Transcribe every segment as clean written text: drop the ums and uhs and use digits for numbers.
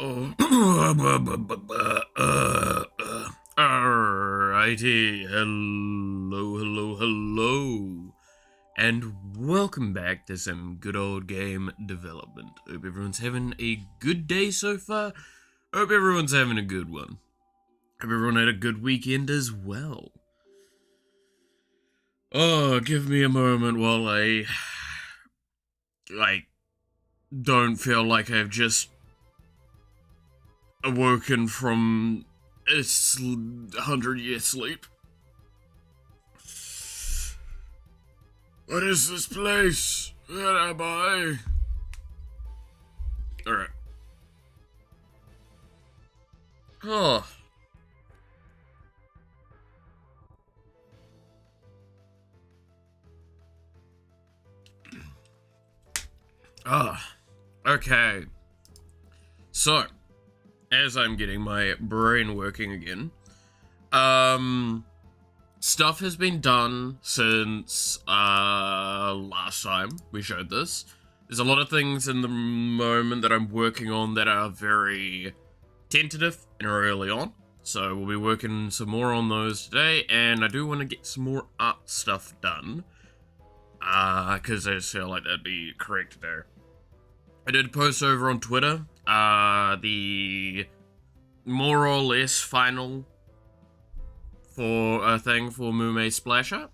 Oh, alrighty. Hello, and welcome back to some good old game development. Hope everyone's having a good day so far. Hope everyone's having a good one. Hope everyone had a good weekend as well. Oh, give me a moment while I, don't feel like I've just awoken from a 100-year sleep. What is this place? Where am I? Alright. Oh. Ah. Okay. So, as I'm getting my brain working again, stuff has been done since last time we showed this. There's a lot of things in the moment that I'm working on that are very tentative and early on, so we'll be working some more on those today, and I do want to get some more art stuff done, because I just feel like that'd be correct there. I did post over on Twitter, the more or less final for a thing for Mume Splash Art.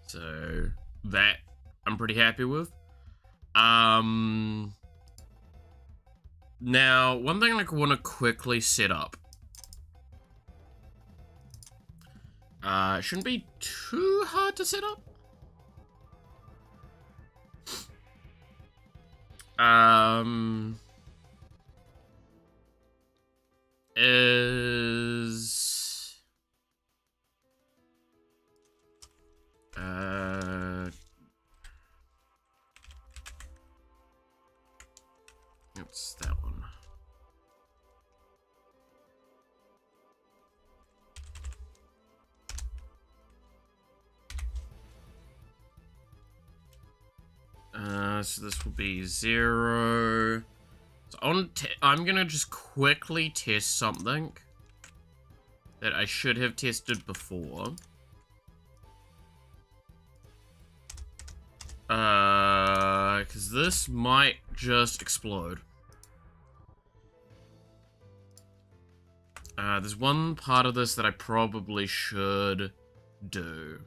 So that I'm pretty happy with. Now, one thing I want to quickly set up. It shouldn't be too hard to set up. It's that one. So this will be 0. So I'm gonna just quickly test something that I should have tested before. Because this might just explode. There's one part of this that I probably should do.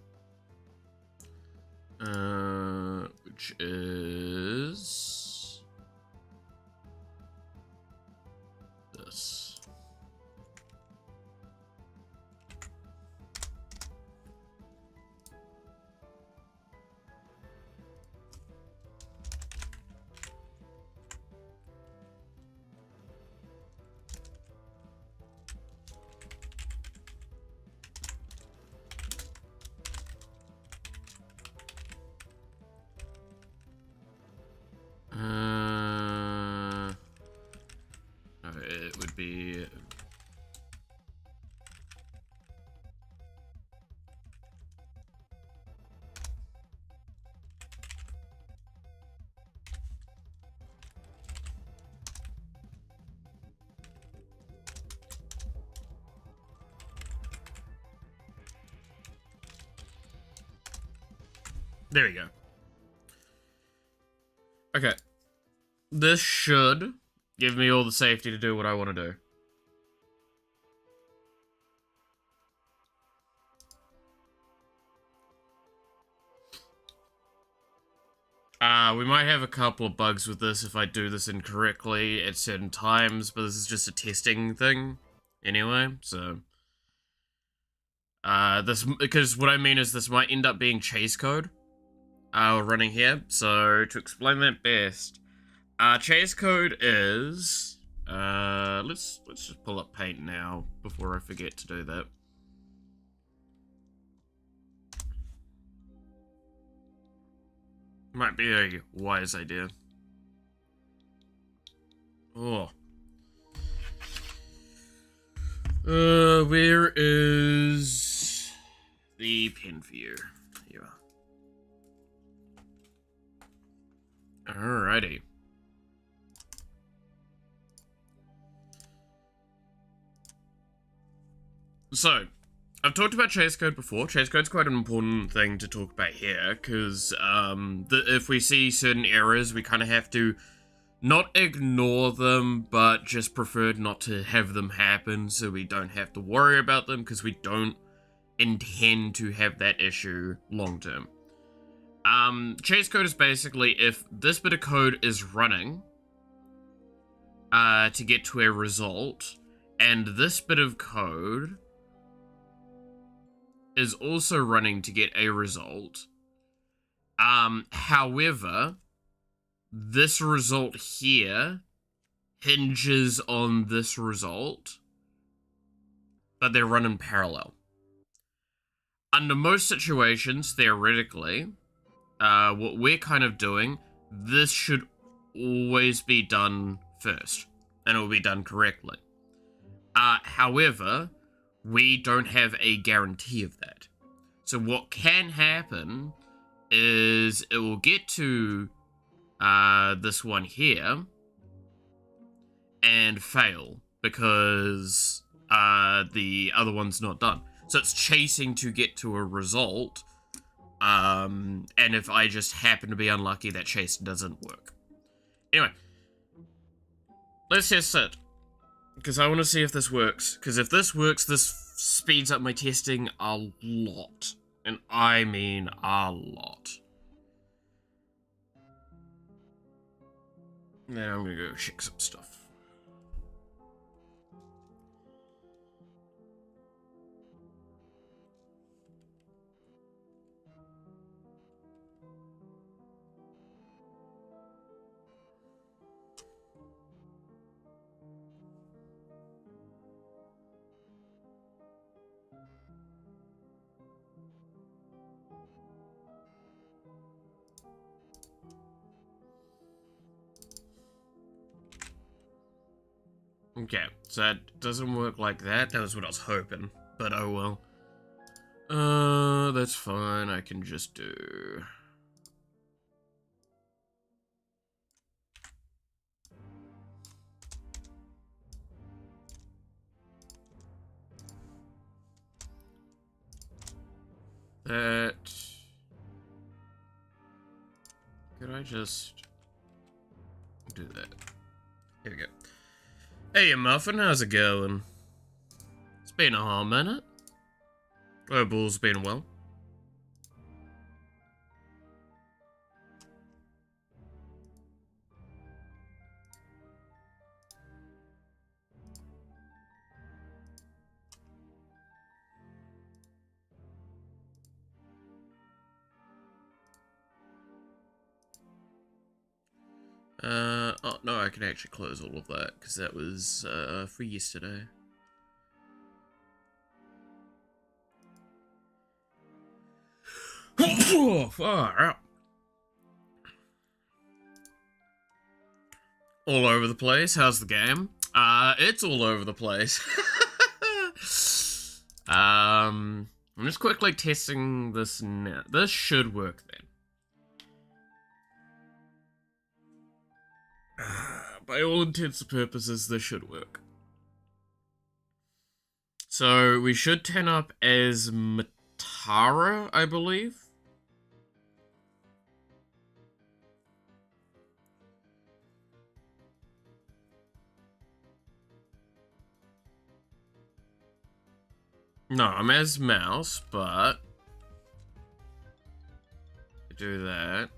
Which is this. It would be. There we go. Okay. This should give me all the safety to do what I want to do. We might have a couple of bugs with this if I do this incorrectly at certain times, but this is just a testing thing anyway, so. Because what I mean is this might end up being chase code, running here, so to explain that best, chase code is, let's just pull up Paint now before I forget to do that. Might be a wise idea. Oh. Where is the pen for you? Here. Alrighty. So, I've talked about chase code before. Chase code's quite an important thing to talk about here, because if we see certain errors, we kind of have to not ignore them, but just prefer not to have them happen so we don't have to worry about them, because we don't intend to have that issue long term. Chase code is basically if this bit of code is running to get to a result, and this bit of code is also running to get a result. However, this result here hinges on this result, but they're run in parallel. Under most situations, theoretically, what we're kind of doing, this should always be done first, and it will be done correctly. However, we don't have a guarantee of that. So what can happen is it will get to this one here and fail because the other one's not done. So it's chasing to get to a result, and if I just happen to be unlucky, that chase doesn't work. Anyway, let's test it, because I want to see if this works. Because if this works, this speeds up my testing a lot. And I mean a lot. Now I'm going to go check some stuff. Okay, so that doesn't work like that. That was what I was hoping, but oh well. That's fine. I can just do... that... Could I just do that? Here we go. Hey, Muffin, how's it going? It's been a hot minute. Hope all's been well. Oh, no, I can actually close all of that, because that was, for yesterday. Far out. All over the place. How's the game? It's all over the place. I'm just quickly testing this now. This should work then. By all intents and purposes, this should work. So, we should turn up as Matara, I believe. No, I'm as Mouse, but... do that.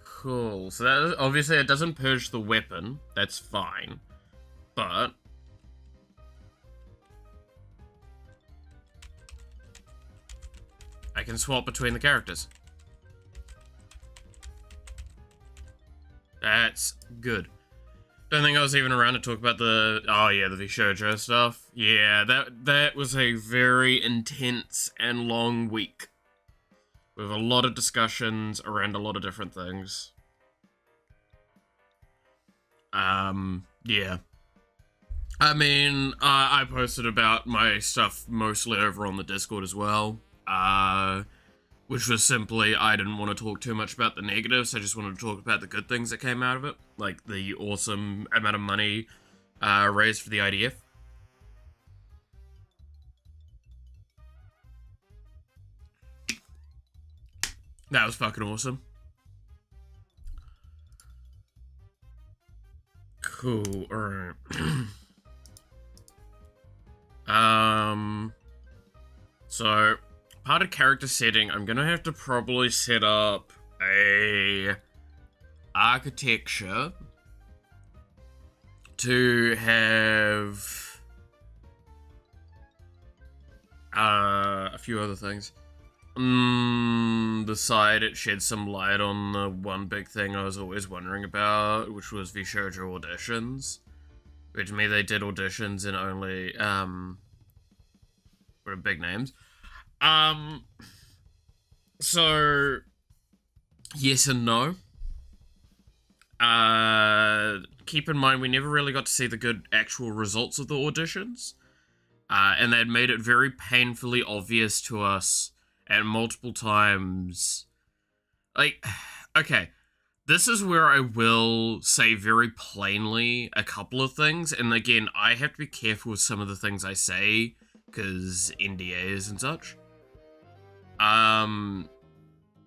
Cool, so that obviously it doesn't purge the weapon, that's fine, but I can swap between the characters. That's good. Don't think I was even around to talk about the, oh yeah, the Shoujo stuff. Yeah, that was a very intense and long week. With a lot of discussions around a lot of different things. Yeah. I mean, I posted about my stuff mostly over on the Discord as well. Which was simply, I didn't want to talk too much about the negatives, I just wanted to talk about the good things that came out of it. Like the awesome amount of money raised for the IDF. That was fucking awesome. Cool. Alright. So, part of character setting, I'm gonna have to probably set up a architecture to have a few other things. The side, it sheds some light on the one big thing I was always wondering about, which was VTubers auditions. Which to me, they did auditions in only, what are big names. So, yes and no. Keep in mind, we never really got to see the good actual results of the auditions. And they'd made it very painfully obvious to us at multiple times. Like, okay, this is where I will say very plainly a couple of things. And again, I have to be careful with some of the things I say, because NDAs and such.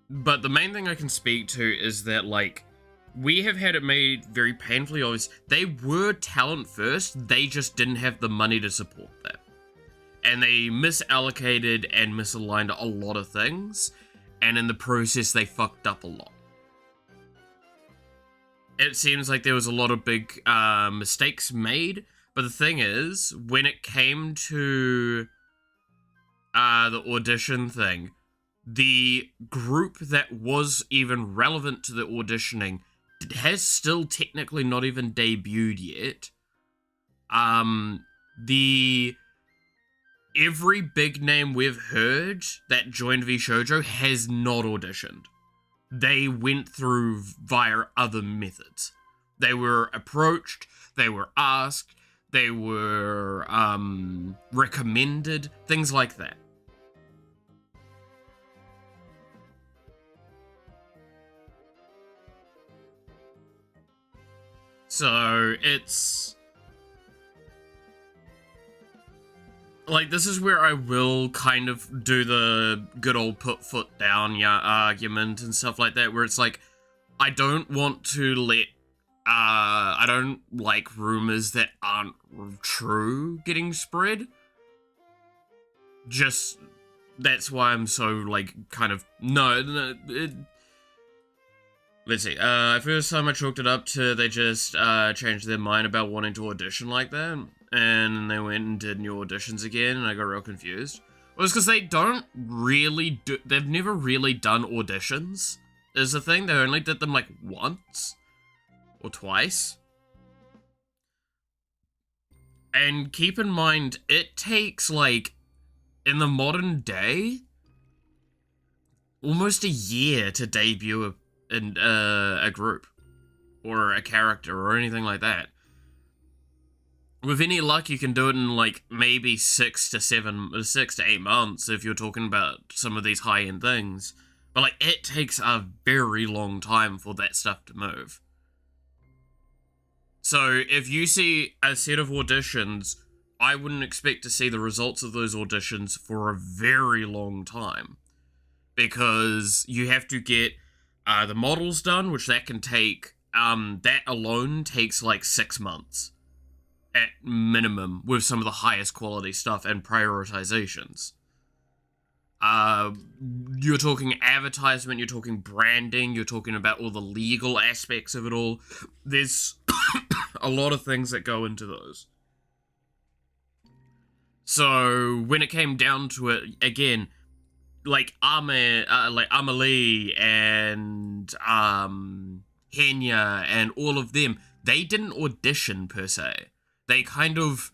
But the main thing I can speak to is that, like, we have had it made very painfully obvious. They were talent first, they just didn't have the money to support that. And they misallocated and misaligned a lot of things, and in the process, they fucked up a lot. It seems like there was a lot of big mistakes made, but the thing is, when it came to the audition thing, the group that was even relevant to the auditioning has still technically not even debuted yet. Every big name we've heard that joined VShojo has not auditioned. They went through via other methods. They were approached, they were asked, they were recommended, things like that. So it's like, this is where I will kind of do the good old put foot down argument and stuff like that, where it's like, I don't want to let, I don't like rumors that aren't true getting spread. Just, that's why I'm so, like, kind of, let's see, first time I chalked it up to they just changed their mind about wanting to audition like that, and they went and did new auditions again, and I got real confused. It was because they don't really do, they've never really done auditions, is the thing. They only did them like once or twice. And keep in mind, it takes, like, in the modern day, almost a year to debut a group or a character or anything like that. With any luck, you can do it in, like, maybe 6 to 8 months if you're talking about some of these high-end things. But, like, it takes a very long time for that stuff to move. So, if you see a set of auditions, I wouldn't expect to see the results of those auditions for a very long time. Because you have to get the models done, which that can take, that alone takes like 6 months. At minimum, with some of the highest quality stuff and prioritizations. You're talking advertisement, you're talking branding, you're talking about all the legal aspects of it all. There's a lot of things that go into those. So, when it came down to it, again, like Amelie and Henya and all of them, they didn't audition per se. They kind of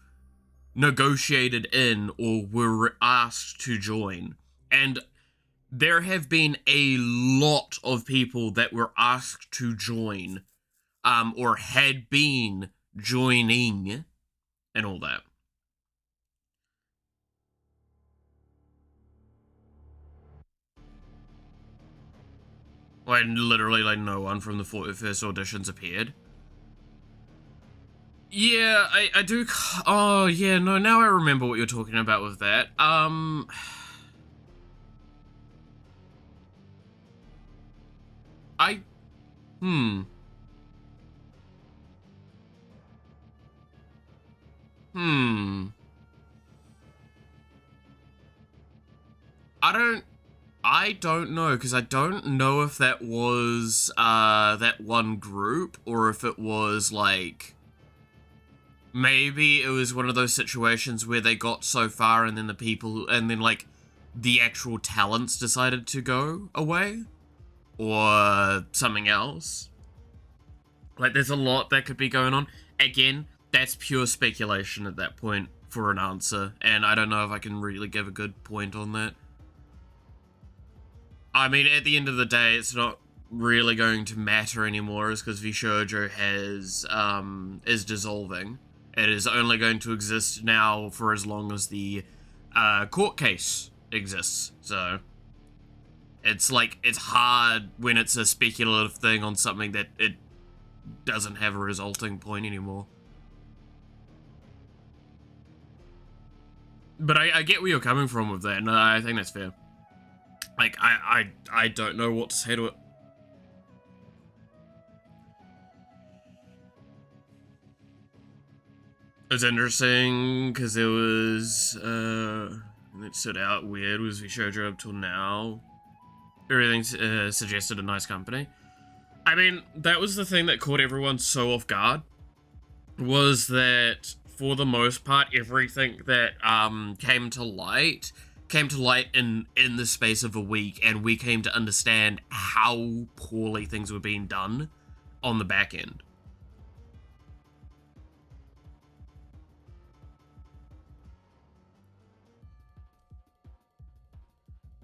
negotiated in or were asked to join. And there have been a lot of people that were asked to join, or had been joining, and all that. When literally, like, no one from the first auditions appeared. Yeah, I do. Oh, yeah, no, now I remember what you're talking about with that. I, hmm, hmm. I don't, I don't know, because I don't know if that was, that one group, or if it was, like, maybe it was one of those situations where they got so far and then the people, and then, like, the actual talents decided to go away, or something else. Like, there's a lot that could be going on. Again, that's pure speculation at that point for an answer, and I don't know if I can really give a good point on that. I mean, at the end of the day, it's not really going to matter anymore, is because VTubers is dissolving. It is only going to exist now for as long as the court case exists. So it's like, it's hard when it's a speculative thing on something that it doesn't have a resulting point anymore. But I get where you're coming from with that, and I think that's fair. Like, I don't know what to say to it. It's interesting, because it was, it stood out weird was we showed you up till now. Everything suggested a nice company. I mean, that was the thing that caught everyone so off guard, was that for the most part, everything that came to light in the space of a week, and we came to understand how poorly things were being done on the back end.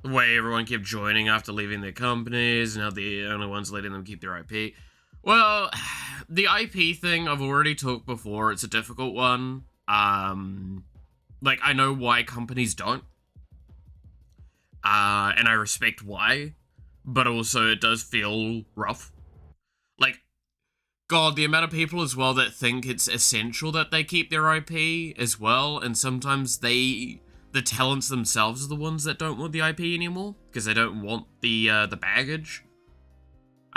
The way everyone kept joining after leaving their companies, and how the only ones letting them keep their IP. Well, the IP thing I've already talked before. It's a difficult one. Like, I know why companies don't, and I respect why, but also it does feel rough. Like, God, the amount of people as well that think it's essential that they keep their IP as well, and sometimes the talents themselves are the ones that don't want the IP anymore because they don't want the baggage.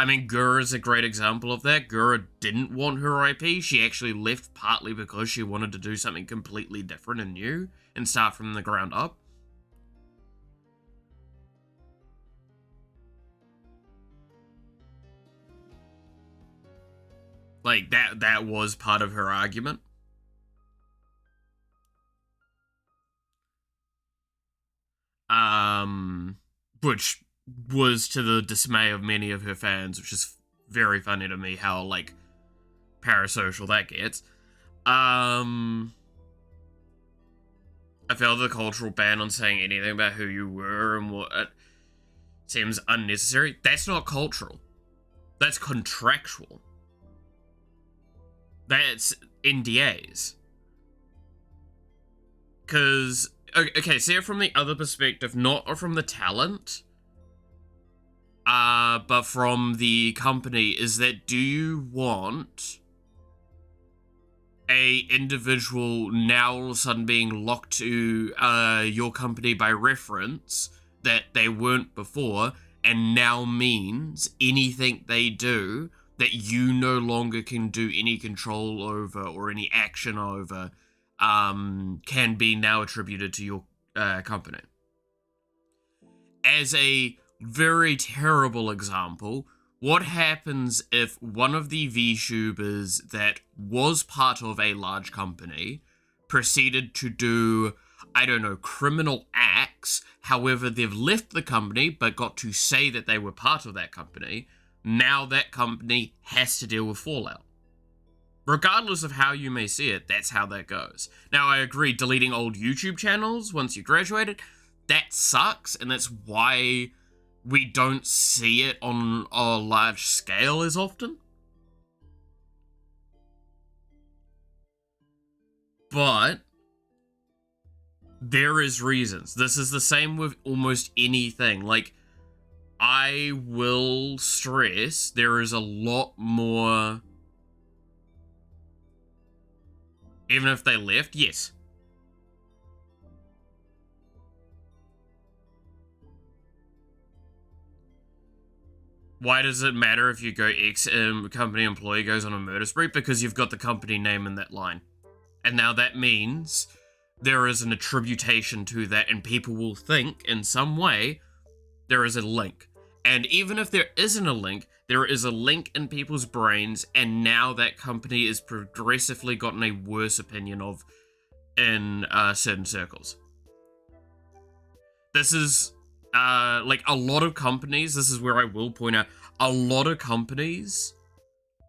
I mean, Gura is a great example of that. Gura didn't want her IP. She actually left partly because she wanted to do something completely different and new and start from the ground up. Like, that was part of her argument. Which was to the dismay of many of her fans, which is very funny to me how, like, parasocial that gets. I felt the cultural ban on saying anything about who you were and what seems unnecessary. That's not cultural. That's contractual. That's NDAs. Because, okay, see it from the other perspective, not from the talent, but from the company, is that do you want a individual now all of a sudden being locked to your company by reference that they weren't before, and now means anything they do that you no longer can do any control over or any action over can be now attributed to your company. As a very terrible example, what happens if one of the VTubers that was part of a large company proceeded to do, I don't know, criminal acts, however, they've left the company but got to say that they were part of that company, now that company has to deal with fallout. Regardless of how you may see it, that's how that goes. Now, I agree, deleting old YouTube channels once you graduated, that sucks, and that's why we don't see it on a large scale as often. But there is reasons. This is the same with almost anything. Like, I will stress there is a lot more Even if they left, yes. Why does it matter if you go company employee goes on a murder spree? Because you've got the company name in that line. And now that means there is an attribution to that, and people will think in some way there is a link. And even if there isn't a link, there is a link in people's brains, and now that company is progressively gotten a worse opinion of in certain circles. This is, like, a lot of companies, this is where I will point out, a lot of companies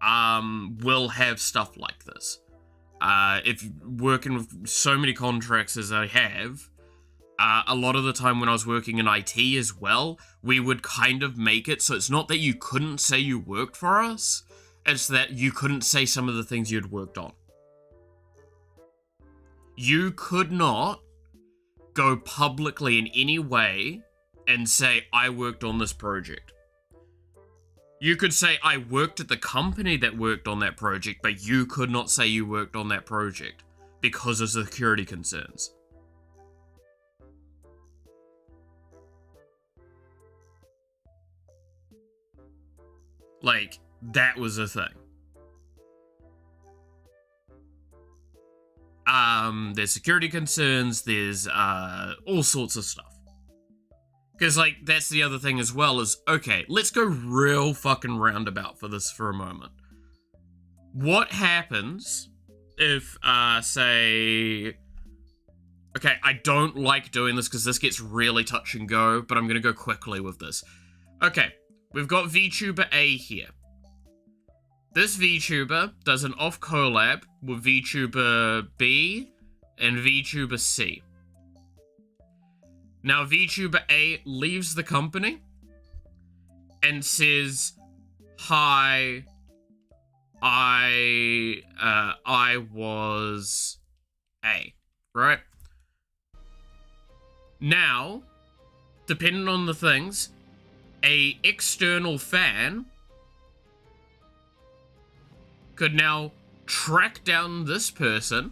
will have stuff like this. If working with so many contracts as I have, a lot of the time when I was working in IT as well, we would kind of make it so it's not that you couldn't say you worked for us, it's that you couldn't say some of the things you'd worked on. You could not go publicly in any way and say, I worked on this project. You could say, I worked at the company that worked on that project, but you could not say you worked on that project because of security concerns. Like, that was a thing. There's security concerns, there's all sorts of stuff. Because, like, that's the other thing as well is, okay, let's go real fucking roundabout for this for a moment. What happens if, say... Okay, I don't like doing this because this gets really touch and go, but I'm going to go quickly with this. Okay, we've got VTuber A here. This VTuber does an off collab with VTuber B and VTuber C. Now, VTuber A leaves the company and says, hi, I was A, right? Now, depending on the things, a external fan could now track down this person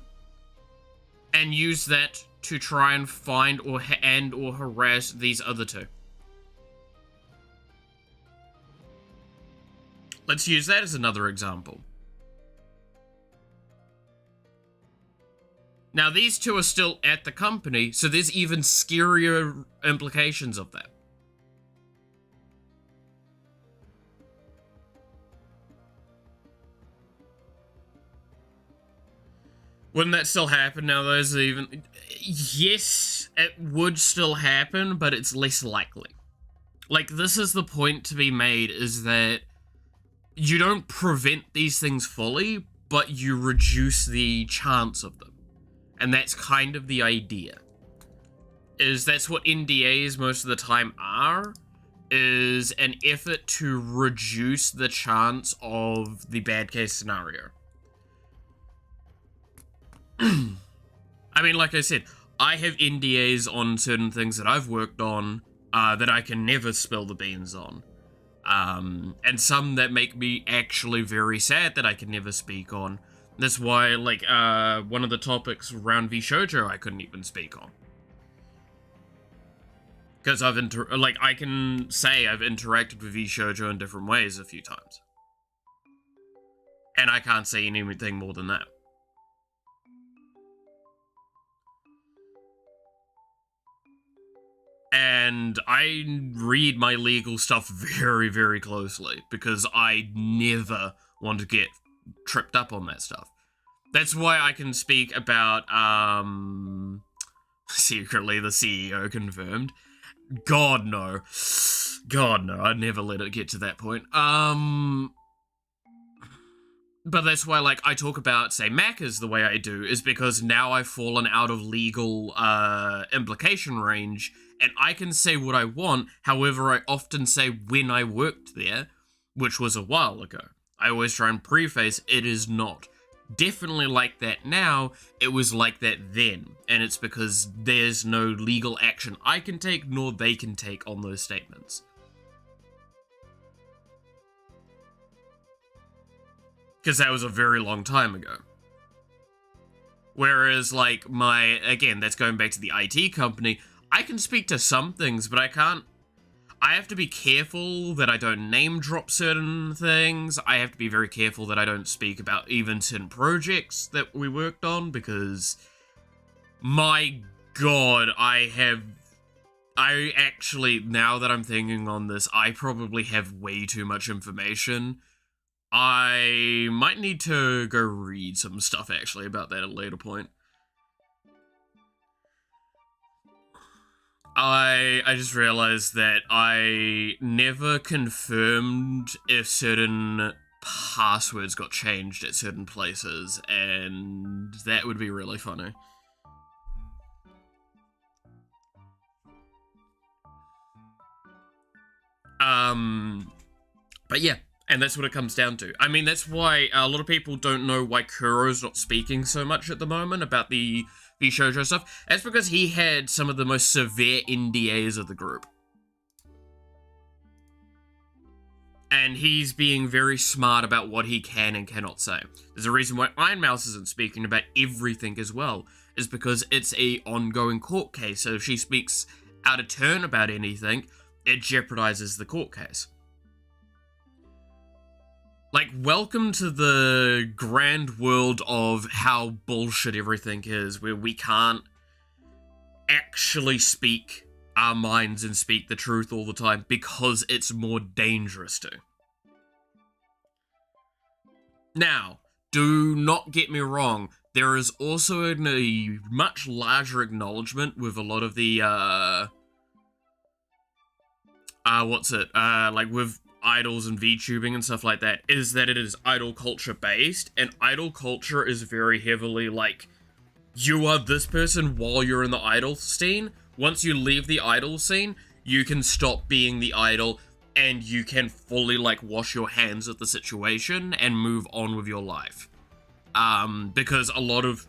and use that to try and find or harass these other two. Let's use that as another example. Now, these two are still at the company, so there's even scarier implications of that. Wouldn't that still happen now? Those are even... Yes, it would still happen, but it's less likely. Like, this is the point to be made, is that you don't prevent these things fully, but you reduce the chance of them. And that's kind of the idea. Is that's what NDAs most of the time are, is an effort to reduce the chance of the bad case scenario. I mean, like I said, I have NDAs on certain things that I've worked on that I can never spill the beans on. And some that make me actually very sad that I can never speak on. That's why, like, one of the topics around VShojo I couldn't even speak on. Because I can say I've interacted with VShojo in different ways a few times. And I can't say anything more than that. And I read my legal stuff very, very closely because I never want to get tripped up on that stuff. That's why I can speak about, secretly the CEO confirmed. God, no. God, no. I'd never let it get to that point. But that's why, like, I talk about, say, Macca's the way I do, is because now I've fallen out of legal, implication range, and I can say what I want. However, I often say when I worked there, which was a while ago. I always try and preface, it is not definitely like that now, it was like that then. And it's because there's no legal action I can take, nor they can take on those statements. Because that was a very long time ago. Whereas, like, again, that's going back to the IT company, I can speak to some things, but I can't. I have to be careful that I don't name drop certain things. I have to be very careful that I don't speak about even certain projects that we worked on, because, my god, I actually, now that I'm thinking on this, I probably have way too much information. I might need to go read some stuff, actually, about that at a later point. I just realized that I never confirmed if certain passwords got changed at certain places, and that would be really funny. But yeah, and that's what it comes down to. I mean, that's why a lot of people don't know why Kuro's not speaking so much at the moment about the VShojo stuff. That's because he had some of the most severe NDAs of the group. And he's being very smart about what he can and cannot say. There's a reason why Iron Mouse isn't speaking about everything as well, is because it's a ongoing court case, so if she speaks out of turn about anything, it jeopardizes the court case. Like, welcome to the grand world of how bullshit everything is, where we can't actually speak our minds and speak the truth all the time because it's more dangerous to. Now, do not get me wrong, there is also a much larger acknowledgement with a lot of the, like with idols and VTubing and stuff like that, is that it is idol culture based, and idol culture is very heavily like, you are this person while you're in the idol scene. Once you leave the idol scene, you can stop being the idol and you can fully like wash your hands of the situation and move on with your life. Because a lot of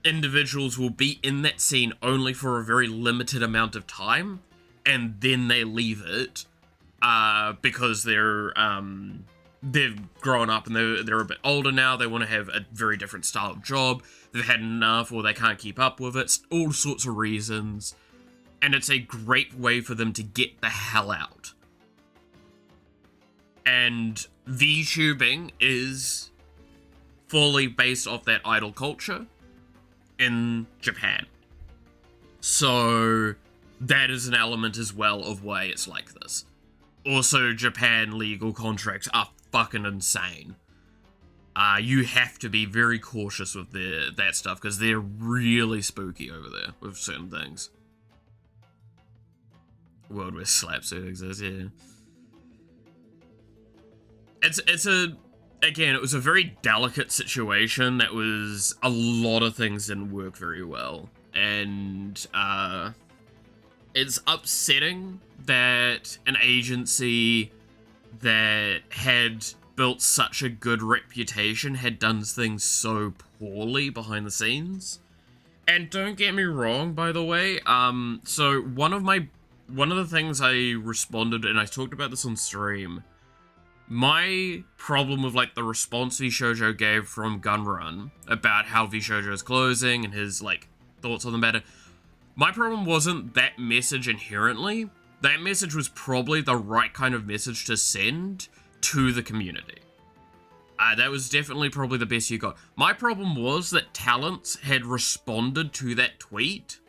individuals will be in that scene only for a very limited amount of time, and then they leave it. Because they've grown up and they're a bit older now, they want to have a very different style of job, they've had enough or they can't keep up with it, all sorts of reasons, and it's a great way for them to get the hell out. And VTubing is fully based off that idol culture in Japan. So that is an element as well of why it's like this. Also, Japan legal contracts are fucking insane. You have to be very cautious with that stuff, because they're really spooky over there with certain things. World where slapsuit exists, yeah. Again, it was a very delicate situation that was, a lot of things didn't work very well. And, it's upsetting that an agency that had built such a good reputation had done things so poorly behind the scenes. And don't get me wrong, by the way, so one of the things I responded, and I talked about this on stream, my problem with like the response VShojo gave from Gunrun about how VShojo is closing and his like thoughts on the matter, my problem wasn't that message inherently. That message was probably the right kind of message to send to the community. That was definitely probably the best you got. My problem was that Talents had responded to that tweet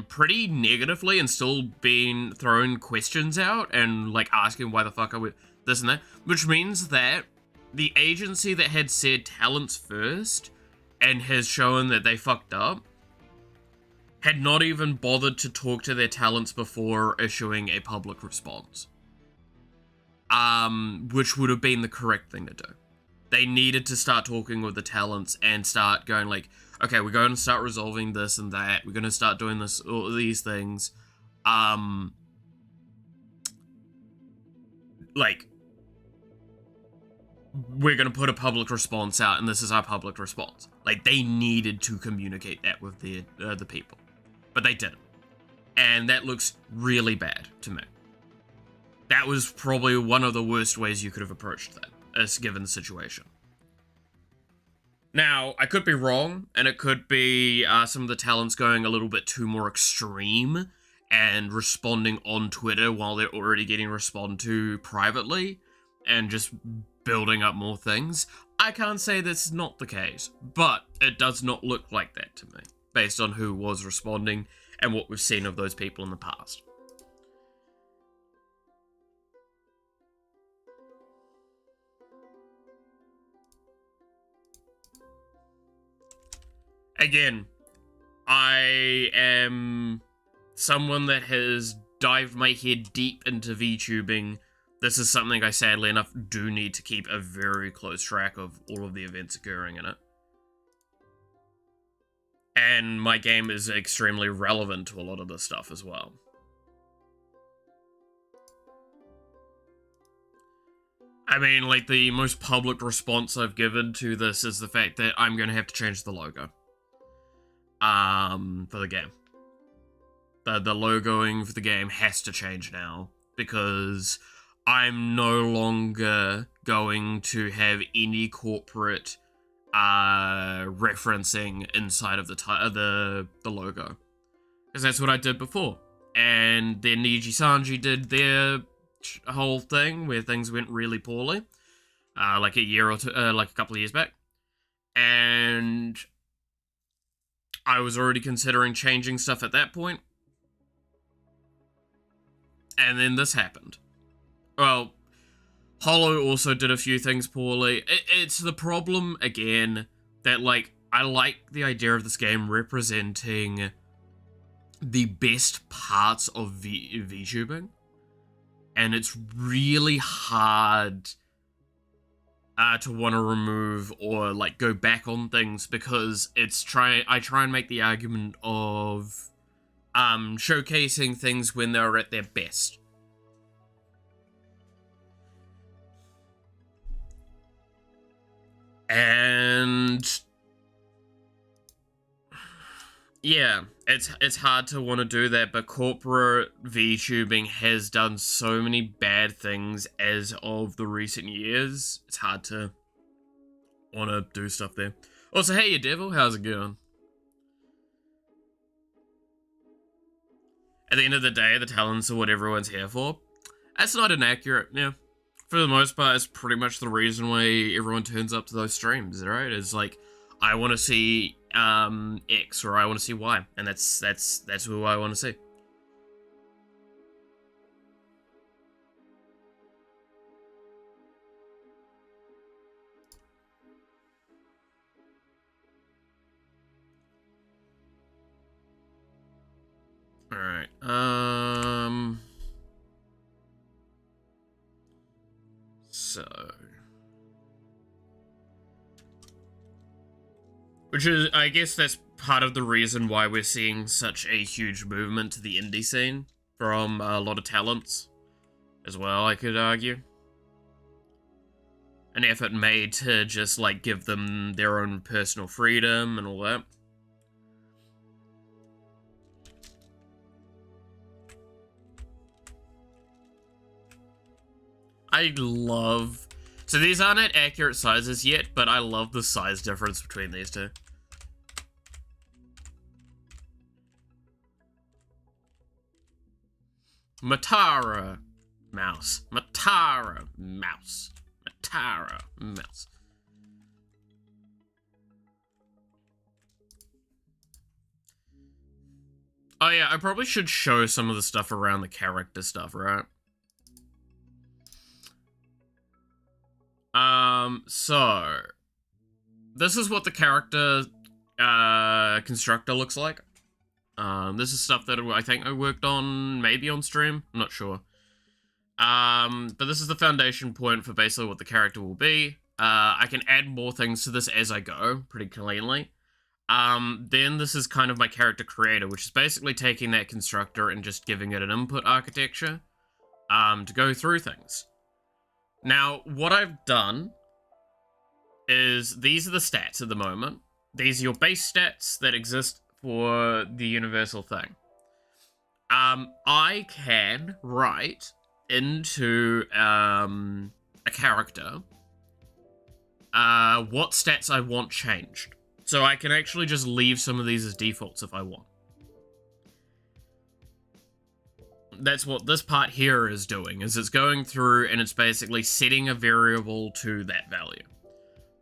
pretty negatively and still been throwing questions out and like asking why the fuck are we this and that, which means that the agency that had said Talents first and has shown that they fucked up had not even bothered to talk to their talents before issuing a public response. Which would have been the correct thing to do. They needed to start talking with the talents and start going like, okay, we're going to start resolving this and that, we're going to start doing this, all these things. Like, we're going to put a public response out and this is our public response. Like, they needed to communicate that with the people. But they didn't. And that looks really bad to me. That was probably one of the worst ways you could have approached that, as given the situation. Now, I could be wrong, and it could be some of the talents going a little bit too more extreme and responding on Twitter while they're already getting responded to privately and just building up more things. I can't say that's not the case, but it does not look like that to me, based on who was responding and what we've seen of those people in the past. Again, I am someone that has dived my head deep into VTubing. This is something I sadly enough do need to keep a very close track of all of the events occurring in it. And my game is extremely relevant to a lot of this stuff as well. I mean, like, the most public response I've given to this is the fact that I'm going to have to change the logo. For the game. The logoing for the game has to change now, because I'm no longer going to have any corporate referencing inside of the logo, because that's what I did before. And then Niji Sanji did their whole thing where things went really poorly, like a year or two, like a couple of years back, and I was already considering changing stuff at that point. And then this happened. Well, Holo also did a few things poorly. It's the problem, again, that, like, I like the idea of this game representing the best parts of VTubing. And it's really hard to want to remove or, like, go back on things, because I try and make the argument of showcasing things when they're at their best. And yeah, it's hard to want to do that, but corporate VTubing has done so many bad things as of the recent years. It's hard to want to do stuff there. Also, hey, you devil, how's it going? At the end of the day, the talents are what everyone's here for. That's not inaccurate, yeah. For the most part, it's pretty much the reason why everyone turns up to those streams, right? It's like, I want to see X, or I want to see Y, and that's who I want to see. Alright, so... Which is, I guess that's part of the reason why we're seeing such a huge movement to the indie scene from a lot of talents as well, I could argue. An effort made to just, like, give them their own personal freedom and all that. I love... So these aren't at accurate sizes yet, but I love the size difference between these two. Matara mouse. Matara mouse. Matara mouse. Oh yeah, I probably should show some of the stuff around the character stuff, right? So this is what the character constructor looks like. This is stuff that I think I worked on, maybe on stream, I'm not sure. But this is the foundation point for basically what the character will be. I can add more things to this as I go, pretty cleanly. Then this is kind of my character creator, which is basically taking that constructor and just giving it an input architecture, to go through things. Now, what I've done is these are the stats at the moment. These are your base stats that exist for the universal thing. I can write into a character what stats I want changed. So I can actually just leave some of these as defaults if I want. That's what this part here is doing, is it's going through and it's basically setting a variable to that value.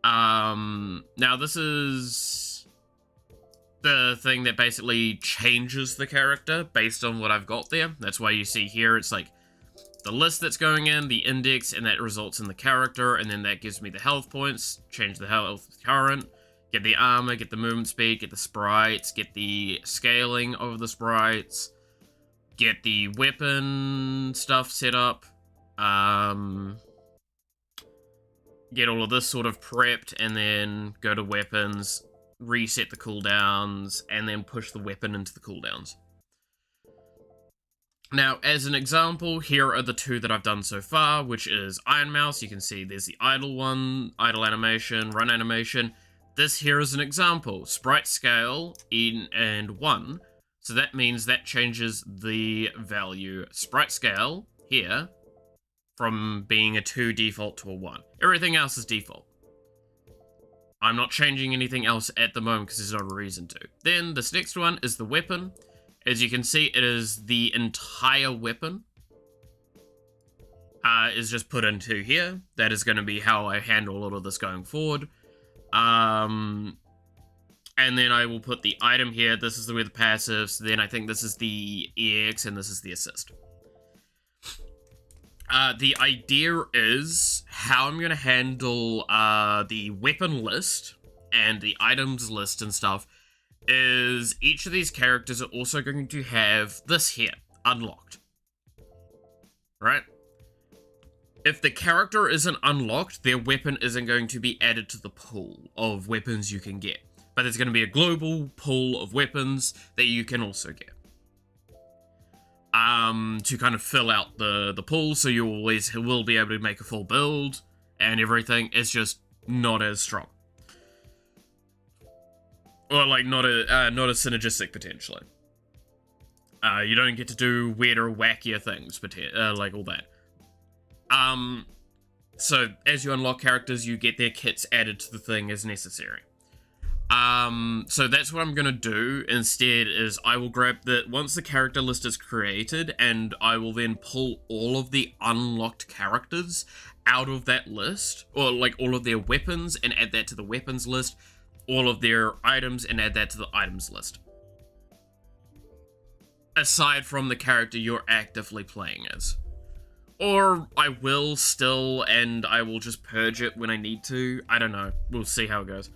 Now this is the thing that basically changes the character based on what I've got there. That's why you see here, it's like the list that's going in, the index, and that results in the character, and then that gives me the health points, change the health current, get the armor, get the movement speed, get the sprites, get the scaling of the sprites, get the weapon stuff set up, get all of this sort of prepped, and then go to weapons, reset the cooldowns, and then push the weapon into the cooldowns. Now, as an example, here are the two that I've done so far, which is Iron Mouse. You can see there's the idle one, idle animation, run animation. This here is an example. Sprite scale in and 1. So that means that changes the value sprite scale here from being a 2 default to a 1. Everything else is default. I'm not changing anything else at the moment because there's no reason to. Then this next one is the weapon. As you can see, it is the entire weapon is just put into here. That is going to be how I handle all of this going forward. And then I will put the item here. This is with the passives. Then I think this is the EX and this is the assist. The idea is how I'm going to handle the weapon list and the items list and stuff is each of these characters are also going to have this here unlocked. Right? If the character isn't unlocked, their weapon isn't going to be added to the pool of weapons you can get. But there's going to be a global pool of weapons that you can also get. To kind of fill out the pool, so you always will be able to make a full build and everything. It's just not as strong. Or like not as synergistic potentially. You don't get to do weirder, wackier things, like all that. So as you unlock characters, you get their kits added to the thing as necessary. So that's what I'm gonna do instead is I will grab once the character list is created, and I will then pull all of the unlocked characters out of that list, or like all of their weapons and add that to the weapons list, all of their items and add that to the items list. Aside from the character you're actively playing as. Or I will still, and I will just purge it when I need to. I don't know. We'll see how it goes.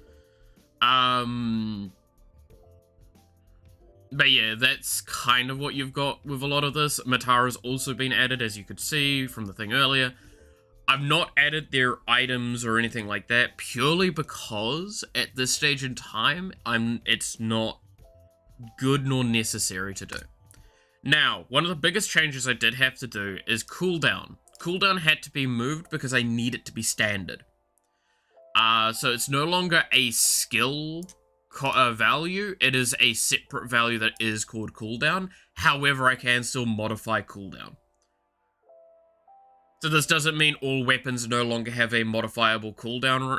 But yeah, that's kind of what you've got with a lot of this. Matara's also been added, as you could see from the thing earlier. I've not added their items or anything like that, purely because at this stage in time, it's not good nor necessary to do. Now, one of the biggest changes I did have to do is cooldown. Cooldown had to be moved because I need it to be standard. So it's no longer a skill value, it is a separate value that is called cooldown. However, I can still modify cooldown. So this doesn't mean all weapons no longer have a modifiable cooldown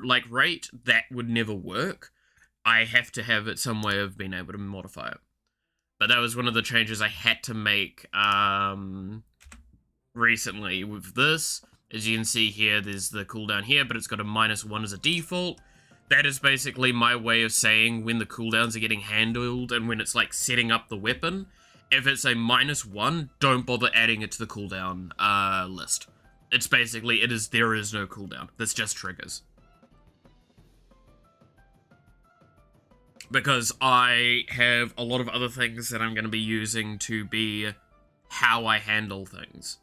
like rate. That would never work. I have to have it some way of being able to modify it. But that was one of the changes I had to make recently with this. As you can see here, there's the cooldown here, but it's got a -1 as a default. That is basically my way of saying when the cooldowns are getting handled and when it's like setting up the weapon. If it's a -1, don't bother adding it to the cooldown list. It's basically, there is no cooldown. This just triggers. Because I have a lot of other things that I'm going to be using to be how I handle things.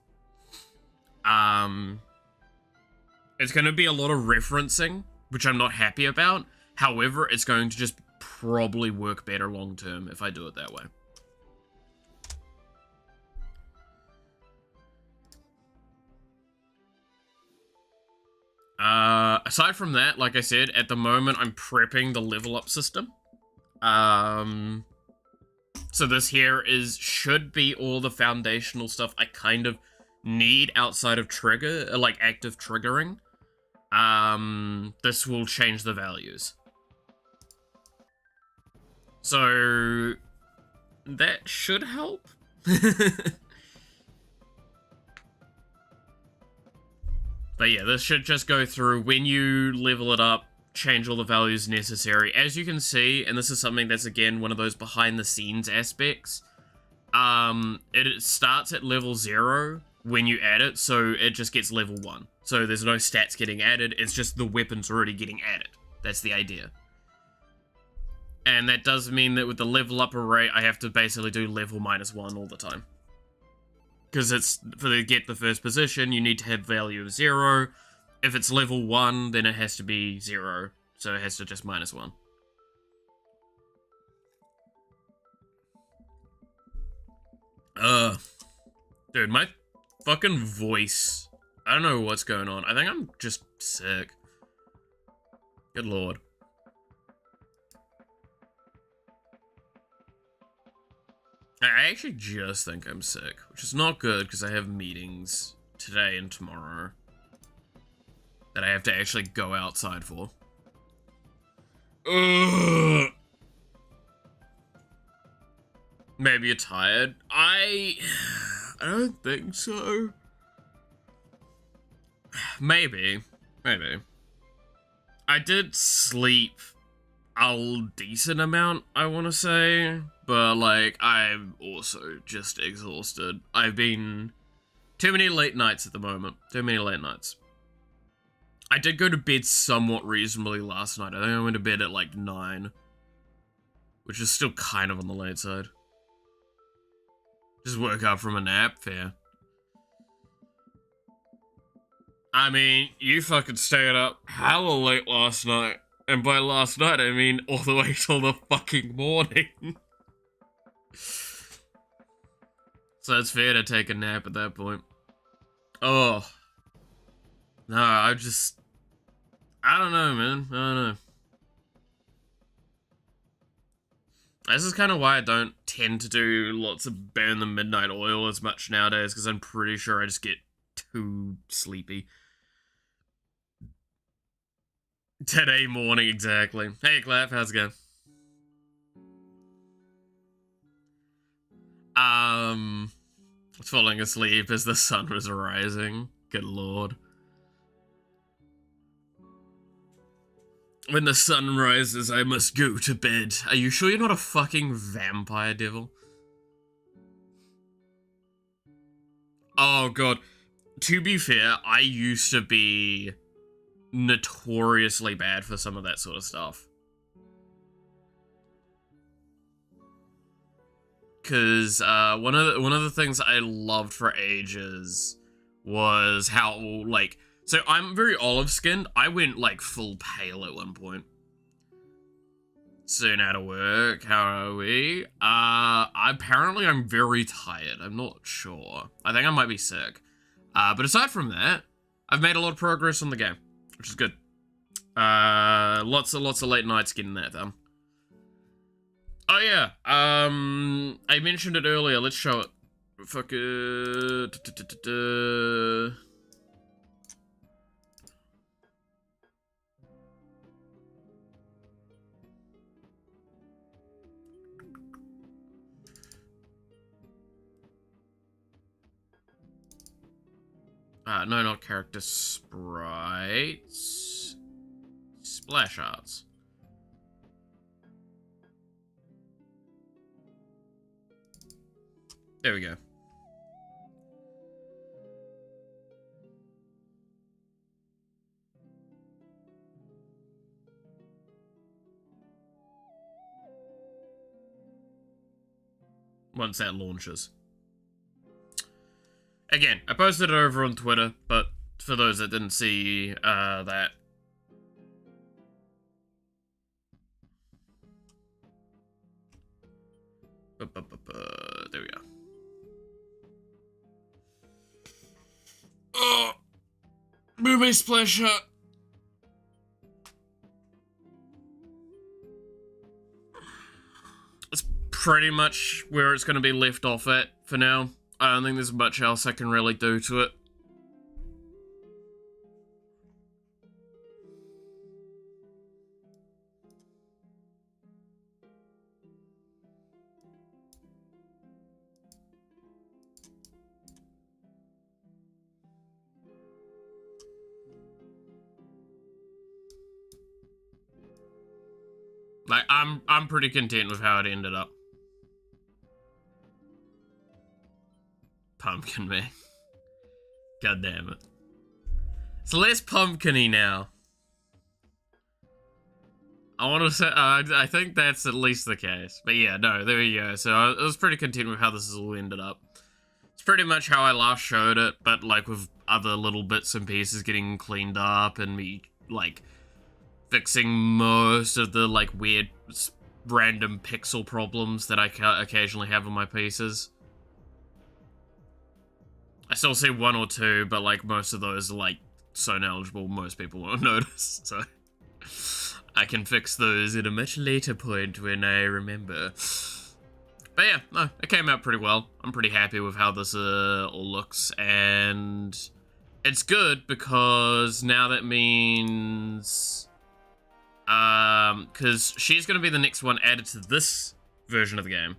It's going to be a lot of referencing, which I'm not happy about. However, it's going to just probably work better long term if I do it that way. Aside from that, like I said, at the moment I'm prepping the level up system. So this here should be all the foundational stuff I kind of need outside of trigger, like active triggering. this will change the values. So that should help. But yeah, this should just go through when you level it up, change all the values necessary. As you can see, and this is something that's again one of those behind the scenes aspects, it starts at level 0 when you add it, so it just gets level 1. So there's no stats getting added, it's just the weapons already getting added. That's the idea. And that does mean that with the level up array, I have to basically do level -1 all the time. Because it's, to get the first position, you need to have value of 0. If it's level 1, then it has to be 0. So it has to just -1. Dude, my fucking voice. I don't know what's going on. I think I'm just sick. Good lord. I actually just think I'm sick, which is not good because I have meetings today and tomorrow that I have to actually go outside for. Ugh. Maybe you're tired. I don't think so. Maybe. I did sleep a decent amount, I want to say, but like I'm also just exhausted. I've been too many late nights at the moment. Too many late nights. I did go to bed somewhat reasonably last night. I think I went to bed at like 9, which is still kind of on the late side. Just woke up from a nap, fair. I mean, you fucking stayed up hella late last night. And by last night, I mean all the way till the fucking morning. So it's fair to take a nap at that point. Oh. No, I don't know, man. I don't know. This is kind of why I don't tend to do lots of burn the midnight oil as much nowadays, because I'm pretty sure I just get too sleepy. Today morning, exactly. Hey, Clap, how's it going? I was falling asleep as the sun was rising. Good lord. When the sun rises, I must go to bed. Are you sure you're not a fucking vampire devil? Oh god. To be fair, I used to be notoriously bad for some of that sort of stuff. Because one of the things I loved for ages was how, like, so I'm very olive-skinned. I went, like, full pale at one point. Soon out of work. How are we? Apparently I'm very tired. I'm not sure. I think I might be sick. But aside from that, I've made a lot of progress on the game, which is good. Lots of late nights getting that done. Oh yeah, I mentioned it earlier. Let's show it. Fuck it. No, not character sprites. Splash arts. There we go. Once that launches. Again, I posted it over on Twitter, but for those that didn't see that. There we go. Oh! Movie splash up! It's pretty much where it's going to be left off at for now. I don't think there's much else I can really do to it. I'm pretty content with how it ended up. Pumpkin man. God damn it. It's less pumpkin-y now. I want to say, I think that's at least the case. But yeah, no, there you go. So I was pretty content with how this has all ended up. It's pretty much how I last showed it, but like with other little bits and pieces getting cleaned up and me like fixing most of the like weird random pixel problems that I occasionally have on my pieces. I still see one or two, but like most of those are like so negligible most people won't notice, so I can fix those at a much later point when I remember. But yeah, no, it came out pretty well. I'm pretty happy with how this all looks, and it's good because now that means because she's going to be the next one added to this version of the game.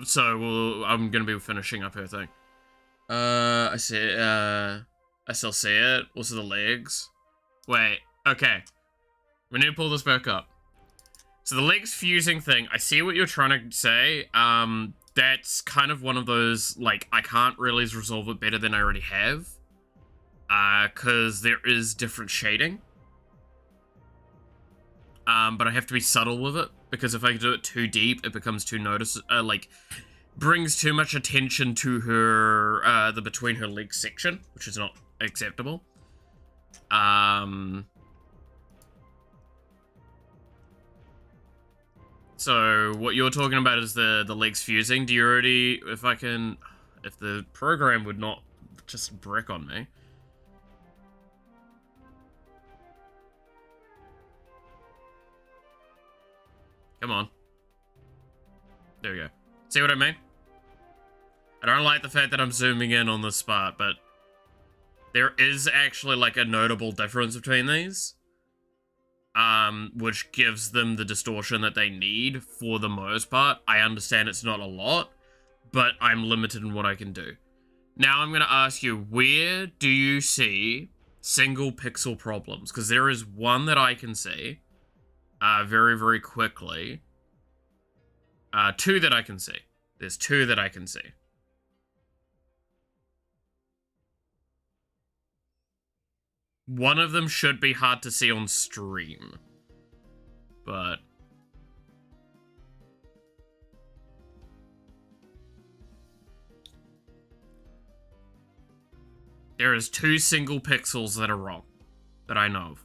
So I'm going to be finishing up her thing. I see it, I still see it. Also the legs. Wait, okay. We need to pull this back up. So the legs fusing thing, I see what you're trying to say. That's kind of one of those, like, I can't really resolve it better than I already have. Cause there is different shading. But I have to be subtle with it, because if I do it too deep, it becomes too like, brings too much attention to her, the between her legs section, which is not acceptable. So what you're talking about is the legs fusing. Do you already, if the program would not just brick on me. Come on. There we go. See what I mean? I don't like the fact that I'm zooming in on this spot, but there is actually like a notable difference between these. Which gives them the distortion that they need for the most part. I understand it's not a lot, but I'm limited in what I can do. Now I'm going to ask you, where do you see single pixel problems? Because there is one that I can see very, very quickly. Two that I can see. There's two that I can see. One of them should be hard to see on stream, but there is two single pixels that are wrong, that I know of.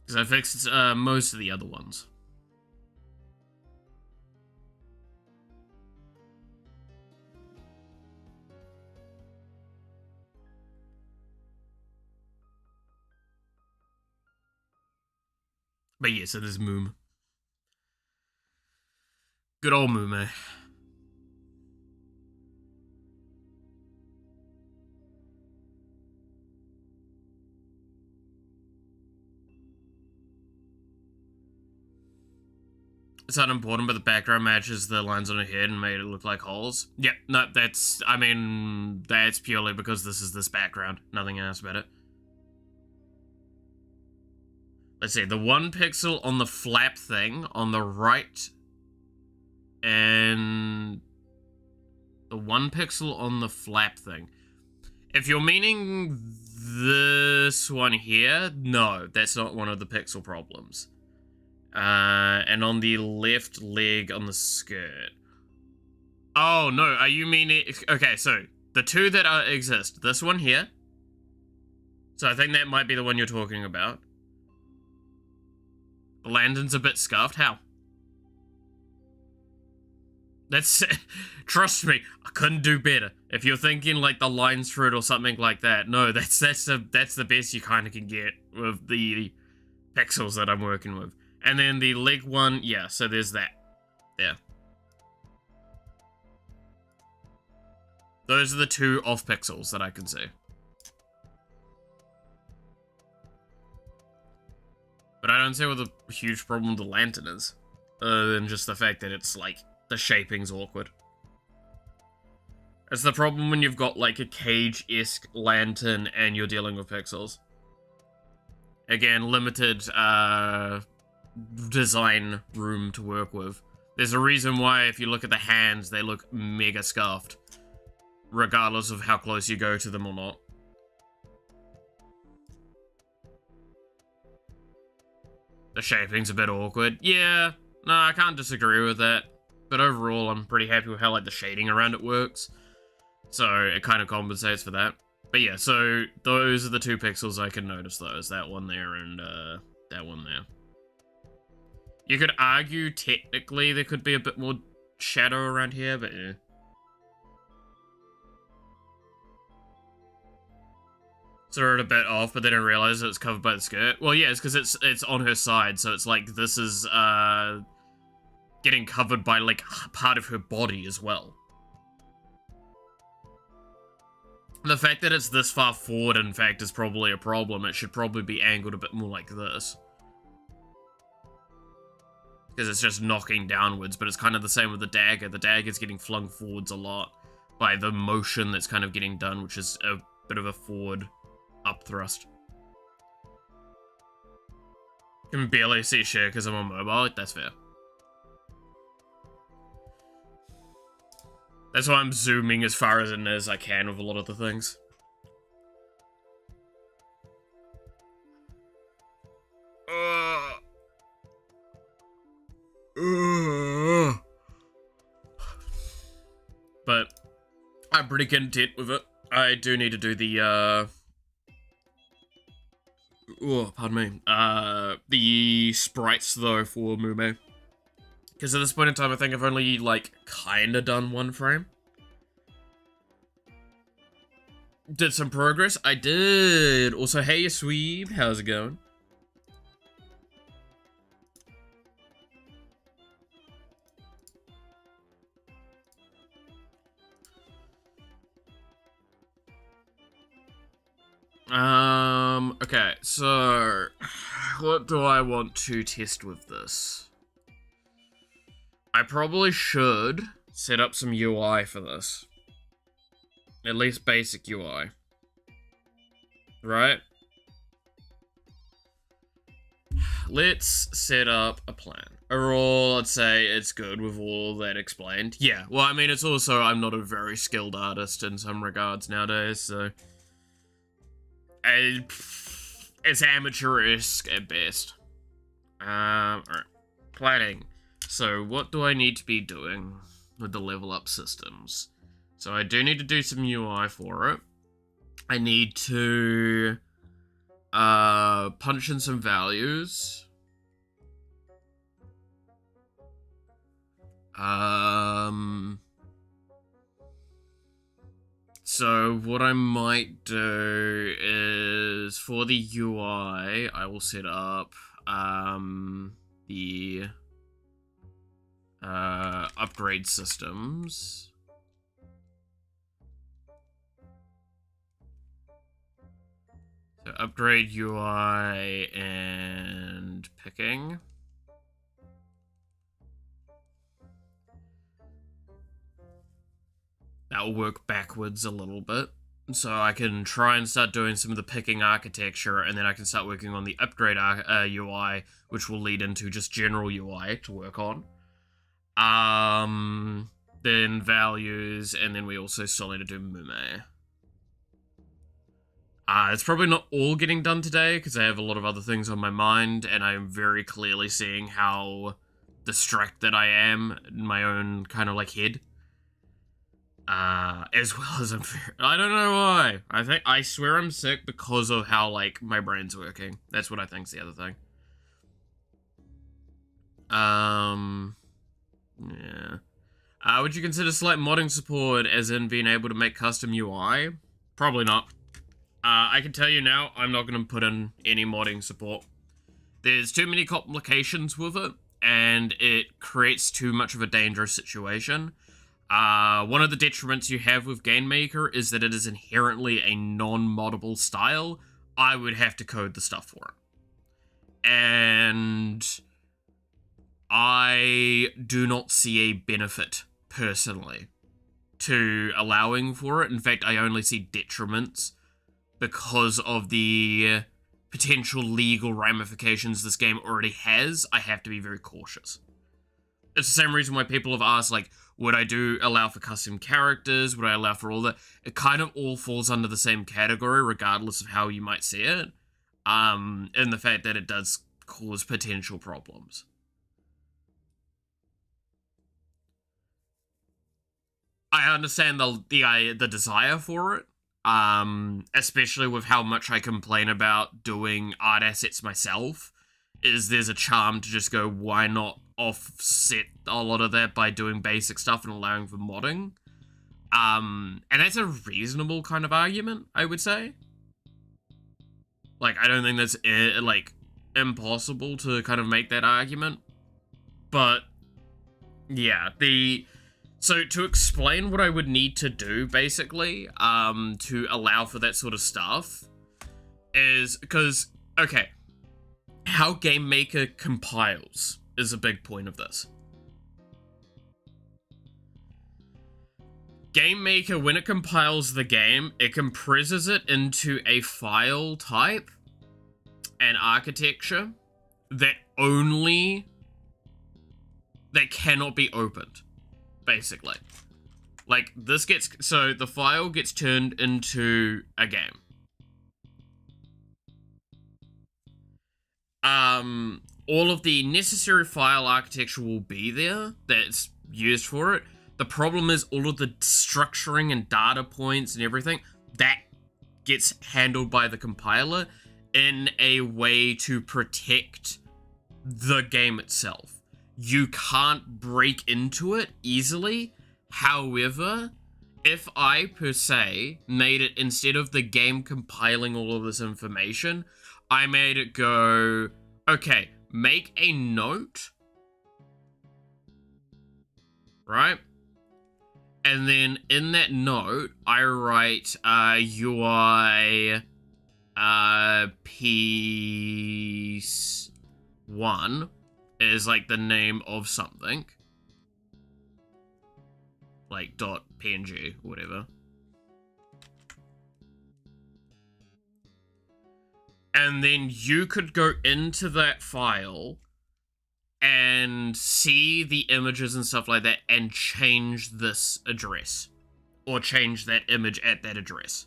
Because I fixed most of the other ones. But yes, it is Moom. Good old Moom, eh? It's unimportant, but the background matches the lines on her head and made it look like holes. Yep, no, that's purely because this is this background. Nothing else about it. Let's see, the 1 pixel on the flap thing on the right, and the 1 pixel on the flap thing. If you're meaning this one here, no, that's not one of the pixel problems. And on the left leg on the skirt. Oh, no, are you meaning... Okay, so, the two that exist. This one here. So I think that might be the one you're talking about. The lantern's a bit scuffed. How? That's... Trust me, I couldn't do better. If you're thinking, like, the lines through it or something like that, no, that's the best you kind of can get with the pixels that I'm working with. And then the leg one, yeah, so there's that. There. Those are the two off pixels that I can see. But I don't see what the huge problem with the lantern is. Other than just the fact that it's, like, the shaping's awkward. It's the problem when you've got like a cage-esque lantern and you're dealing with pixels. Again, limited design room to work with. There's a reason why if you look at the hands, they look mega scuffed, regardless of how close you go to them or not. The shaping's a bit awkward. Yeah, no, I can't disagree with that. But overall, I'm pretty happy with how like the shading around it works. So it kind of compensates for that. But yeah, so those are the two pixels I can notice those. That one there and that one there. You could argue technically there could be a bit more shadow around here, but yeah. Throw it a bit off, but then I realized it's covered by the skirt. Well, yeah, it's because it's on her side, so it's like this is getting covered by like part of her body as well. The fact that it's this far forward, in fact, is probably a problem. It should probably be angled a bit more like this. Because it's just knocking downwards, but it's kind of the same with the dagger. The dagger's getting flung forwards a lot by the motion that's kind of getting done, which is a bit of a forward up thrust. Can barely see shit because I'm on mobile. That's fair. That's why I'm zooming as far as I can with a lot of the things. But I'm pretty content with it. I do need to do the oh, pardon me. The sprites though for Mume. Because at this point in time, I think I've only, like, kinda done one frame. Did some progress? I did! Also, hey, you sweeb, how's it going? Okay, so, what do I want to test with this? I probably should set up some UI for this. At least basic UI. Right? Let's set up a plan. Overall, I'd say it's good with all that explained. Yeah, well, I mean, it's also, I'm not a very skilled artist in some regards nowadays, so... It's amateurish at best. Alright. Planning. So, what do I need to be doing with the level up systems? So, I do need to do some UI for it. I need to punch in some values. So what I might do is for the UI, I will set up the upgrade systems. So upgrade UI and picking. That will work backwards a little bit. So I can try and start doing some of the picking architecture, and then I can start working on the upgrade UI, which will lead into just general UI to work on. Then values, and then we also still need to do Mume. It's probably not all getting done today, because I have a lot of other things on my mind, and I'm very clearly seeing how distracted I am in my own kind of like head. As well as I don't know why. I swear I'm sick because of how, like, my brain's working. That's what I think's the other thing. Yeah. Would you consider slight modding support, as in being able to make custom UI? Probably not. I can tell you now, I'm not going to put in any modding support. There's too many complications with it, and it creates too much of a dangerous situation. One of the detriments you have with Game Maker is that it is inherently a non-moddable style. I would have to code the stuff for it. And I do not see a benefit, personally. to allowing for it. In fact, I only see detriments because of the potential legal ramifications this game already has. I have to be very cautious. It's the same reason why people have asked, like, would I allow for custom characters? Would I allow for all that? It kind of all falls under the same category, regardless of how you might see it. And the fact that it does cause potential problems. I understand the desire for it, especially with how much I complain about doing art assets myself. There's a charm to just go, why not offset a lot of that by doing basic stuff and allowing for modding? And that's a reasonable kind of argument, I would say. Like, I don't think that's, like, impossible to kind of make that argument. But, yeah, So, to explain what I would need to do, basically, to allow for that sort of stuff, is because, okay, how Game Maker compiles is a big point of this. Game Maker, when it compiles the game, it compresses it into a file type and architecture that cannot be opened, basically. Like, so the file gets turned into a game. All of the necessary file architecture will be there that's used for it. The problem is all of the structuring and data points and everything, that gets handled by the compiler in a way to protect the game itself. You can't break into it easily. However, if I, per se, made it, instead of the game compiling all of this information, I made it go, okay, make a note, right? And then in that note, I write UI piece 1 is like the name of something. Like .png, whatever. And then you could go into that file and see the images and stuff like that and change this address. Or change that image at that address.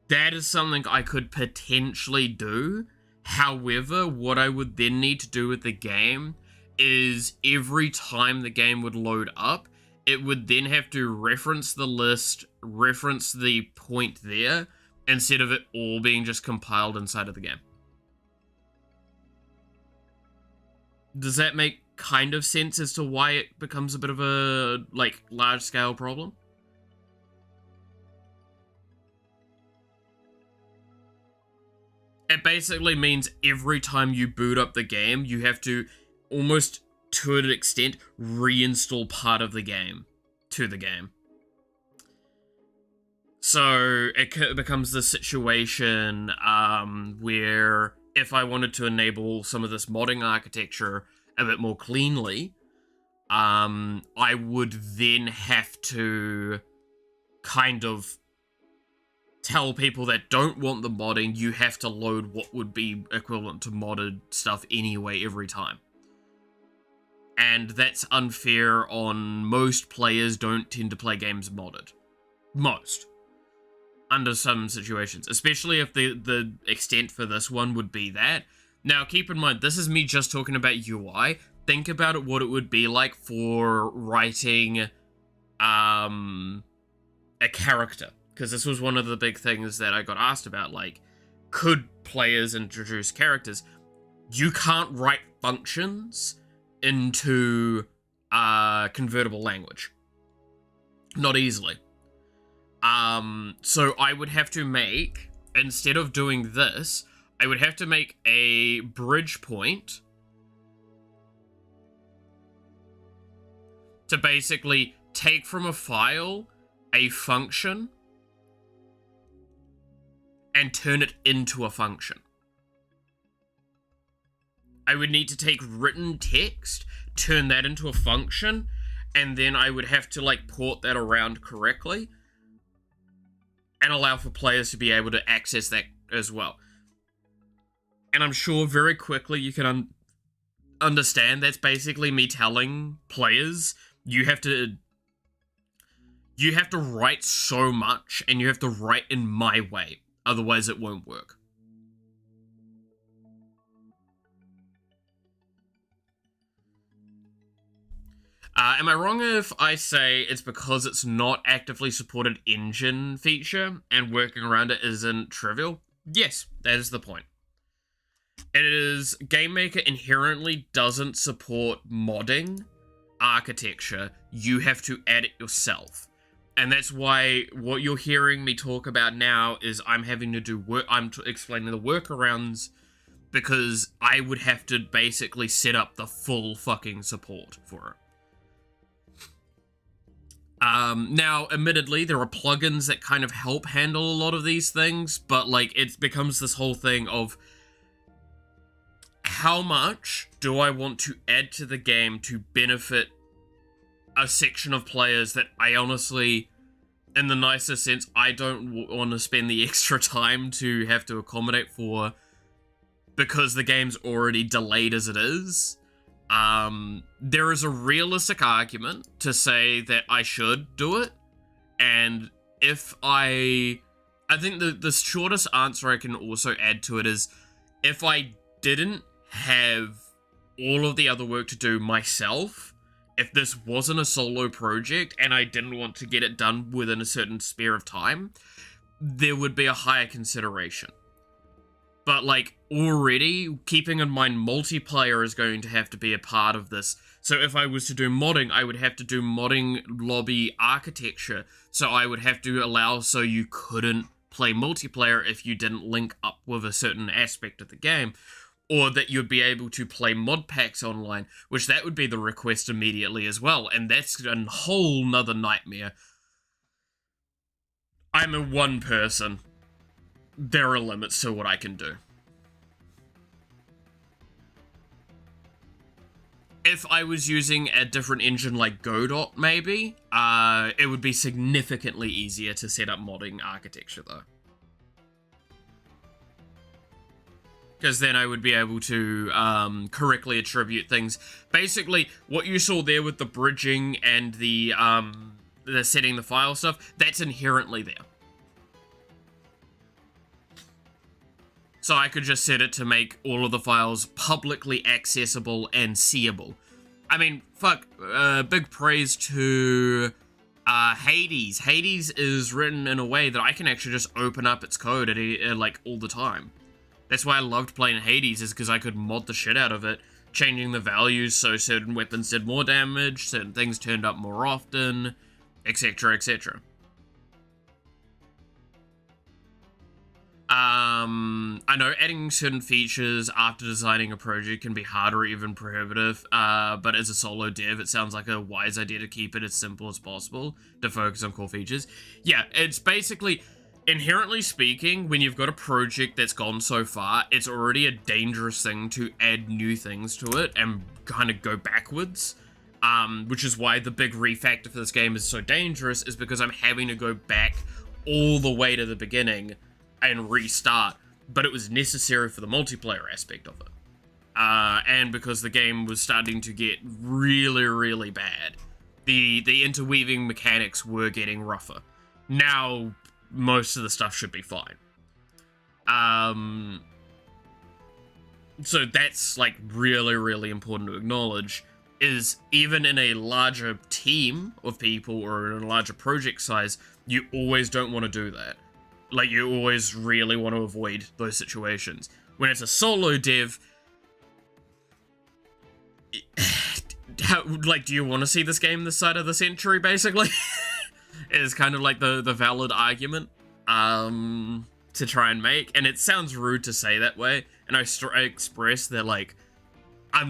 That is something I could potentially do. However, what I would then need to do with the game is every time the game would load up, it would then have to reference the list, reference the point there, instead of it all being just compiled inside of the game. Does that make kind of sense as to why it becomes a bit of a, like, large-scale problem? It basically means every time you boot up the game, you have to, almost to an extent, reinstall part of the game to the game. So it becomes this situation where if I wanted to enable some of this modding architecture a bit more cleanly, I would then have to kind of tell people that don't want the modding, you have to load what would be equivalent to modded stuff anyway every time. And that's unfair on most players don't tend to play games modded. Most. Under some situations. Especially if the extent for this one would be that. Now, keep in mind, this is me just talking about UI. Think about it, what it would be like for writing a character. Because this was one of the big things that I got asked about, like, could players introduce characters? You can't write functions into convertible language. Not easily. So I would have to make, instead of doing this, I would have to make a bridge point to basically take from a file a function and turn it into a function. I would need to take written text, turn that into a function, and then I would have to like port that around correctly and allow for players to be able to access that as well. And I'm sure very quickly you can understand that's basically me telling players you have to write so much, and you have to write in my way, otherwise it won't work. Am I wrong if I say it's because it's not actively supported engine feature and working around it isn't trivial? Yes, that is the point. It is, GameMaker inherently doesn't support modding architecture. You have to add it yourself. And that's why what you're hearing me talk about now is I'm having to do work, I'm explaining the workarounds, because I would have to basically set up the full fucking support for it. Now, admittedly, there are plugins that kind of help handle a lot of these things, but, like, it becomes this whole thing of how much do I want to add to the game to benefit a section of players that I honestly, in the nicest sense, I don't want to spend the extra time to have to accommodate for because the game's already delayed as it is. There is a realistic argument to say that I should do it, and if I think the shortest answer I can also add to it is, if I didn't have all of the other work to do myself, if this wasn't a solo project and I didn't want to get it done within a certain spare of time, there would be a higher consideration. But, like, already, keeping in mind multiplayer is going to have to be a part of this. So if I was to do modding, I would have to do modding lobby architecture. So I would have to allow so you couldn't play multiplayer if you didn't link up with a certain aspect of the game. Or that you'd be able to play mod packs online, which that would be the request immediately as well. And that's a whole nother nightmare. I'm a one person. There are limits to what I can do. If I was using a different engine like Godot, maybe, it would be significantly easier to set up modding architecture, though. Because then I would be able to correctly attribute things. Basically, what you saw there with the bridging and the setting the file stuff, that's inherently there. So I could just set it to make all of the files publicly accessible and seeable. I mean, fuck, big praise to Hades. Hades is written in a way that I can actually just open up its code at like all the time. That's why I loved playing Hades, is because I could mod the shit out of it, changing the values so certain weapons did more damage, certain things turned up more often, etc, etc. I know adding certain features after designing a project can be hard or even prohibitive, but as a solo dev, it sounds like a wise idea to keep it as simple as possible, to focus on core features. Yeah, it's basically, inherently speaking, when you've got a project that's gone so far, it's already a dangerous thing to add new things to it and kind of go backwards. Which is why the big refactor for this game is so dangerous, is because I'm having to go back all the way to the beginning and restart, but it was necessary for the multiplayer aspect of it. And because the game was starting to get really, really bad. The interweaving mechanics were getting rougher. Now, most of the stuff should be fine. So that's, like, really, really important to acknowledge, is even in a larger team of people or in a larger project size, you always don't want to do that. Like, you always really want to avoid those situations. When it's a solo dev, like, do you want to see this game this side of the century, basically? Is kind of like the valid argument to try and make. And it sounds rude to say that way, and I express that, like, I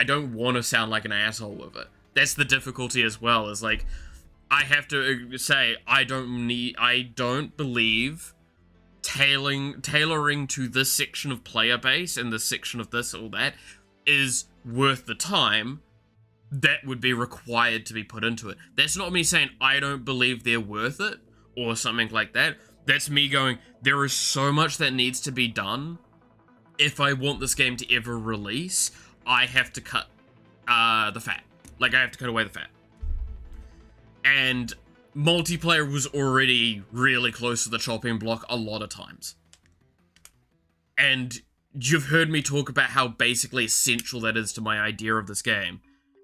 don't want to sound like an asshole with it. That's the difficulty as well, is like, I have to say, I don't believe tailoring to this section of player base and this section of this or that is worth the time, that would be required to be put into it. That's not me saying I don't believe they're worth it or something like that. That's me going, there is so much that needs to be done. If I want this game to ever release, I have to cut the fat. Like, I have to cut away the fat. And multiplayer was already really close to the chopping block a lot of times. And you've heard me talk about how basically essential that is to my idea of this game.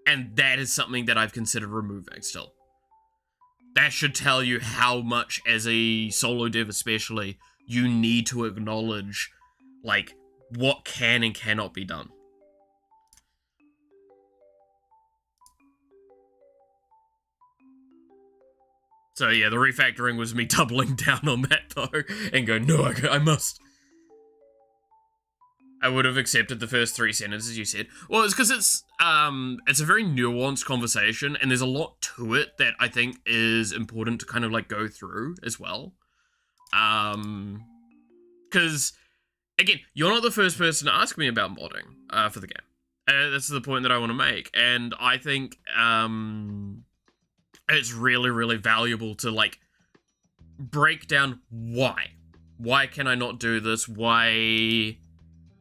And that is something that I've considered removing still. That should tell you how much, as a solo dev especially, you need to acknowledge, like, what can and cannot be done. So yeah, the refactoring was me doubling down on that though, and going, no, I must. I would have accepted the first 3 sentences you said. Well, it's because it's a very nuanced conversation, and there's a lot to it that I think is important to kind of like go through as well. Because again, you're not the first person to ask me about modding for the game. That's the point that I want to make, and I think it's really, really valuable to like break down why. Why can I not do this? Why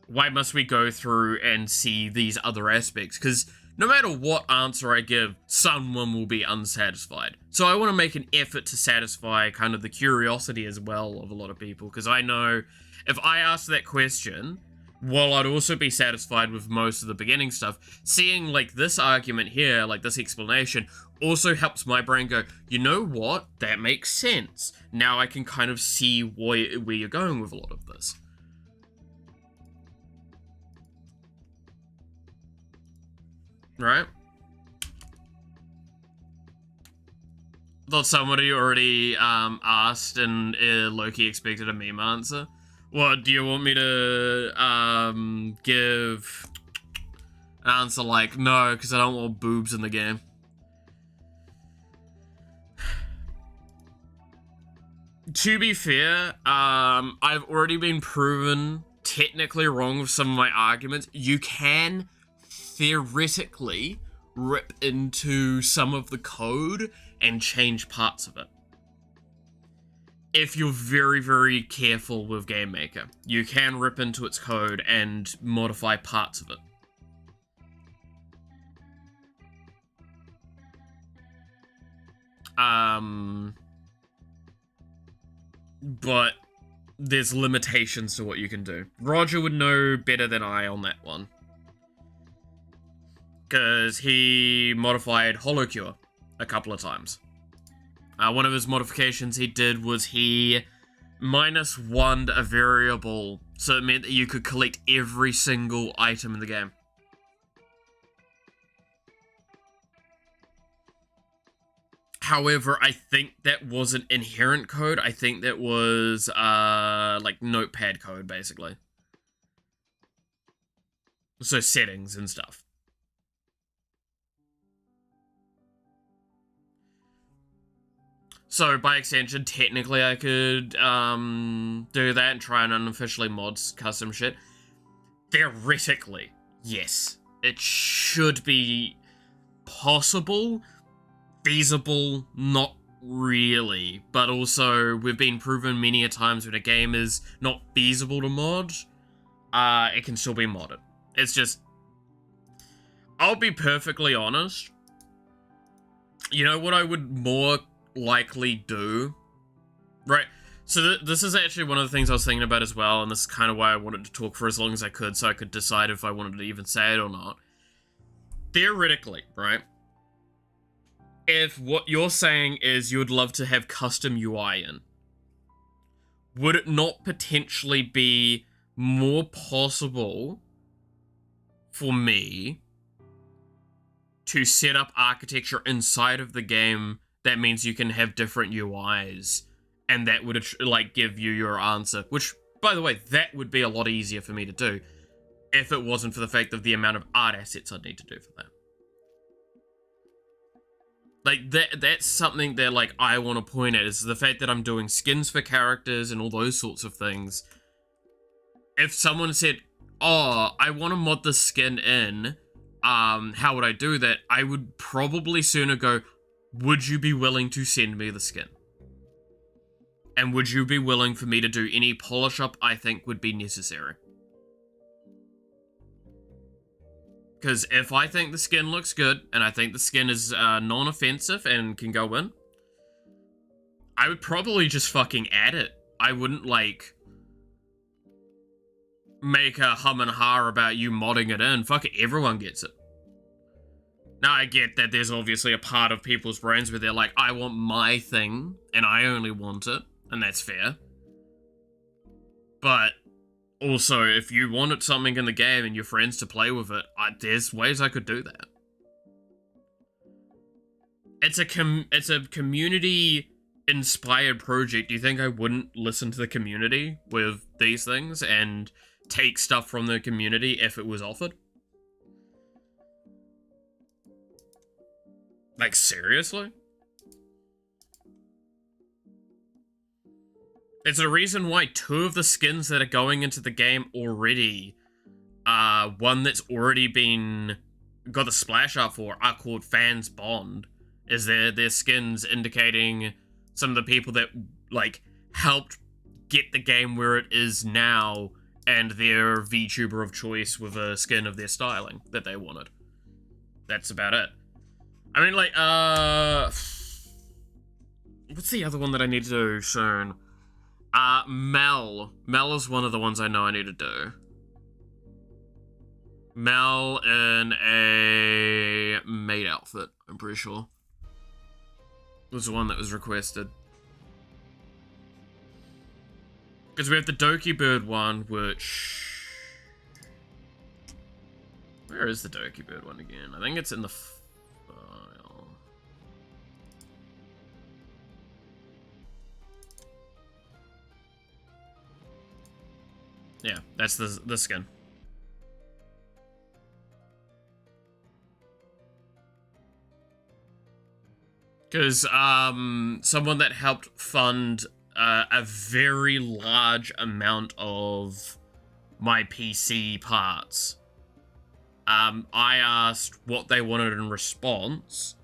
must we go through and see these other aspects? Because no matter what answer I give, someone will be unsatisfied. So I want to make an effort to satisfy kind of the curiosity as well of a lot of people. Because I know if I ask that question, while I'd also be satisfied with most of the beginning stuff, seeing like this argument here, like this explanation, also helps my brain go, you know what? That makes sense. Now I can kind of see where you're going with a lot of this. Right? Thought somebody already asked and Loki expected a meme answer. What, do you want me to give an answer like, no, because I don't want boobs in the game? To be fair, I've already been proven technically wrong with some of my arguments. You can theoretically rip into some of the code and change parts of it. If you're very, very careful with GameMaker, you can rip into its code and modify parts of it. But there's limitations to what you can do. Roger would know better than I on that one, because he modified holocure a couple of times. One of his modifications he did was he -1'd a variable, so it meant that you could collect every single item in the game. However, I think that wasn't inherent code. I think that was like notepad code, basically. So settings and stuff. So, by extension, technically I could do that and try and unofficially mod custom shit. Theoretically, yes. It should be possible. Feasible, not really. But also, we've been proven many a times when a game is not feasible to mod, it can still be modded. It's just... I'll be perfectly honest. You know what I would more likely do, right? So this is actually one of the things I was thinking about as well, and this is kind of why I wanted to talk for as long as I could, so I could decide if I wanted to even say it or not. Theoretically, right? If what you're saying is you'd love to have custom UI in, would it not potentially be more possible for me to set up architecture inside of the game that means you can have different UIs, and that would, like, give you your answer? Which, by the way, that would be a lot easier for me to do if it wasn't for the fact of the amount of art assets I'd need to do for that. Like, that's something that, like, I want to point at, is the fact that I'm doing skins for characters and all those sorts of things. If someone said, oh, I want to mod the skin in, how would I do that? I would probably sooner go, would you be willing to send me the skin? And would you be willing for me to do any polish up I think would be necessary? Because if I think the skin looks good, and I think the skin is non-offensive and can go in, I would probably just fucking add it. I wouldn't, like, make a hum and ha about you modding it in. Fuck it, everyone gets it. Now, I get that there's obviously a part of people's brains where they're like, I want my thing, and I only want it, and that's fair. But also, if you wanted something in the game and your friends to play with it, there's ways I could do that. It's a community-inspired project. Do you think I wouldn't listen to the community with these things and take stuff from the community if it was offered? Like, seriously? There's a reason why 2 of the skins that are going into the game already, one that's already got the splash art for, are called Fans Bond. Is their skins indicating some of the people that, like, helped get the game where it is now, and their VTuber of choice with a skin of their styling that they wanted. That's about it. I mean, like, what's the other one that I need to do soon? Mel. Mel is one of the ones I know I need to do. Mel in a maid outfit, I'm pretty sure. Was the one that was requested. Because we have the Doki Bird one, which... Where is the Doki Bird one again? I think it's in the file. Yeah, that's the skin. Because, someone that helped fund a very large amount of my PC parts, I asked what they wanted in response,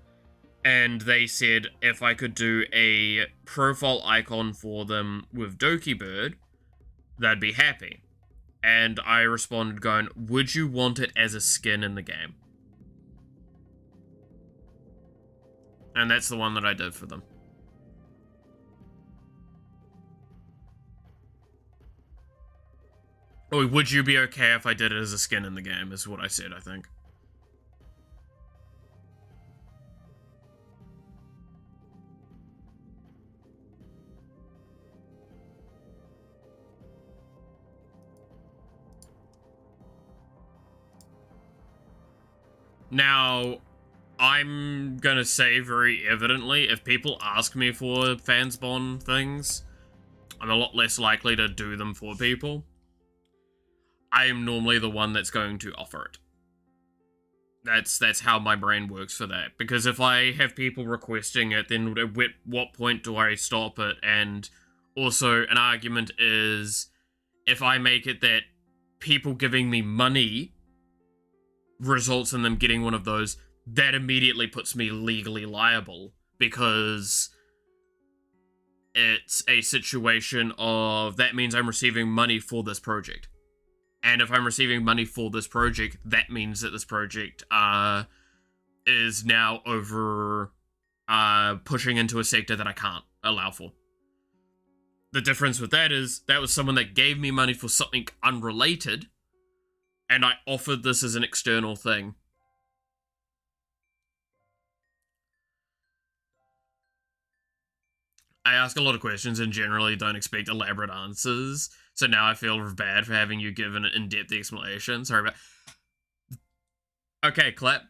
and they said if I could do a profile icon for them with Doki Bird, they'd be happy. And I responded going, would you want it as a skin in the game? And that's the one that I did for them. Oh, would you be okay if I did it as a skin in the game, is what I said, I think. Now, I'm gonna say very evidently, if people ask me for Fans Bond things, I'm a lot less likely to do them for people. I am normally the one that's going to offer it. That's how my brain works for that. Because if I have people requesting it, then at what point do I stop it? And also, an argument is, if I make it that people giving me money results in them getting one of those, that immediately puts me legally liable, because it's a situation of, that means I'm receiving money for this project. And if I'm receiving money for this project, that means that this project is now over pushing into a sector that I can't allow for. The difference with that is, that was someone that gave me money for something unrelated, and I offered this as an external thing. I ask a lot of questions and generally don't expect elaborate answers, so now I feel bad for having you give an in-depth explanation. Sorry about... Okay, clap.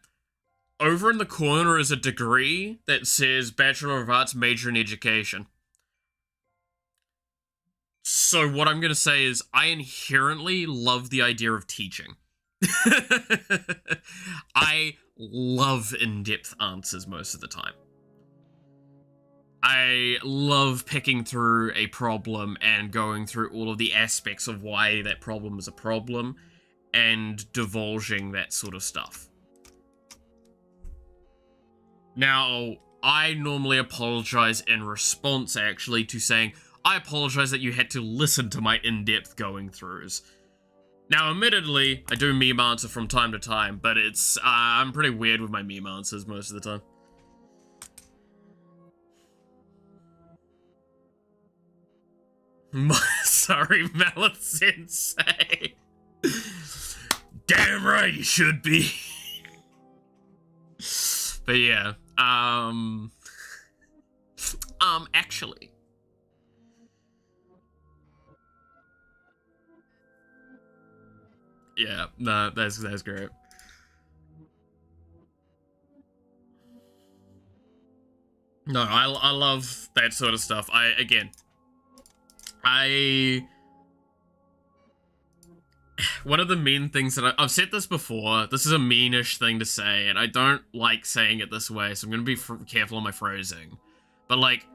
Over in the corner is a degree that says Bachelor of Arts, major in education. So what I'm going to say is, I inherently love the idea of teaching. I love in-depth answers most of the time. I love picking through a problem and going through all of the aspects of why that problem is a problem and divulging that sort of stuff. Now, I normally apologize in response, actually, to saying, I apologize that you had to listen to my in-depth going-throughs. Now, admittedly, I do meme answer from time to time, but it's, I'm pretty weird with my meme answers most of the time. Sorry, Mallet Sensei. Damn right you should be. But yeah, actually. Yeah, no, that's great. No, I love that sort of stuff. One of the mean things that I've said this before, this is a meanish thing to say, and I don't like saying it this way, so I'm gonna be careful on my phrasing. But like,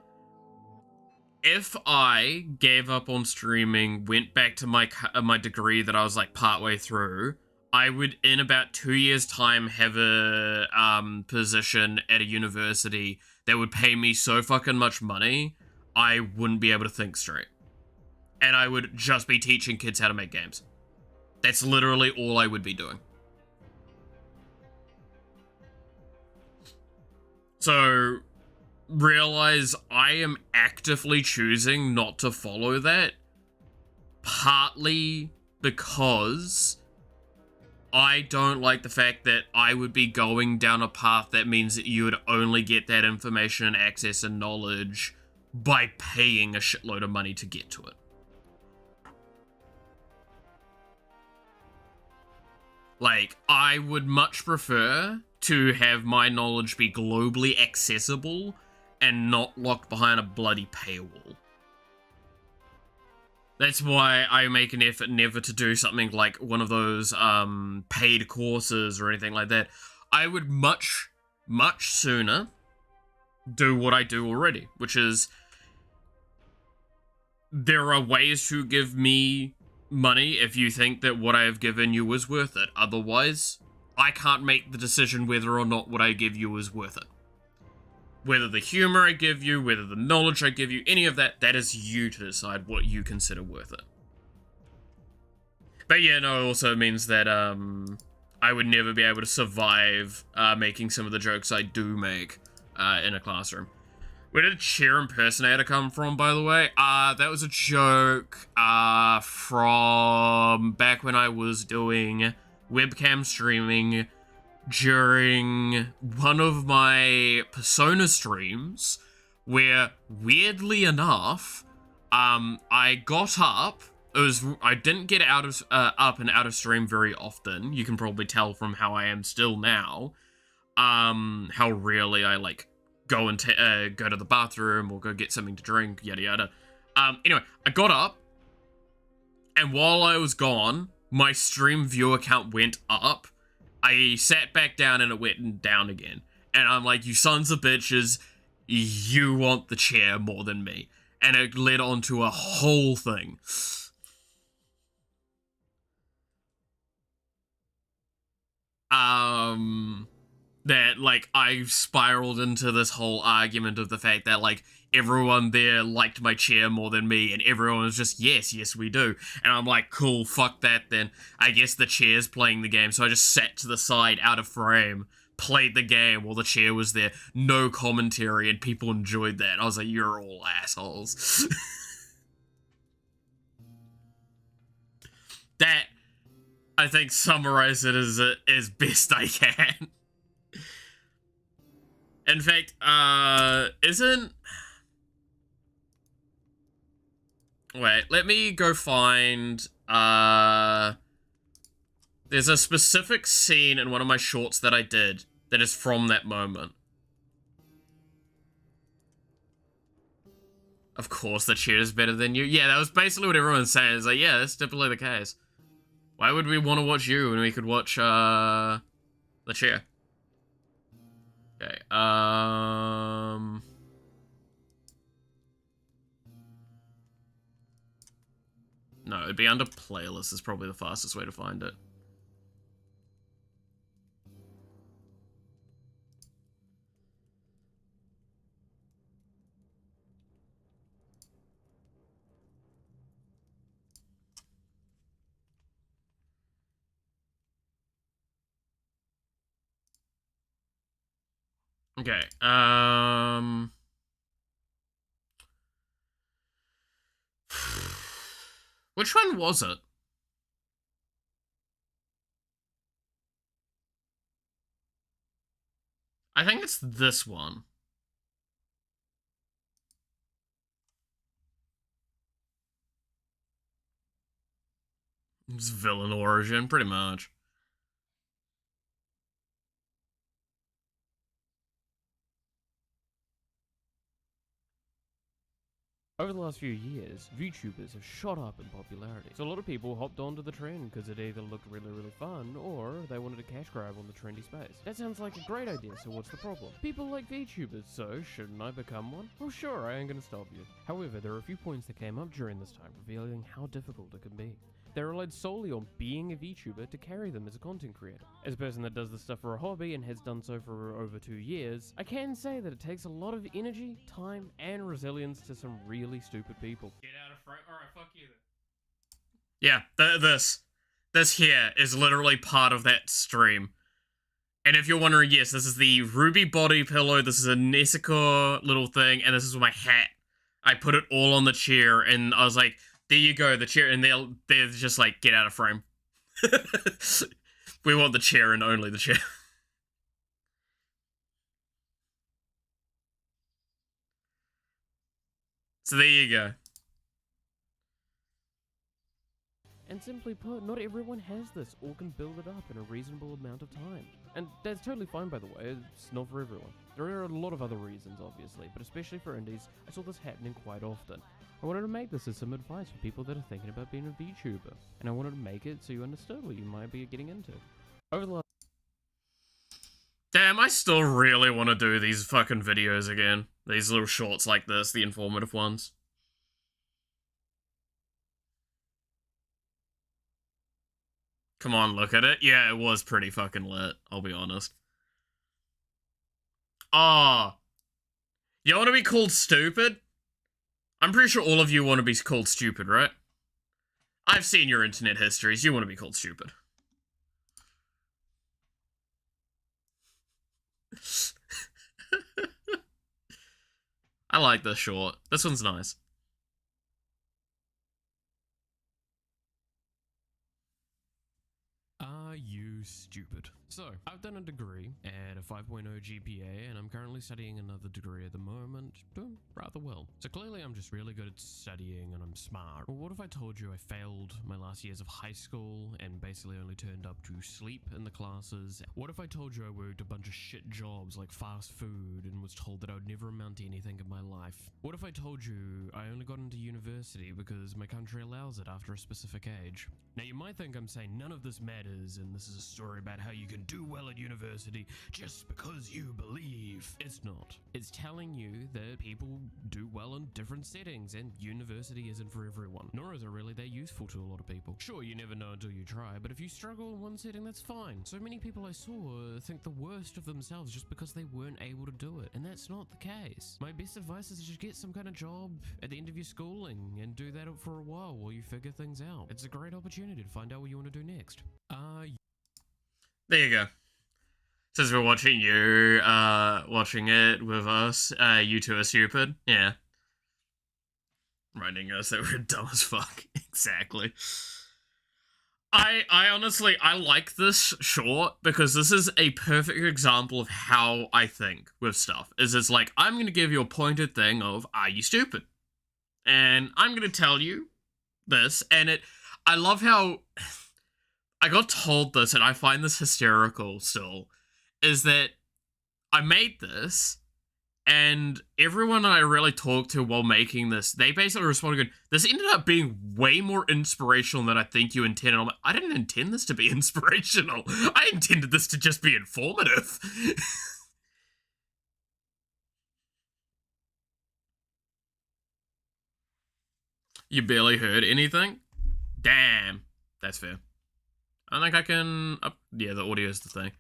if I gave up on streaming, went back to my degree that I was like partway through, I would in about 2 years' time have a position at a university that would pay me so fucking much money, I wouldn't be able to think straight. And I would just be teaching kids how to make games. That's literally all I would be doing. So, realize I am actively choosing not to follow that, partly because I don't like the fact that I would be going down a path that means that you would only get that information and access and knowledge by paying a shitload of money to get to it. Like, I would much prefer to have my knowledge be globally accessible and not locked behind a bloody paywall. That's why I make an effort never to do something like one of those paid courses or anything like that. I would much sooner do what I do already, which is there are ways to give me money if you think that what I have given you is worth it. Otherwise, I can't make the decision whether or not what I give you is worth it. Whether the humor I give you, whether the knowledge I give you, any of that, that is you to decide what you consider worth it. But yeah, no, it also means that I would never be able to survive making some of the jokes I do make in a classroom. Where did chair impersonator come from, by the way? That was a joke from back when I was doing webcam streaming during one of my Persona streams, where, weirdly enough, I got up. I didn't get out of up and out of stream very often. You can probably tell from how I am still now. How rarely I like go and go to the bathroom or go get something to drink, yada yada. Anyway, I got up, and while I was gone, my stream viewer count went up. I sat back down and it went down again. And I'm like, you sons of bitches, you want the chair more than me. And it led on to a whole thing. That, like, I spiraled into this whole argument of the fact that, like, everyone there liked my chair more than me, and everyone was just, yes, we do. And I'm like, cool, fuck that then. I guess the chair's playing the game, so I just sat to the side, out of frame, played the game while the chair was there. No commentary, and people enjoyed that. I was like, you're all assholes. That, I think, summarizes it as best I can. In fact, wait, let me go find, there's a specific scene in one of my shorts that I did that is from that moment. Of course, the chair is better than you. Yeah, that was basically what everyone's saying. It's like, yeah, that's definitely the case. Why would we want to watch you when we could watch, the chair? Okay, no, it'd be under playlist is probably the fastest way to find it. Okay, which one was it? I think it's this one. It's villain origin, pretty much. Over the last few years, VTubers have shot up in popularity. So a lot of people hopped onto the trend because it either looked really fun or they wanted a cash grab on the trendy space. That sounds like a great idea, so what's the problem? People like VTubers, so shouldn't I become one? Well sure, I ain't gonna stop you. However, there are a few points that came up during this time revealing how difficult it can be. They relied solely on being a VTuber to carry them as a content creator. As a person that does this stuff for a hobby and has done so for over 2 years, I can say that it takes a lot of energy, time, and resilience to some really stupid people. Get out of frame. Alright, fuck you then. Yeah, this here is literally part of that stream. And if you're wondering, yes, this is the ruby body pillow, this is a Nezuko little thing, and this is my hat. I put it all on the chair, and I was like, there you go, the chair, and they're just like, get out of frame. We want the chair and only the chair. So there you go. And simply put, not everyone has this or can build it up in a reasonable amount of time. And that's totally fine, by the way, it's not for everyone. There are a lot of other reasons, obviously, but especially for indies, I saw this happening quite often. I wanted to make this as some advice for people that are thinking about being a VTuber, and I wanted to make it so you understood what you might be getting into. Over the last Damn, I still really want to do these fucking videos again. These little shorts like this, the informative ones. Come on, look at it. Yeah, it was pretty fucking lit, I'll be honest. Ah. You want to be called stupid? I'm pretty sure all of you want to be called stupid, right? I've seen your internet histories. You want to be called stupid. I like this short. This one's nice. Are you stupid? So, I've done a degree at a 5.0 GPA, and I'm currently studying another degree at the moment, doing rather well. So clearly I'm just really good at studying and I'm smart. Well, what if I told you I failed my last years of high school and basically only turned up to sleep in the classes? What if I told you I worked a bunch of shit jobs like fast food and was told that I would never amount to anything in my life? What if I told you I only got into university because my country allows it after a specific age? Now you might think I'm saying none of this matters and this is a story about how you can do well at university just because you believe. It's not. It's telling you that people do well in different settings and university isn't for everyone. Nor is it really that useful to a lot of people. Sure, you never know until you try, but if you struggle in one setting, that's fine. So many people I saw think the worst of themselves just because they weren't able to do it, and that's not the case. My best advice is to just get some kind of job at the end of your schooling and do that for a while you figure things out. It's a great opportunity to find out what you want to do next. There you go. Since we're watching you, watching it with us, you two are stupid. Yeah. Reminding us that we're dumb as fuck. Exactly. I honestly, I like this short because this is a perfect example of how I think with stuff. It's like, I'm going to give you a pointed thing of, are you stupid? And I'm going to tell you this, and I love how I got told this, and I find this hysterical still, is that I made this, and everyone I really talked to while making this, they basically responded going, this ended up being way more inspirational than I think you intended. I'm like, I didn't intend this to be inspirational. I intended this to just be informative. You barely heard anything? Damn. That's fair. I think I can... yeah, the audio is the thing.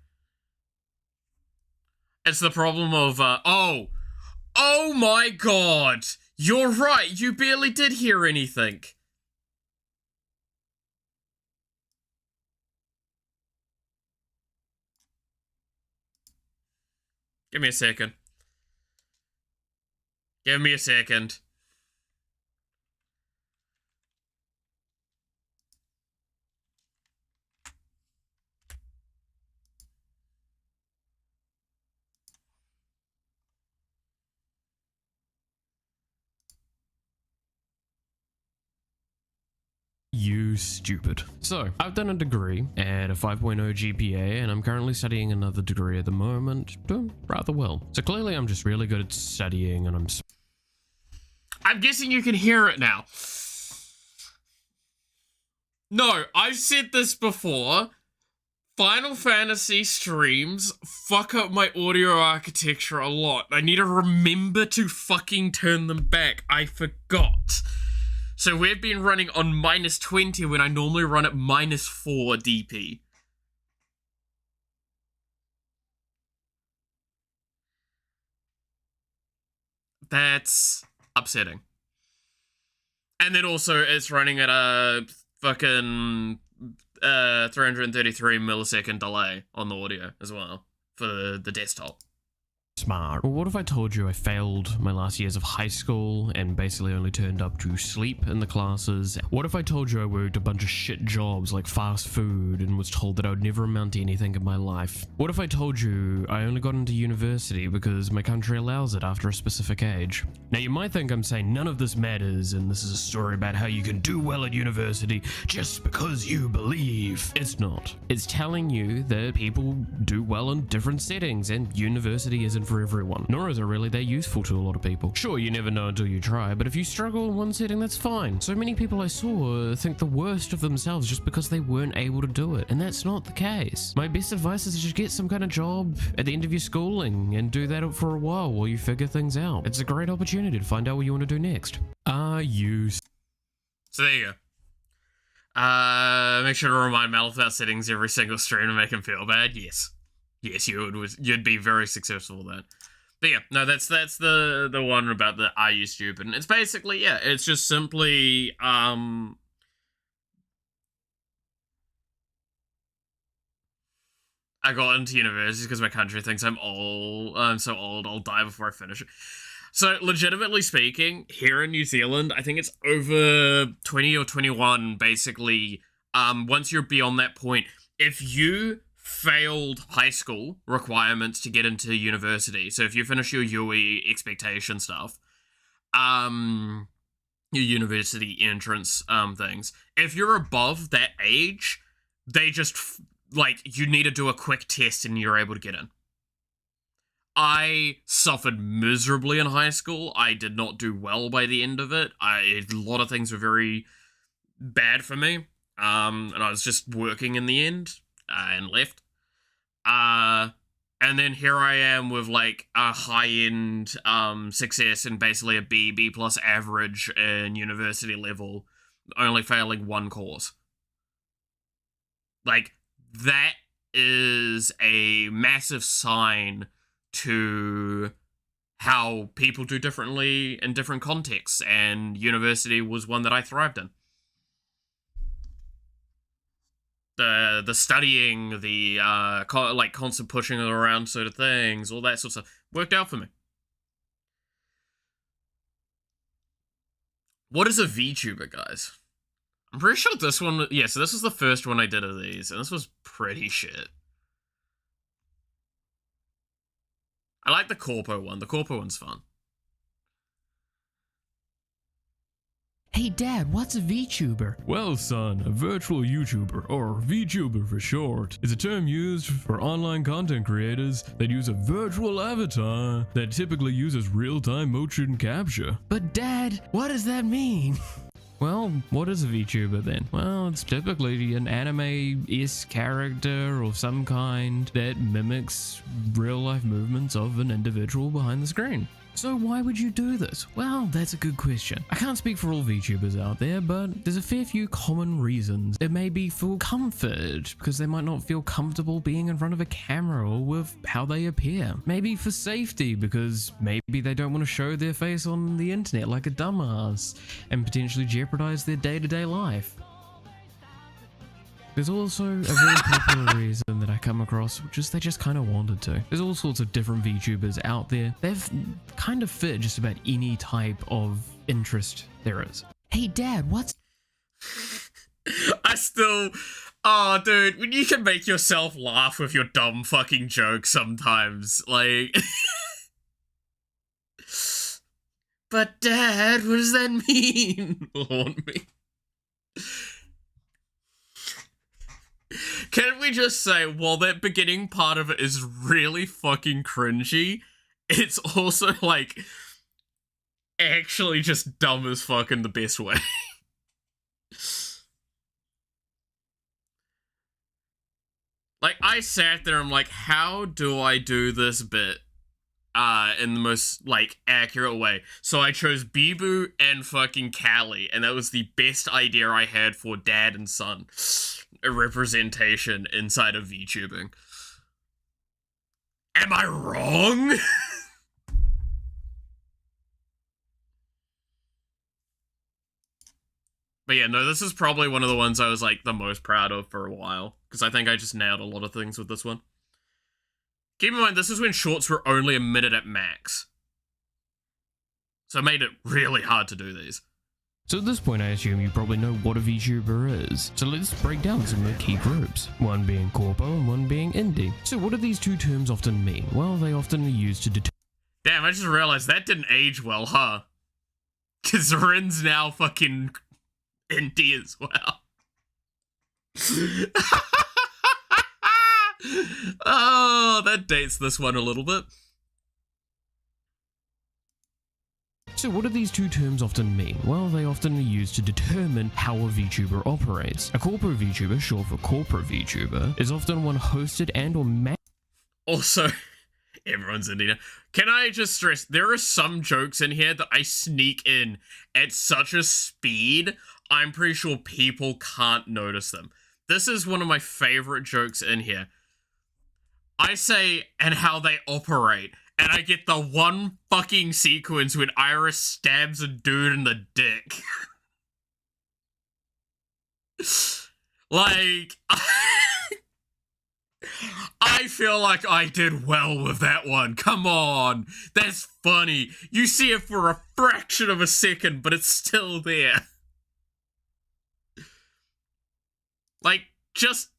It's the problem of, oh my god! You're right, you barely did hear anything. Give me a second. Give me a second. You stupid. So, I've done a degree at a 5.0 GPA and I'm currently studying another degree at the moment. Doing rather well. So clearly I'm just really good at studying and I'm guessing you can hear it now. No, I've said this before. Final Fantasy streams fuck up my audio architecture a lot. I need to remember to fucking turn them back. I forgot. So we've been running on -20 when I normally run at -4 DP. That's upsetting. And then also it's running at a fucking 333 millisecond delay on the audio as well for the desktop. smart. Well, what if I told you I failed my last years of high school and basically only turned up to sleep in the classes? What if I told you I worked a bunch of shit jobs like fast food and was told that I would never amount to anything in my life? What if I told you I only got into university because my country allows it after a specific age? Now you might think I'm saying none of this matters and this is a story about how you can do well at university just because you believe. It's not. It's telling you that people do well in different settings and university isn't for everyone, nor is it really that useful to a lot of people. Sure, you never know until you try, but if you struggle in one setting, that's fine. So many people I saw think the worst of themselves just because they weren't able to do it, and that's not the case. My best advice is to just get some kind of job at the end of your schooling and do that for a while you figure things out. It's a great opportunity to find out what you want to do next. Are you... So there you go. Make sure to remind Mal about settings every single stream to make him feel bad. Yes. Yes, you'd be very successful with that. But yeah, no, that's the one about the are you stupid? And it's basically, yeah, it's just simply I got into university because my country thinks I'm so old, I'll die before I finish it. So, legitimately speaking, here in New Zealand, I think it's over 20 or 21, basically, once you're beyond that point, if you failed high school requirements to get into university, so if you finish your UE expectation stuff, your university entrance things, if you're above that age, they just, you need to do a quick test and you're able to get in. I suffered miserably in high school. I did not do well by the end of it. A lot of things were very bad for me, and I was just working in the end, and left. And then here I am with, a high-end success and basically a B plus average in university level, only failing one course. That is a massive sign to how people do differently in different contexts, and university was one that I thrived in. The studying, the constant pushing around sort of things, all that sort of stuff worked out for me. What is a VTuber, guys? I'm pretty sure this one, yeah, so this was the first one I did of these, and this was pretty shit. I like the Corpo one. The Corpo one's fun. Hey Dad, what's a VTuber? Well son, a virtual YouTuber, or VTuber for short, is a term used for online content creators that use a virtual avatar that typically uses real-time motion capture. But Dad, what does that mean? Well, what is a VTuber then? Well, it's typically an anime-esque character of some kind that mimics real-life movements of an individual behind the screen. So why would you do this? Well, that's a good question. I can't speak for all VTubers out there, but there's a fair few common reasons. It may be for comfort, because they might not feel comfortable being in front of a camera or with how they appear. Maybe for safety, because maybe they don't want to show their face on the internet like a dumbass and potentially jeopardize their day-to-day life. There's also a very popular reason that I come across, which is they just kind of wanted to. There's all sorts of different VTubers out there. They've kind of fit just about any type of interest there is. Hey dad, what's... Oh dude, when you can make yourself laugh with your dumb fucking jokes sometimes, like... But dad, what does that mean? Haunt me. Can we just say, while that beginning part of it is really fucking cringy, it's also, like, actually just dumb as fuck in the best way. Like, I sat there, I'm like, how do I do this bit in the most, like, accurate way? So I chose Bibu and fucking Callie, and that was the best idea I had for dad and son representation inside of VTubing. Am I wrong? But yeah, no, this is probably one of the ones I was, like, the most proud of for a while, because I think I just nailed a lot of things with this one. Keep in mind, this is when shorts were only a minute at max. So it made it really hard to do these. So at this point, I assume you probably know what a VTuber is. So let's break down some of the key groups, one being corpo and one being indie. So what do these two terms often mean? Well, they often are used to determine... Damn, I just realized that didn't age well, huh? Because Rin's now fucking indie as well. Oh, that dates this one a little bit. So what do these two terms often mean? Well, they often are used to determine how a VTuber operates. A corpo VTuber, short for corporate VTuber, is often one hosted and or Also, everyone's in here. Can I just stress, there are some jokes in here that I sneak in at such a speed, I'm pretty sure people can't notice them. This is one of my favorite jokes in here. I say, and how they operate. And I get the one fucking sequence when Iris stabs a dude in the dick. Like, I feel like I did well with that one. Come on. That's funny. You see it for a fraction of a second, but it's still there. Like, just...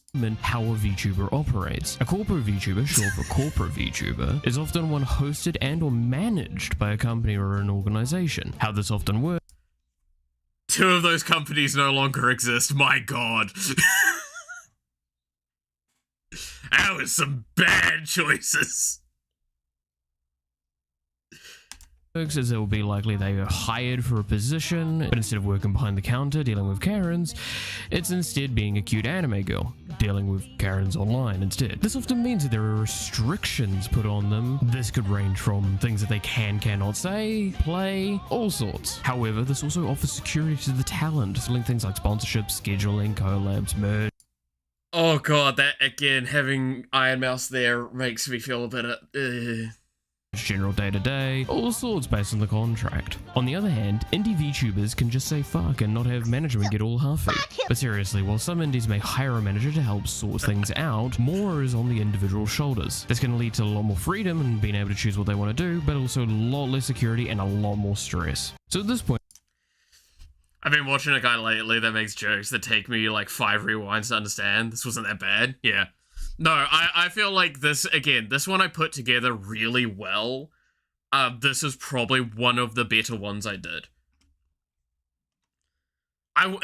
how a VTuber operates. A corporate VTuber, short for corporate VTuber, is often one hosted and or managed by a company or an organization. How this often works. Two of those companies no longer exist, my god. That was some bad choices. As it will be likely they are hired for a position, but instead of working behind the counter dealing with Karens, it's instead being a cute anime girl, dealing with Karens online instead. This often means that there are restrictions put on them. This could range from things that they cannot say, play, all sorts. However, this also offers security to the talent, selling things like sponsorships, scheduling, collabs, merch. Oh god, that again, having Iron Mouse there makes me feel a bit general day-to-day, all sorts based on the contract. On the other hand, indie VTubers can just say fuck and not have management get all huffy. But seriously, while some indies may hire a manager to help sort things out, more is on the individual shoulders. This can lead to a lot more freedom and being able to choose what they want to do, but also a lot less security and a lot more stress. So at this point, I've been watching a guy lately that makes jokes that take me like 5 rewinds to understand. This wasn't that bad. Yeah. No, I feel like this, again, this one I put together really well. This is probably one of the better ones I did.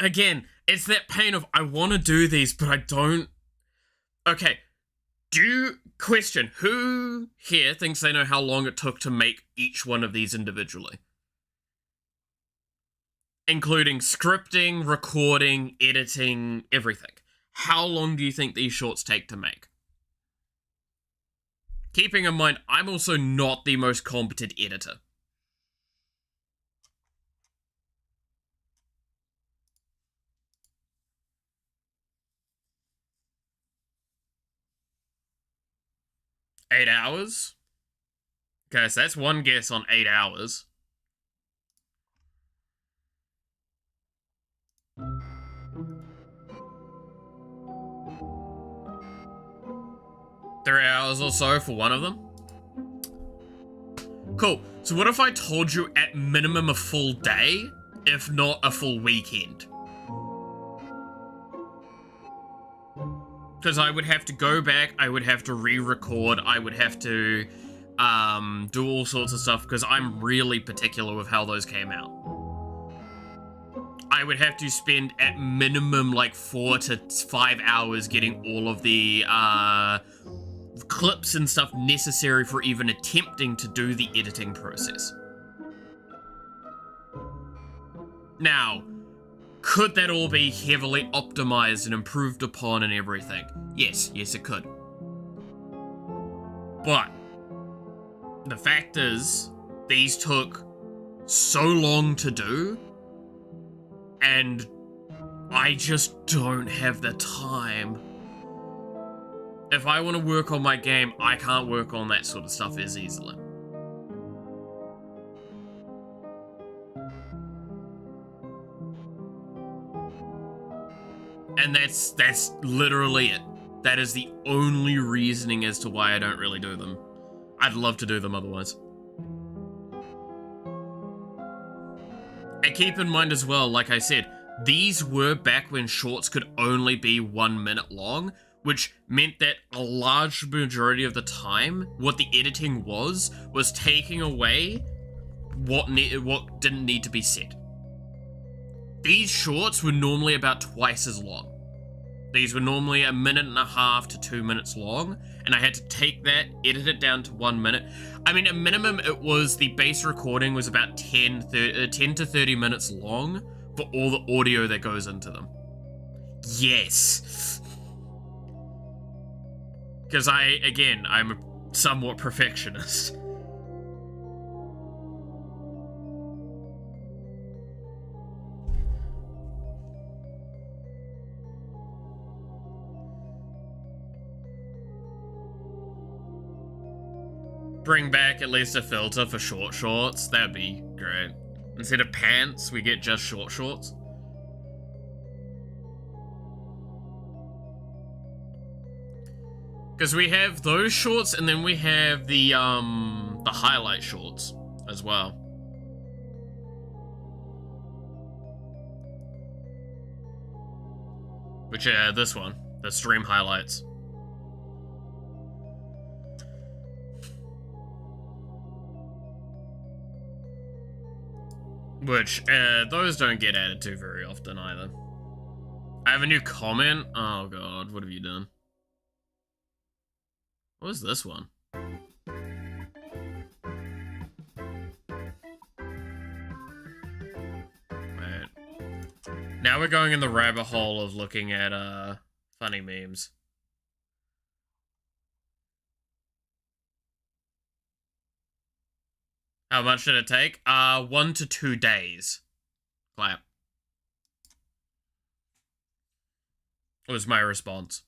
Again, it's that pain of, I want to do these, but I don't... Okay, question, who here thinks they know how long it took to make each one of these individually? Including scripting, recording, editing, everything. How long do you think these shorts take to make? Keeping in mind, I'm also not the most competent editor. $8? Okay, so that's one guess on 8 hours. 3 hours or so for one of them. Cool. So what if I told you at minimum a full day, if not a full weekend? Because I would have to go back, I would have to re-record, I would have to do all sorts of stuff, because I'm really particular with how those came out. I would have to spend at minimum like 4 to 5 hours getting all of the clips and stuff necessary for even attempting to do the editing process. Now, could that all be heavily optimized and improved upon and everything? Yes, it could. But the fact is, these took so long to do, and I just don't have the time. If I want to work on my game, I can't work on that sort of stuff as easily. And that's literally it. That is the only reasoning as to why I don't really do them. I'd love to do them otherwise. And keep in mind as well, like I said, these were back when shorts could only be 1 minute long, which meant that a large majority of the time, what the editing was taking away what didn't need to be said. These shorts were normally about twice as long. These were normally 1.5 minutes to 2 minutes long, and I had to take that, edit it down to 1 minute. I mean, at minimum, it was, the base recording was about 10 to 30 minutes long for all the audio that goes into them. Yes. Because I'm a somewhat perfectionist. Bring back at least a filter for short shorts. That'd be great. Instead of pants, we get just short shorts. Because we have those shorts, and then we have the highlight shorts as well. Which, this one, the stream highlights. Which, those don't get added to very often either. I have a new comment. Oh god, what have you done? What was this one? Wait. Now we're going in the rabbit hole of looking at, funny memes. How much did it take? 1 to 2 days. Clap. Was my response.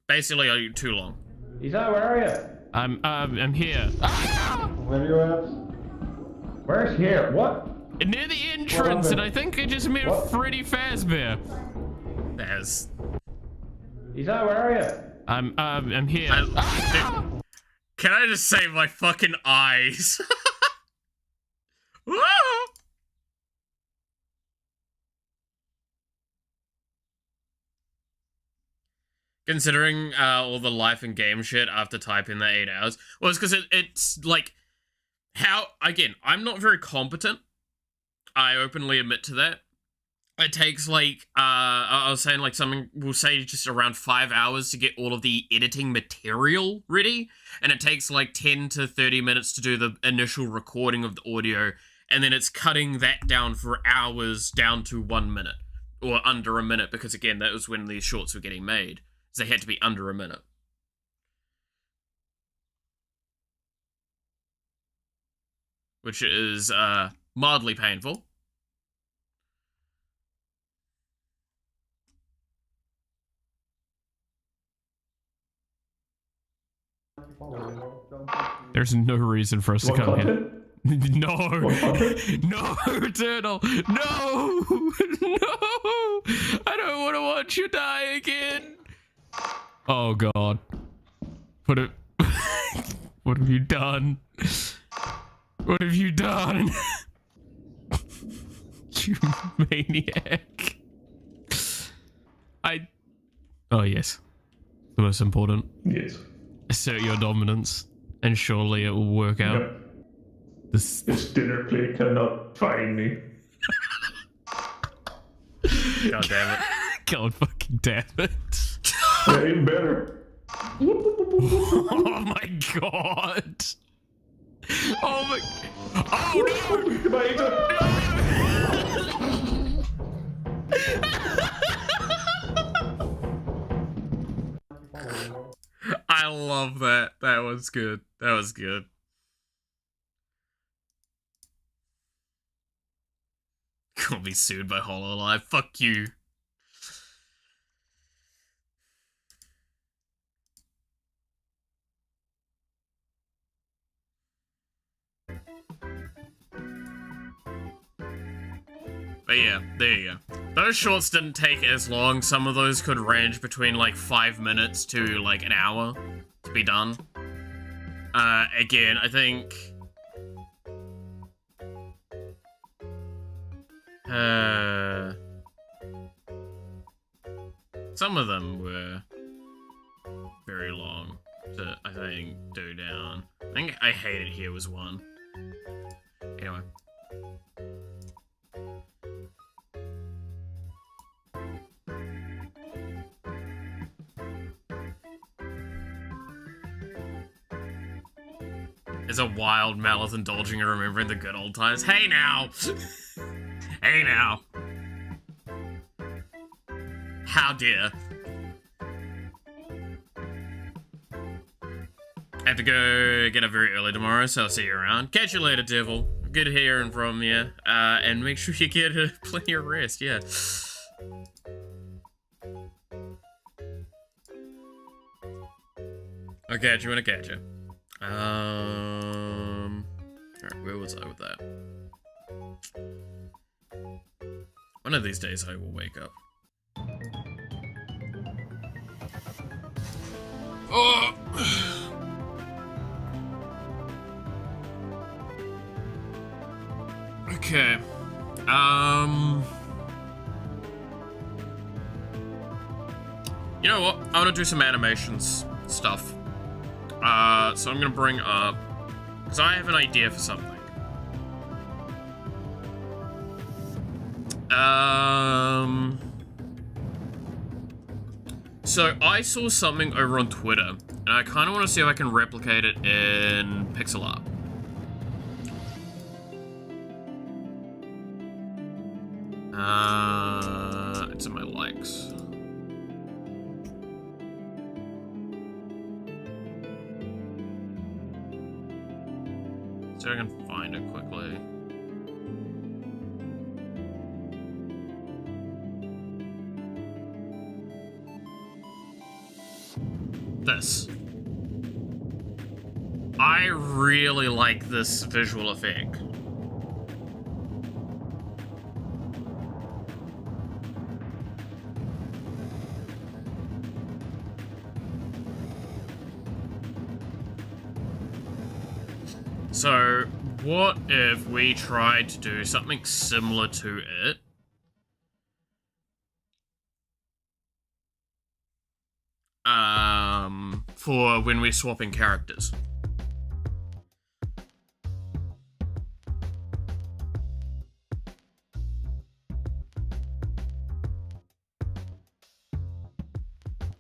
Basically, too long. Isa, where are you? I'm here. Where are you at? Where's here? What? Near the entrance, and I think I just met Freddy Fazbear. There's. Isa, where are you? I'm here. Dude, can I just say my fucking eyes? Considering all the life and game shit after typing the 8 hours. Well, it's because it's like, how, again, I'm not very competent. I openly admit to that. It takes like, I was saying like something, we'll say just around 5 hours to get all of the editing material ready. And it takes like 10 to 30 minutes to do the initial recording of the audio. And then it's cutting that down for hours down to 1 minute. Or under a minute, because again, that was when these shorts were getting made. So they had to be under a minute. Which is, mildly painful. There's no reason for us to come here. No, no, Turtle, no, no, I don't want to watch you die again. Oh god. What have what have you done? What have you done? You maniac. Oh yes. The most important. Yes. Assert your dominance and surely it will work out. Yep. This dinner plate cannot find me. God damn it. God fucking damn it. Yeah, even better. Oh my god. Oh my. Oh No! I love that. That was good. That was good. Can't be sued by Hololive. Fuck you. But yeah, there you go. Those shorts didn't take as long. Some of those could range between like 5 minutes to like an hour to be done. Again, I think... some of them were very long to, I think, do down. I think I Hate It Here was one. Anyway. Is a wild mouth indulging in remembering the good old times. Hey now! Hey now! How dare. I have to go get up very early tomorrow, so I'll see you around. Catch you later, Devil. Good hearing from you. And make sure you get plenty of rest, yeah. I'll catch you when I catch you. Alright, where was I with that? One of these days I will wake up. Oh! Okay. You know what? I want to do some animations stuff. So I'm gonna bring up, because I have an idea for something. So I saw something over on Twitter, and I kind of want to see if I can replicate it in pixel art. It's in my likes. So I can find it quickly. This. I really like this visual effect. So, what if we tried to do something similar to it? For when we're swapping characters.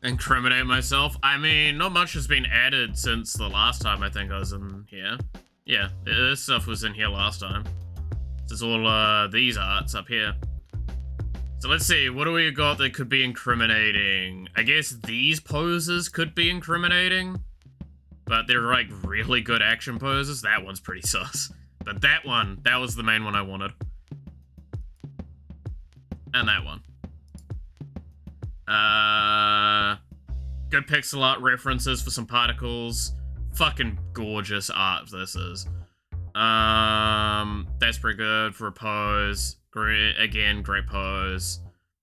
Incriminate myself? I mean, not much has been added since the last time I think I was in here. Yeah, this stuff was in here last time. There's all these arts up here. So let's see, what do we got that could be incriminating? I guess these poses could be incriminating, but they're like really good action poses. That one's pretty sus. But that one, that was the main one I wanted. And that one. Good pixel art references for some particles. Fucking gorgeous art this is. That's pretty good for a pose. Great, again, great pose.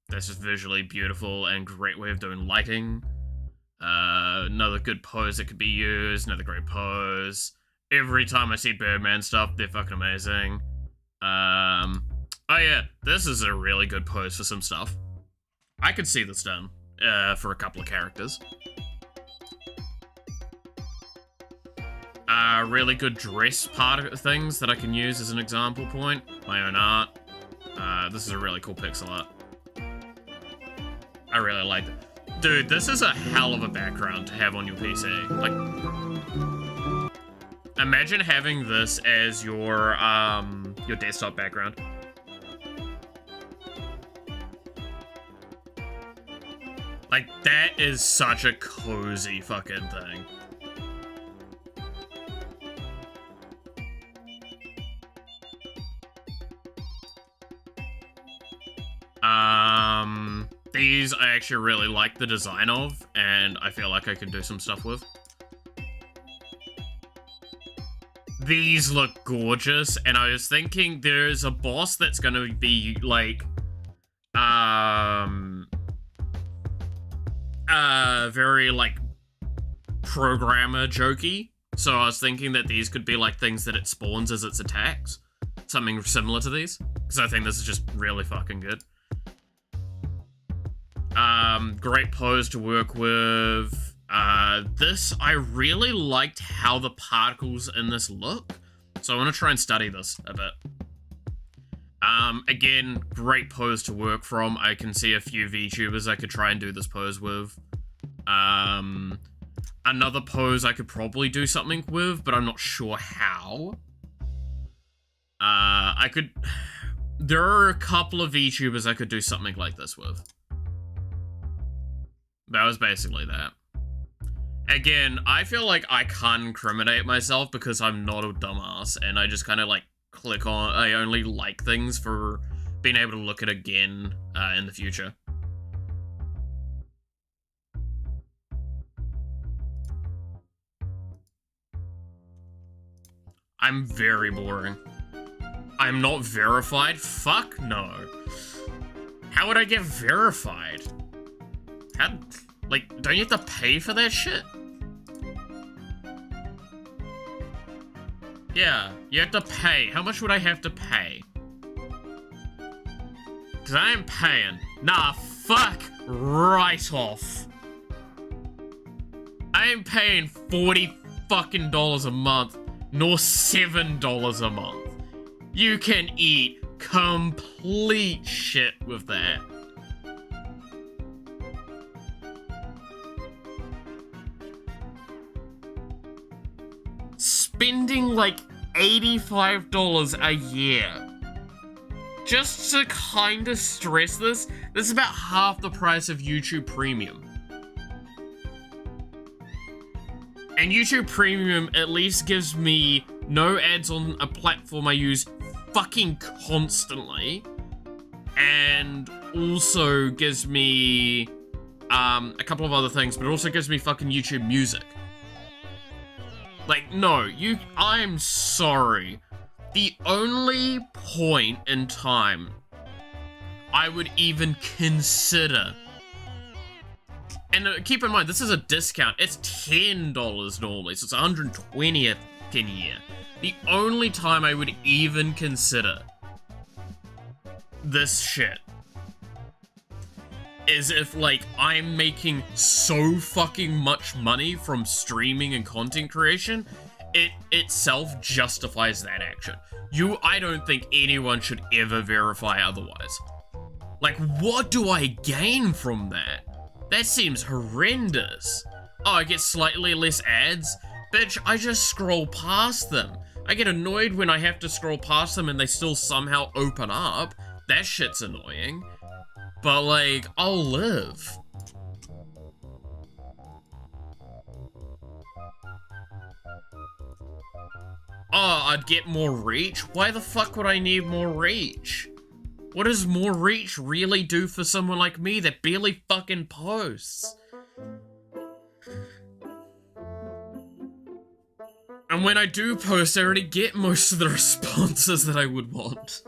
That's just visually beautiful and great way of doing lighting. Another good pose that could be used, another great pose. Every time I see Birdman stuff, they're fucking amazing. Oh yeah, this is a really good pose for some stuff. I could see this done, for a couple of characters. Really good dress part of things that I can use as an example point. My own art. This is a really cool pixel art. I really like it. Dude, this is a hell of a background to have on your PC. Like, imagine having this as your desktop background. Like, that is such a cozy fucking thing. These I actually really like the design of, and I feel like I could do some stuff with. These look gorgeous, and I was thinking there's a boss that's gonna be, like, very, like, programmer jokey. So I was thinking that these could be, like, things that it spawns as its attacks. Something similar to these, because I think this is just really fucking good. Great pose to work with. This, I really liked how the particles in this look, so I want to try and study this a bit. Again, great pose to work from. I can see a few VTubers I could try and do this pose with. Another pose I could probably do something with, but I'm not sure how. There are a couple of VTubers I could do something like this with. That was basically that. Again, I feel like I can't incriminate myself because I'm not a dumbass, and I just kind of, like, click on... I only like things for being able to look at again in the future. I'm very boring. I'm not verified? Fuck no. How would I get verified? How, like, don't you have to pay for that shit? Yeah, you have to pay. How much would I have to pay? Cause I ain't paying. Nah, fuck right off. I ain't paying $40 fucking a month, nor $7 a month. You can eat complete shit with that. Spending like $85 a year just to kind of stress this. This is about half the price of YouTube Premium. And YouTube Premium at least gives me no ads on a platform I use fucking constantly, and also gives me a couple of other things, but it also gives me fucking YouTube Music. Like, no, I'm sorry. The only point in time I would even consider, and keep in mind, this is a discount, it's $10 normally, so it's $120 a year. The only time I would even consider this shit is if, like, I'm making so fucking much money from streaming and content creation, it itself justifies that action. I don't think anyone should ever verify otherwise. Like, what do I gain from that? That seems horrendous. Oh, I get slightly less ads? Bitch, I just scroll past them. I get annoyed when I have to scroll past them and they still somehow open up. That shit's annoying. But, like, I'll live. Oh, I'd get more reach? Why the fuck would I need more reach? What does more reach really do for someone like me that barely fucking posts? And when I do post, I already get most of the responses that I would want.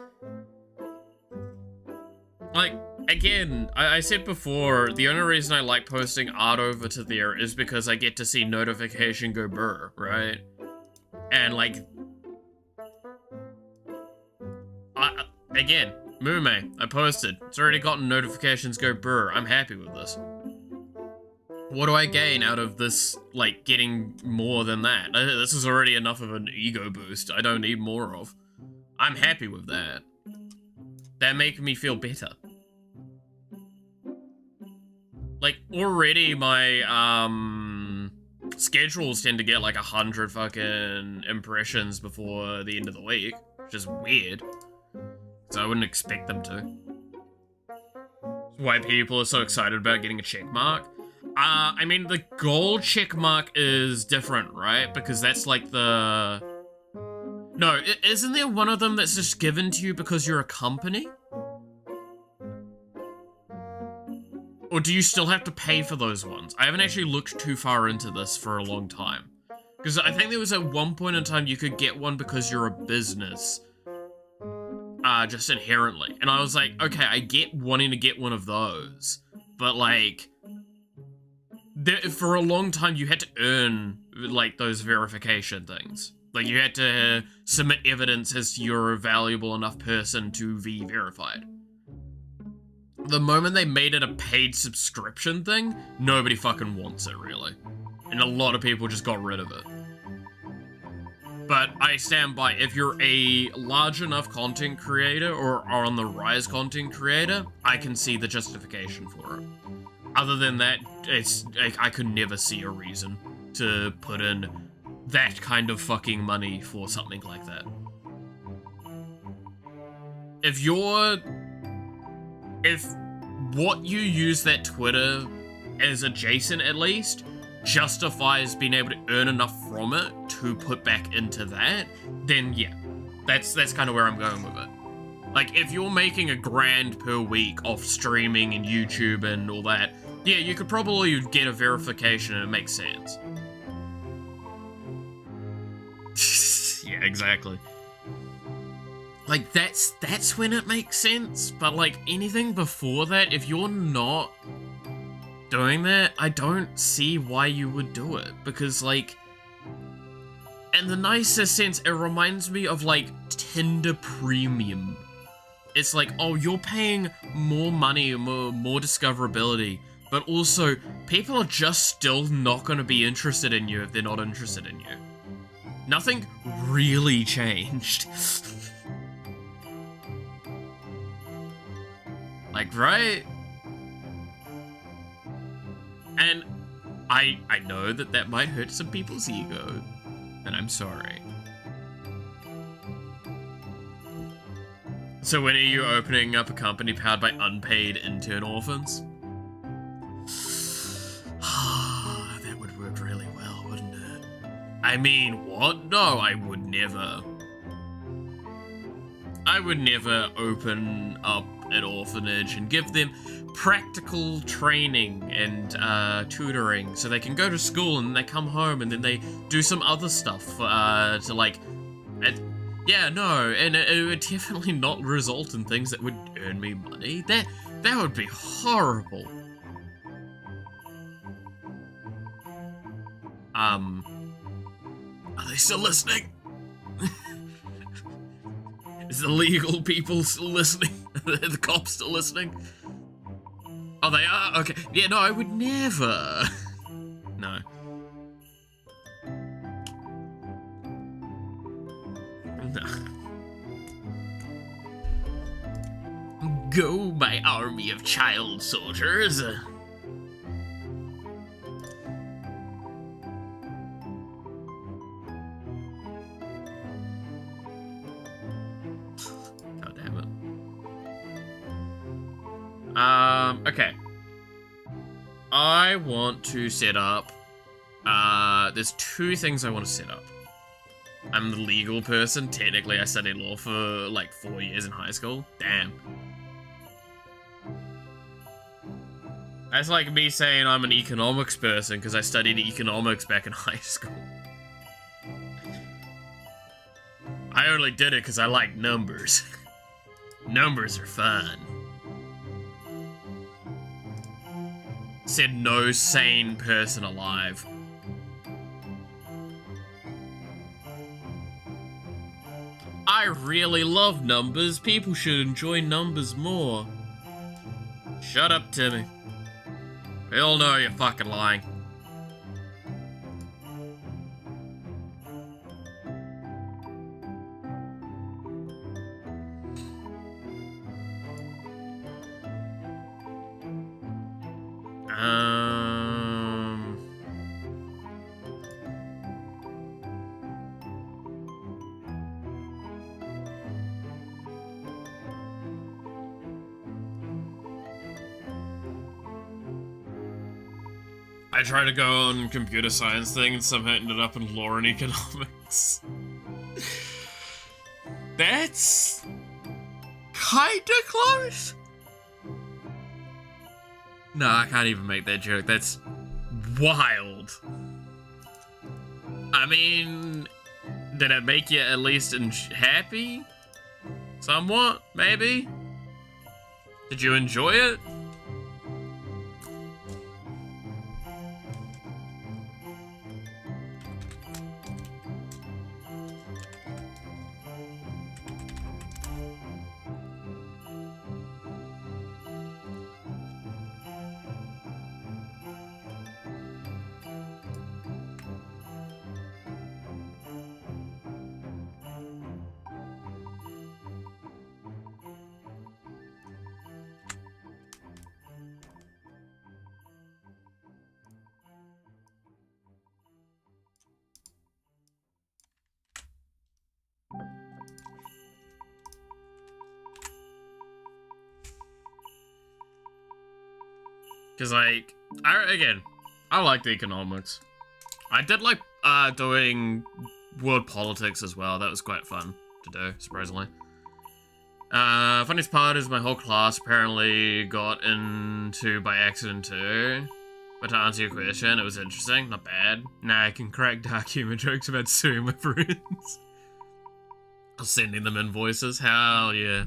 like, again, I said before, the only reason I like posting art over to there is because I get to see notification go brr, right? And, like, again, Mume, I posted. It's already gotten notifications go brr. I'm happy with this. What do I gain out of this, like, getting more than that? This is already enough of an ego boost I don't need more of. I'm happy with that. That makes me feel better. Like, already my, schedules tend to get like 100 fucking impressions before the end of the week, which is weird. So I wouldn't expect them to. That's why people are so excited about getting a check mark. I mean, the gold check mark is different, right? Because that's like the... No, isn't there one of them that's just given to you because you're a company? Or do you still have to pay for those ones? I haven't actually looked too far into this for a long time. Because I think there was at one point in time you could get one because you're a business. Just inherently. And I was like, okay, I get wanting to get one of those. But like, for a long time you had to earn like those verification things. Like you had to submit evidence as to you're a valuable enough person to be verified. The moment they made it a paid subscription thing, nobody fucking wants it, really. And a lot of people just got rid of it. But I stand by, if you're a large enough content creator or are on the rise content creator, I can see the justification for it. Other than that, it's like, I could never see a reason to put in that kind of fucking money for something like that. If what you use that Twitter as adjacent, at least, justifies being able to earn enough from it to put back into that, then yeah, that's kind of where I'm going with it. Like, if you're making $1,000 per week off streaming and YouTube and all that, yeah, you could probably get a verification and it makes sense. Yeah, exactly. Like, that's when it makes sense, but like, anything before that, if you're not doing that, I don't see why you would do it, because like, in the nicest sense, it reminds me of like Tinder Premium. It's like, oh, you're paying more money, more discoverability, but also, people are just still not going to be interested in you if they're not interested in you. Nothing really changed. Like, right? And I know that might hurt some people's ego, and I'm sorry. So when are you opening up a company powered by unpaid intern orphans? That would work really well, wouldn't it? I mean, what? No, I would never. I would never open up an orphanage and give them practical training and tutoring so they can go to school and they come home and then they do some other stuff to like... yeah, no, and it would definitely not result in things that would earn me money. That would be horrible. Are they still listening? Is the legal people still listening? The cops still listening? Oh, they are? Okay. Yeah, no, I would never. No. No. Go, my army of child soldiers. Okay. I want to set up, there's two things I want to set up. I'm the legal person. Technically, I studied law for, like, 4 years in high school. Damn. That's like me saying I'm an economics person because I studied economics back in high school. I only did it because I like numbers. Numbers are fun. said no sane person alive. I really love numbers. People should enjoy numbers more. Shut up, Timmy. We all know you're fucking lying. I tried to go on computer science thing and somehow ended up in law and economics. That's kinda close. No, I can't even make that joke. That's wild. I mean, did it make you at least happy? Somewhat, maybe? Did you enjoy it? Because, like, I like the economics. I did like doing world politics as well. That was quite fun to do, surprisingly. Funniest part is my whole class apparently got into by accident too. But to answer your question, it was interesting, not bad. Now I can crack dark humor jokes about suing my friends. I'm sending them invoices, hell yeah.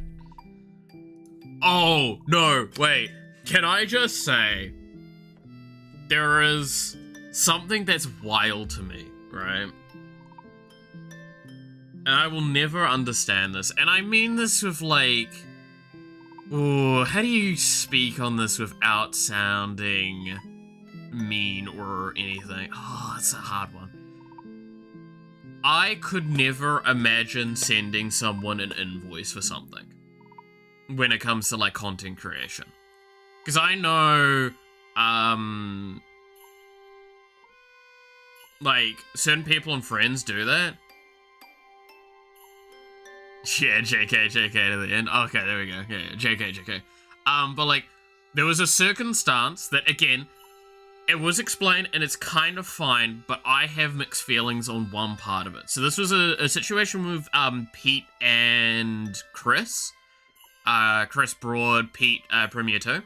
Oh, no, wait. Can I just say, there is something that's wild to me, right? And I will never understand this. And I mean this with like, oh, how do you speak on this without sounding mean or anything? Oh, it's a hard one. I could never imagine sending someone an invoice for something when it comes to like content creation. Because I know, like, certain people and friends do that. Yeah, JK to the end. Okay, there we go. Yeah, JK. But, like, there was a circumstance that, again, it was explained and it's kind of fine, but I have mixed feelings on one part of it. So this was a situation with, Pete and Chris. Chris Broad, Pete, Premier 2.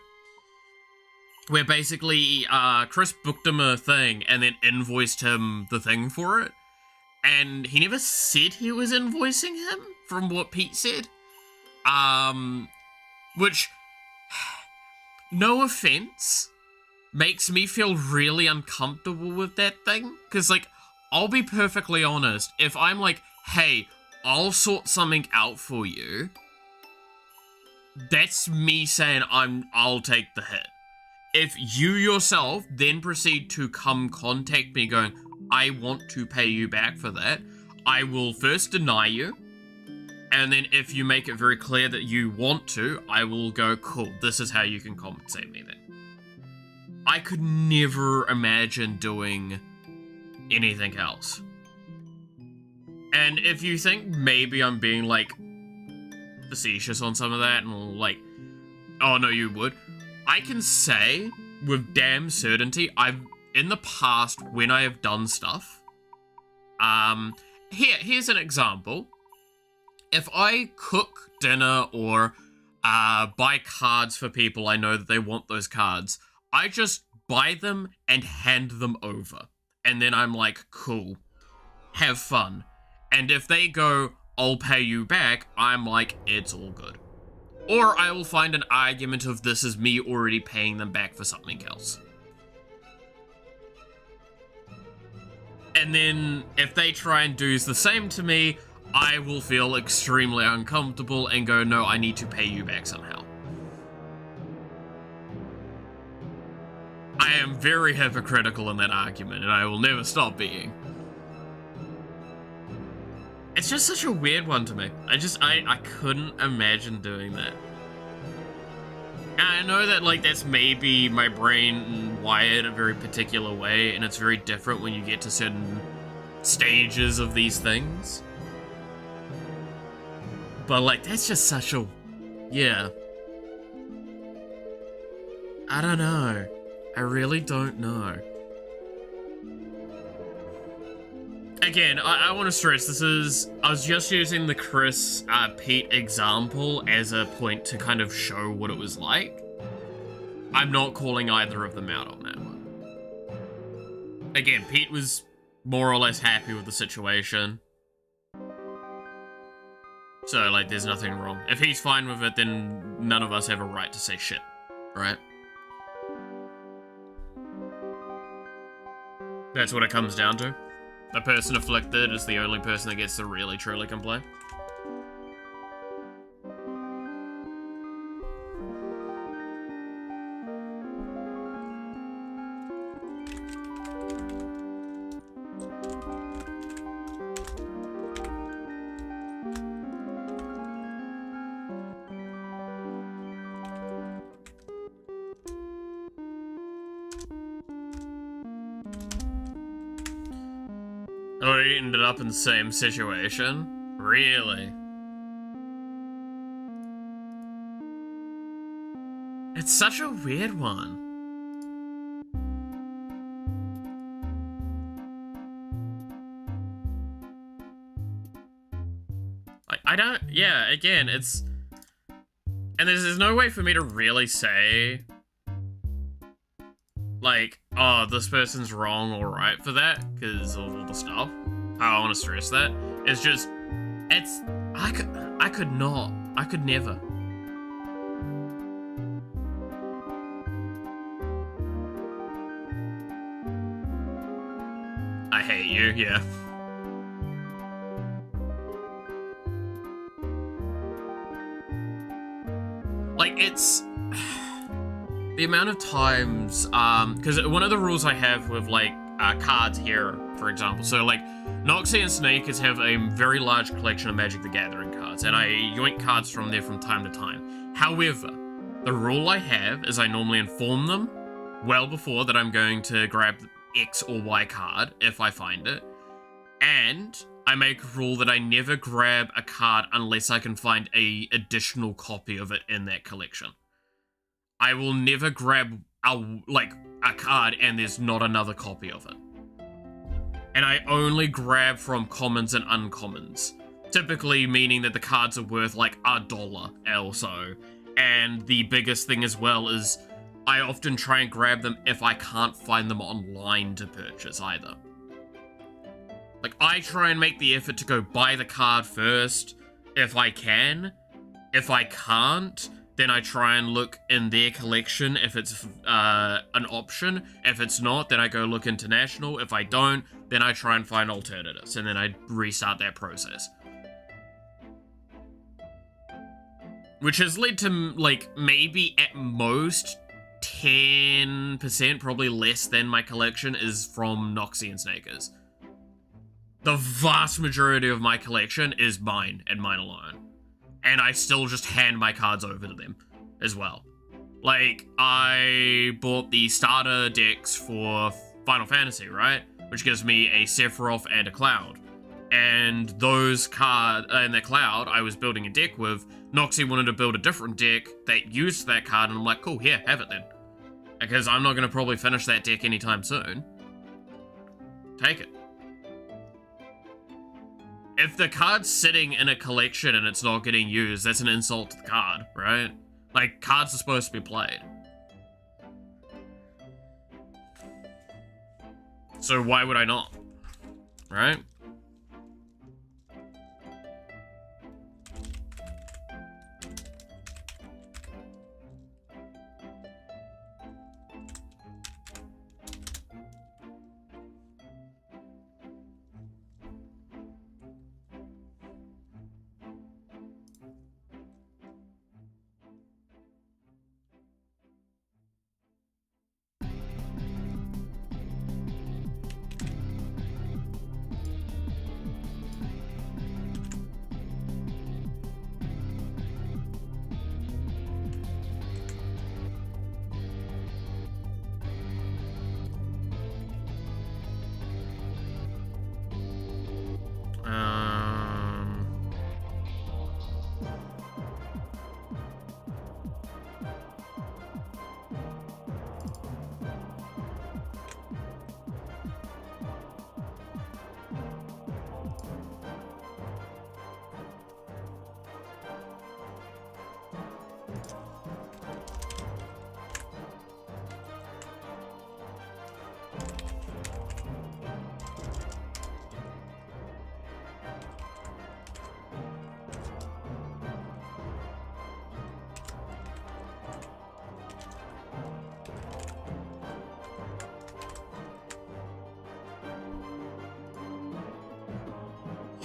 Where basically, Chris booked him a thing and then invoiced him the thing for it. And he never said he was invoicing him, from what Pete said. Which, no offense, makes me feel really uncomfortable with that thing. Because, like, I'll be perfectly honest. If I'm like, hey, I'll sort something out for you, that's me saying I'll take the hit. If you yourself then proceed to come contact me going, I want to pay you back for that, I will first deny you. And then if you make it very clear that you want to, I will go, cool, this is how you can compensate me then. I could never imagine doing anything else. And if you think maybe I'm being, like, facetious on some of that, and like, oh no, you would. I can say with damn certainty, in the past, when I have done stuff, here's an example. If I cook dinner or buy cards for people I know that they want those cards, I just buy them and hand them over. And then I'm like, cool, have fun. And if they go, I'll pay you back, I'm like, it's all good. Or I will find an argument of this is me already paying them back for something else. And then if they try and do the same to me, I will feel extremely uncomfortable and go, no, I need to pay you back somehow. I am very hypocritical in that argument, and I will never stop being. It's just such a weird one to me. I couldn't imagine doing that. And I know that, like, that's maybe my brain wired a very particular way, and it's very different when you get to certain stages of these things. But, like, that's just such a... yeah. I don't know. I really don't know. Again, I want to stress, I was just using the Chris, Pete example as a point to kind of show what it was like. I'm not calling either of them out on that one. Again, Pete was more or less happy with the situation. So, like, there's nothing wrong. If he's fine with it, then none of us have a right to say shit, right? That's what it comes down to. The person afflicted is the only person that gets to really, truly complain. Oh, he ended up in the same situation? Really? It's such a weird one. I don't, yeah, again, it's... And there's no way for me to really say... like, oh, this person's wrong or right for that, because of all the stuff. I want to stress that. It's just, it's, I could not. I could never. I hate you, yeah. Like, it's... the amount of times, because one of the rules I have with, like, cards here, for example, so, like, Noxie and Snakers have a very large collection of Magic the Gathering cards, and I yoink cards from there from time to time. However, the rule I have is I normally inform them well before that I'm going to grab X or Y card, if I find it, and I make a rule that I never grab a card unless I can find a additional copy of it in that collection. I will never grab a card and there's not another copy of it. And I only grab from commons and uncommons. Typically meaning that the cards are worth like $1 or so. And the biggest thing as well is I often try and grab them if I can't find them online to purchase either. Like, I try and make the effort to go buy the card first if I can. If I can't, then I try and look in their collection if it's an option. If it's not, then I go look international. If I don't, then I try and find alternatives, and then I restart that process. Which has led to, like, maybe at most 10%, probably less than my collection, is from Noxie and Snakers. The vast majority of my collection is mine, and mine alone. And I still just hand my cards over to them as well. Like, I bought the starter decks for Final Fantasy, right? Which gives me a Sephiroth and a Cloud. And those cards, and the Cloud, I was building a deck with. Noxie wanted to build a different deck that used that card, and I'm like, cool, here, have it then. Because I'm not going to probably finish that deck anytime soon. Take it. If the card's sitting in a collection and it's not getting used, that's an insult to the card, right? Like, cards are supposed to be played. So why would I not? Right?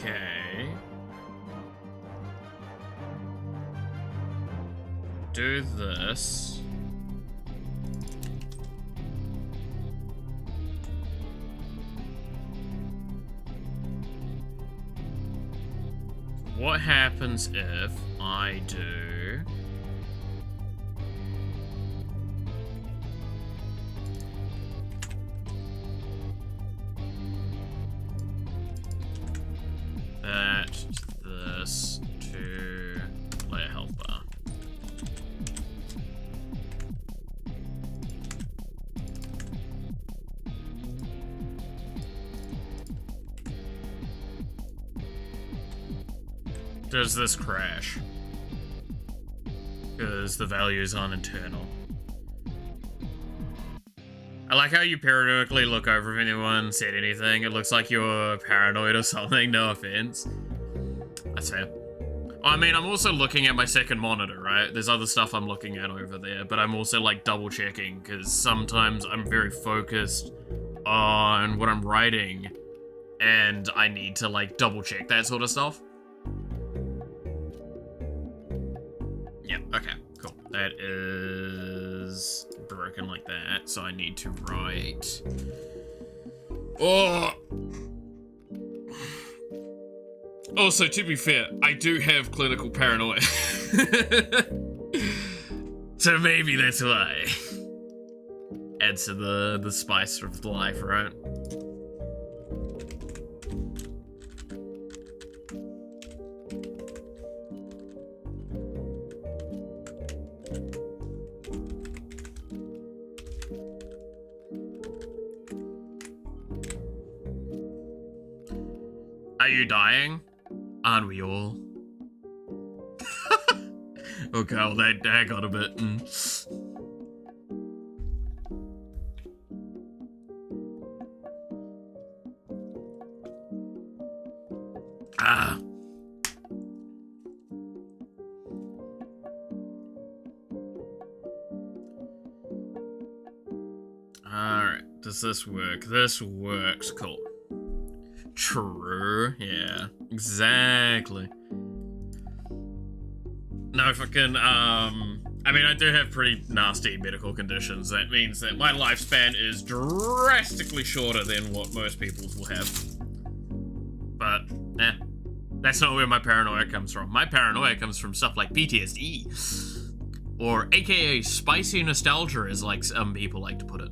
Okay. Do this. What happens if I do... that, this, to player health bar. Does this crash? Because the values aren't internal. I like how you periodically look over if anyone said anything. It looks like you're paranoid or something, no offense. That's fair. I mean, I'm also looking at my second monitor, right? There's other stuff I'm looking at over there, but I'm also like double checking because sometimes I'm very focused on what I'm writing and I need to like double check that sort of stuff. Yeah, okay, cool. That is broken like that, so I need to write... Oh! Also, to be fair, I do have clinical paranoia. So maybe that's why. Adds to the spice of life, right? Are you dying? Aren't we all? Okay, well that got a bit... Ah. Alright, does this work? This works, cool. True, yeah, exactly. No fucking, I mean, I do have pretty nasty medical conditions. That means that my lifespan is drastically shorter than what most people's will have. But, that's not where my paranoia comes from. My paranoia comes from stuff like PTSD. Or AKA spicy nostalgia, as like some people like to put it.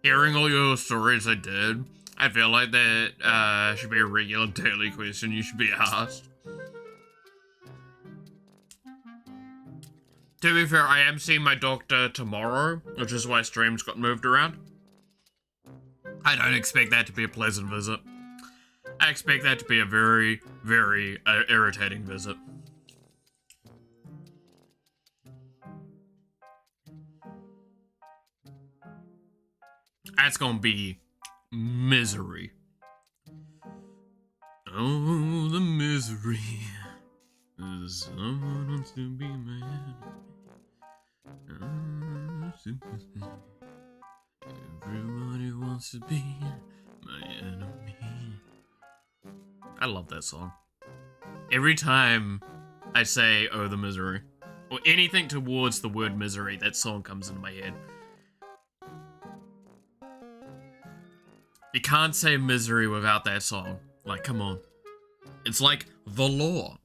Hearing all your stories I did, I feel like that should be a regular daily question you should be asked. To be fair, I am seeing my doctor tomorrow, which is why streams got moved around. I don't expect that to be a pleasant visit. I expect that to be a very, very irritating visit. That's gonna be misery. Oh, the misery. Someone wants to be mad. Everybody wants to be my enemy. I love that song. Every time I say, oh, the misery, or anything towards the word misery, that song comes into my head. You can't say misery without that song. Like, come on. It's like the law.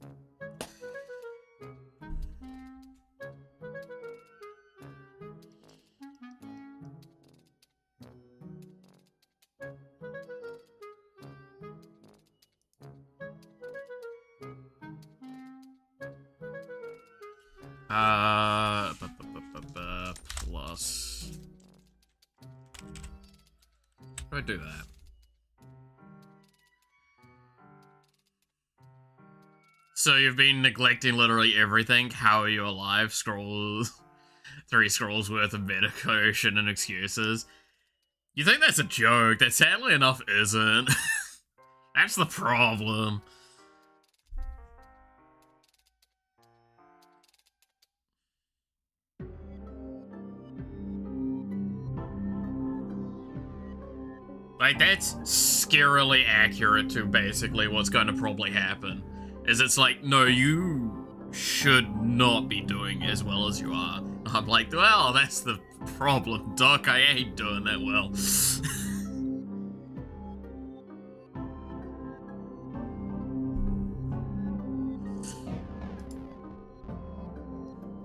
Plus. How do I do that? So you've been neglecting literally everything. How are you alive? Scrolls. 3 scrolls worth of medication and excuses. You think that's a joke? That sadly enough isn't. That's the problem. Like, that's scarily accurate to basically what's going to probably happen. Is it's like, no, you should not be doing as well as you are. I'm like, well, that's the problem, Doc. I ain't doing that well.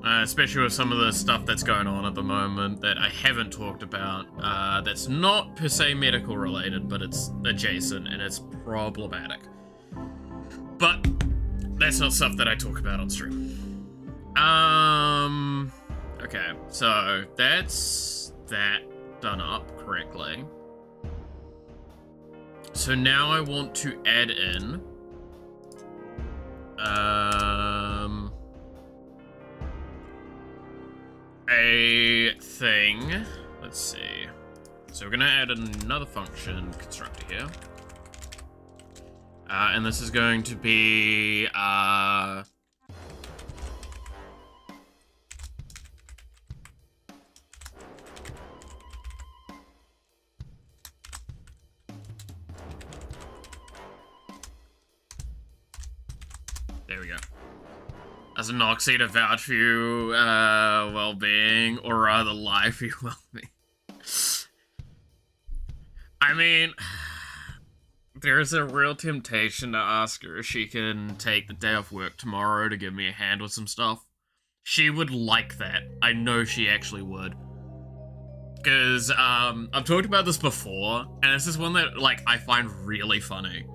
Especially with some of the stuff that's going on at the moment that I haven't talked about, that's not per se medical related, but it's adjacent and it's problematic. But that's not stuff that I talk about on stream. Okay, so that's that done up correctly. So now I want to add in, a thing. Let's see. So we're gonna add another function constructor here. And this is going to be, there we go. As a Noxie to vouch for you, well-being, or rather lie for your well-being. I mean, there's a real temptation to ask her if she can take the day off work tomorrow to give me a hand with some stuff. She would like that. I know she actually would. Because, I've talked about this before, and this is one that, like, I find really funny.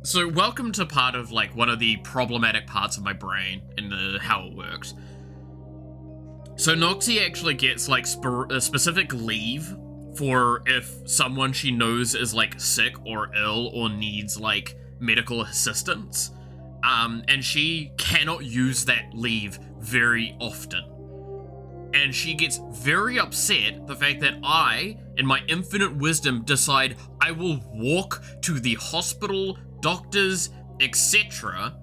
So welcome to part of, like, one of the problematic parts of my brain and how it works. So Noxie actually gets, like, a specific leave for if someone she knows is, like, sick or ill or needs, like, medical assistance. And she cannot use that leave very often. And she gets very upset the fact that I, in my infinite wisdom, decide I will walk to the hospital, doctors, etc.,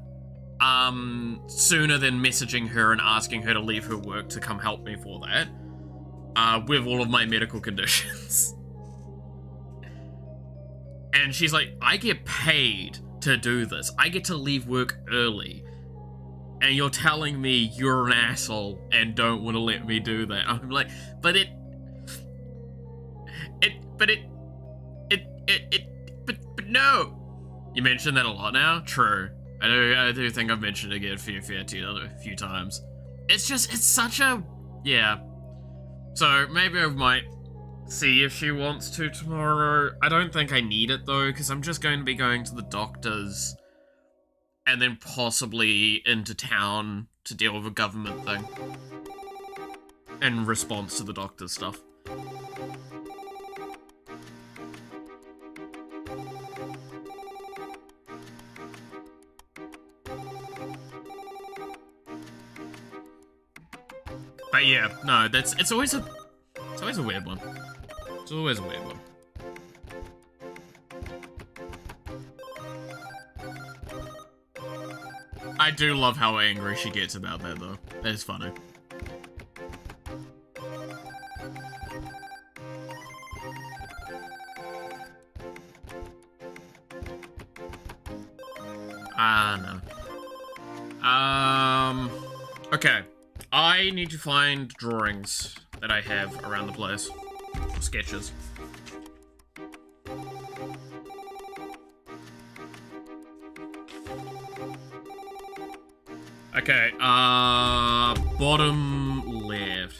sooner than messaging her and asking her to leave her work to come help me for that, with all of my medical conditions. And she's like, I get paid to do this. I get to leave work early. And you're telling me you're an asshole and don't want to let me do that. I'm like, but no. You mentioned that a lot now? True. I do think I've mentioned it again a few times. It's just, it's such a, yeah. So maybe I might see if she wants to tomorrow. I don't think I need it though, because I'm just going to be going to the doctors and then possibly into town to deal with a government thing in response to the doctor's stuff. But yeah, no, it's always a weird one. It's always a weird one. I do love how angry she gets about that though. That is funny. No. Okay. I need to find drawings that I have around the place. Sketches. Okay, bottom left.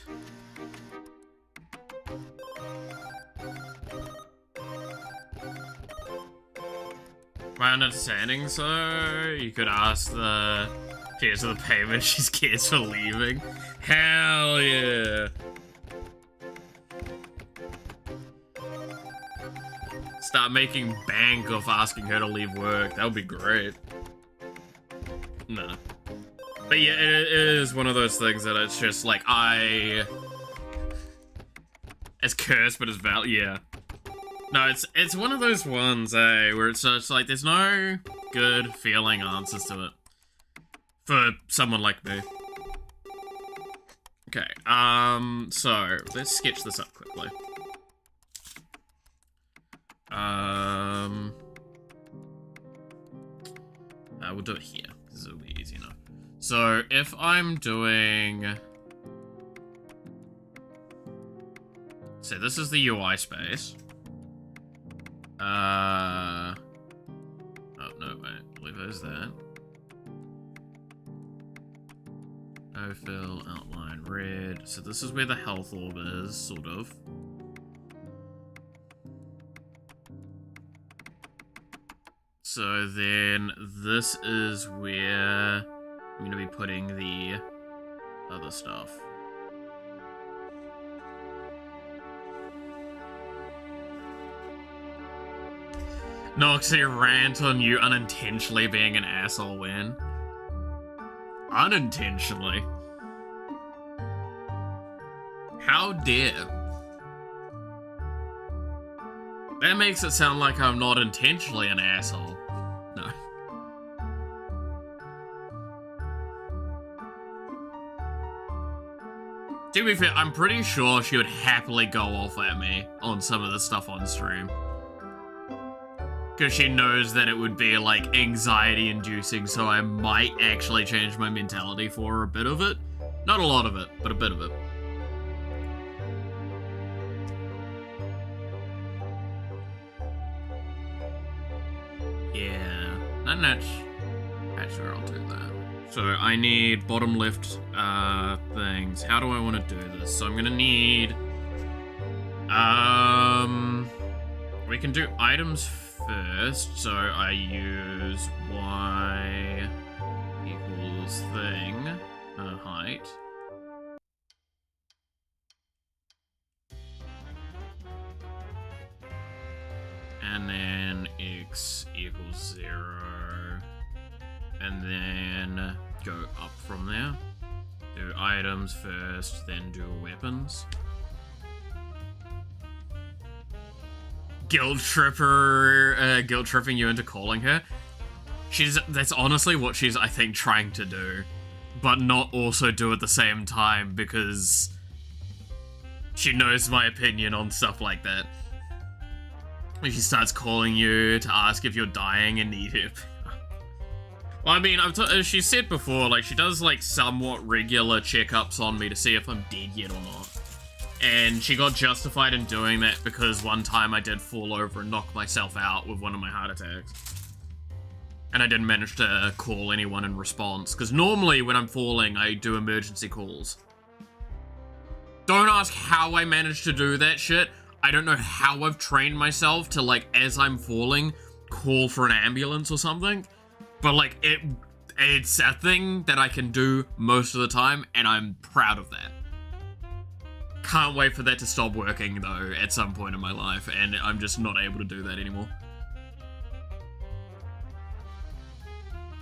My understanding, so you could ask the tears of the payment she gets for leaving. Hell yeah. Start making bank off asking her to leave work. That would be great. No. But yeah, it is one of those things that it's just like, it's cursed, but it's valid, yeah. No, it's one of those ones, where it's just like, there's no good feeling answers to it. For someone like me. Okay, so, let's sketch this up quickly. We'll do it here, because it'll be easy enough. So, if I'm doing... So, this is the UI space. Oh, no, wait. I believe there's that. No fill, outline, red. So, this is where the health orb is, sort of. So then this is where I'm going to be putting the other stuff. Noxy rant on you unintentionally being an asshole when? Unintentionally? How dare? That makes it sound like I'm not intentionally an asshole. No. To be fair, I'm pretty sure she would happily go off at me on some of the stuff on stream. Because she knows that it would be, like, anxiety-inducing, so I might actually change my mentality for a bit of it. Not a lot of it, but a bit of it. Yeah, and that's where I'll do that. So I need bottom left things. How do I want to do this? So I'm gonna need, we can do items first. So I use y equals thing, height. And then x equals 0. And then go up from there. Do items first, then do weapons. Guilt tripping you into calling her. That's honestly what she's, I think, trying to do. But not also do at the same time, because she knows my opinion on stuff like that. When she starts calling you to ask if you're dying and need help. Well, I mean, as she said before, like, she does, like, somewhat regular checkups on me to see if I'm dead yet or not. And she got justified in doing that because one time I did fall over and knock myself out with one of my heart attacks. And I didn't manage to call anyone in response, because normally when I'm falling, I do emergency calls. Don't ask how I managed to do that shit. I don't know how I've trained myself to, like, as I'm falling, call for an ambulance or something. But, like, it's a thing that I can do most of the time, and I'm proud of that. Can't wait for that to stop working, though, at some point in my life, and I'm just not able to do that anymore.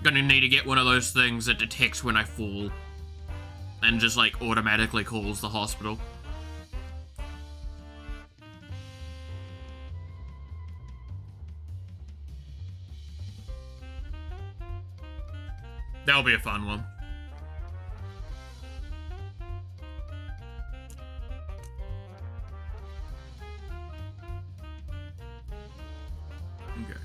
Gonna need to get one of those things that detects when I fall, and just, like, automatically calls the hospital. That'll be a fun one. Okay,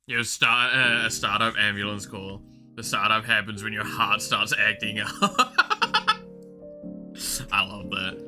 You start a startup ambulance call. The startup happens when your heart starts acting up. I love that.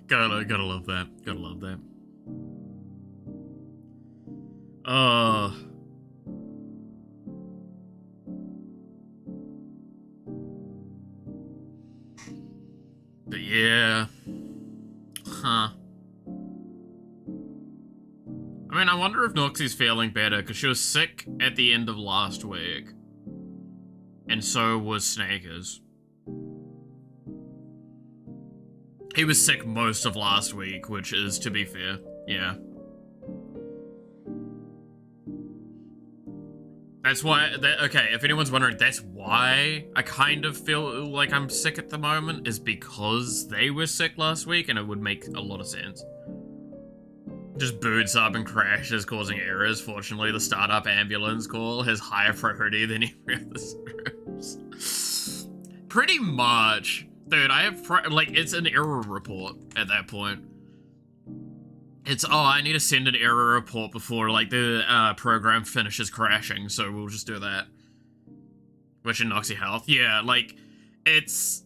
Gotta love that. Gotta love that. But yeah. Huh. I mean, I wonder if Noxie's feeling better, because she was sick at the end of last week. And so was Snakers. He was sick most of last week, which is, to be fair, yeah. That's why, okay, if anyone's wondering, that's why I kind of feel like I'm sick at the moment, is because they were sick last week, and it would make a lot of sense. Just boots up and crashes, causing errors. Fortunately, the startup ambulance call has higher priority than every other scripts. Pretty much. Dude, I have, like, it's an error report at that point. It's, oh, I need to send an error report before, like, the program finishes crashing, so we'll just do that. Wishing Noxie health. Yeah, like, it's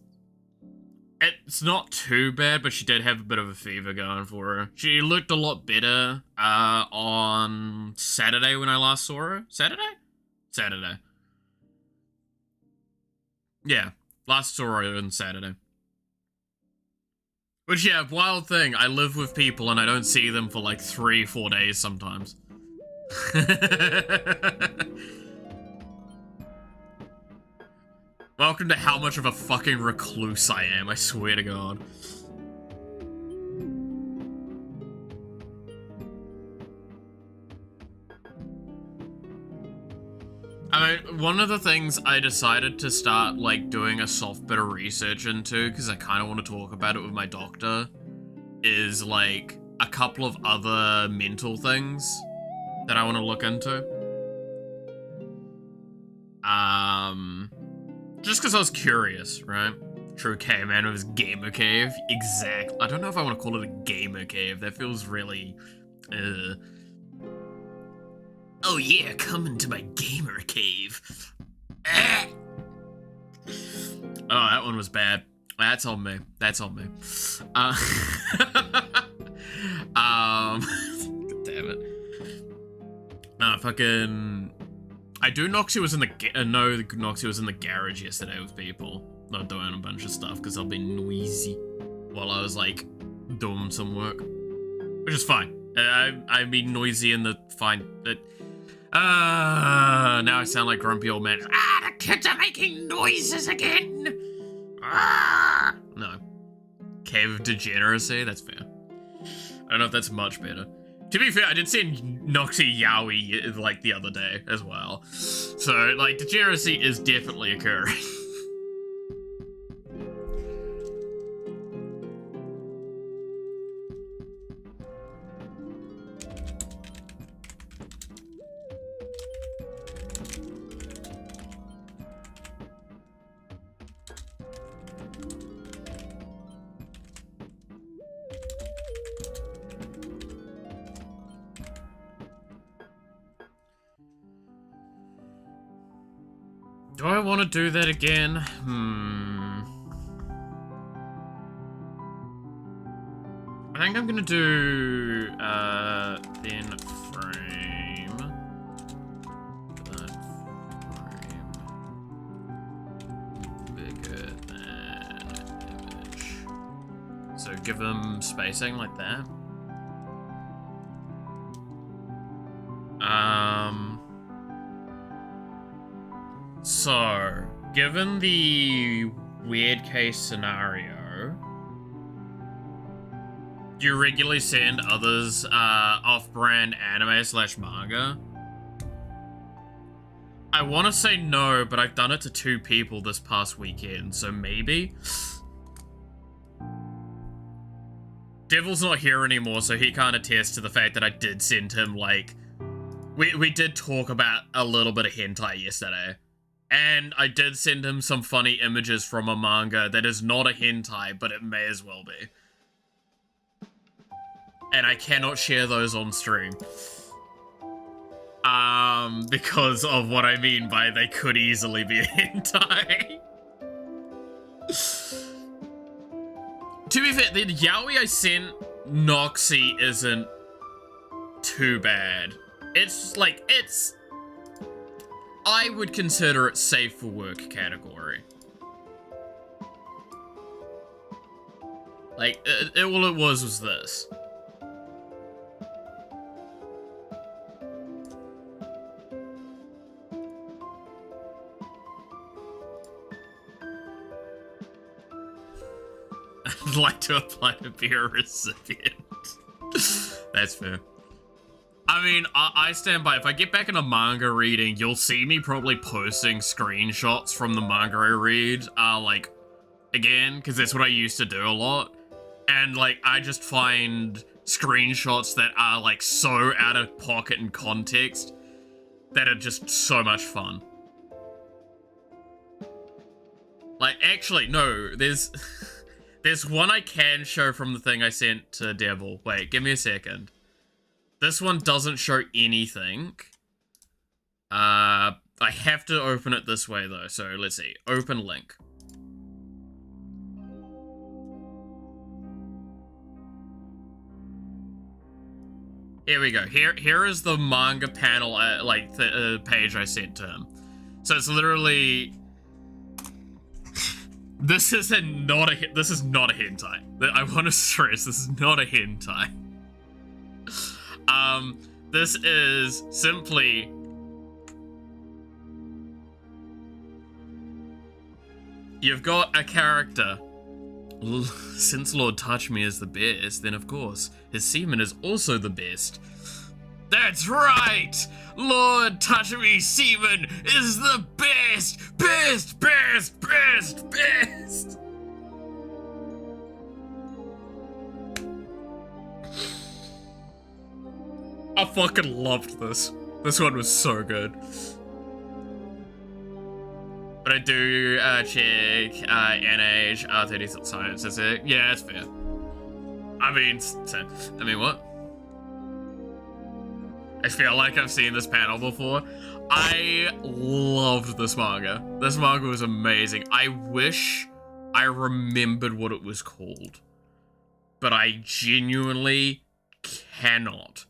not too bad, but she did have a bit of a fever going for her. She looked a lot better on Saturday when I last saw her. Saturday? Saturday. Yeah, last saw her on Saturday. Which, yeah, wild thing. I live with people and I don't see them for like 3-4 days sometimes. Welcome to how much of a fucking recluse I am, I swear to God. I mean, one of the things I decided to start, like, doing a soft bit of research into, because I kind of want to talk about it with my doctor, is, like, a couple of other mental things that I want to look into. Just because I was curious, right? True caveman with his gamer cave. Exactly. I don't know if I want to call it a gamer cave. That feels really, Oh yeah, come into my gamer cave. Ah! Oh, that one was bad. That's on me. That's on me. God damn it. No, fucking... I do Noxie was in the... no, Noxie was in the garage yesterday with people. Not doing a bunch of stuff, because I'll be noisy while I was, like, doing some work. Which is fine. I'd be noisy in the... fine... now I sound like grumpy old man. The kids are making noises again! No. Cave of Degeneracy? That's fair. I don't know if that's much better. To be fair, I did see Noxie Yowie, like, the other day as well. So, like, degeneracy is definitely occurring. Do I want to do that again? I think I'm gonna do, thin frame. That frame. Bigger than image. So give them spacing like that. So, given the weird case scenario, do you regularly send others off-brand anime/manga? I want to say no, but I've done it to 2 people this past weekend, so maybe? Devil's not here anymore, so he can't attest to the fact that I did send him, like... We did talk about a little bit of hentai yesterday. And I did send him some funny images from a manga that is not a hentai, but it may as well be. And I cannot share those on stream. Because of what I mean by they could easily be a hentai. To be fair, the yaoi I sent Noxie isn't too bad. It's like, I would consider it safe for work category. Like, all it was this. I'd like to apply to be a recipient. That's fair. I mean, I stand by. If I get back into manga reading, you'll see me probably posting screenshots from the manga I read, like, again, because that's what I used to do a lot. And, like, I just find screenshots that are, like, so out of pocket and context that are just so much fun. Like, actually, no, there's one I can show from the thing I sent to Devil. Wait, give me a second. This one doesn't show anything. I have to open it this way, though, so let's see. Open link. Here we go. Here is the manga panel, like, the page I sent to him. So it's literally... This is not a hentai. I want to stress, this is not a hentai. This is simply... You've got a character. Since Lord Touch Me is the best, then of course, his semen is also the best. That's right! Lord Touch Me semen is the best! Best! Best! Best! Best! I fucking loved this. This one was so good. But I do check NH R30 science, is it? Yeah, that's fair. I mean, what? I feel like I've seen this panel before. I loved this manga. This manga was amazing. I wish I remembered what it was called. But I genuinely cannot.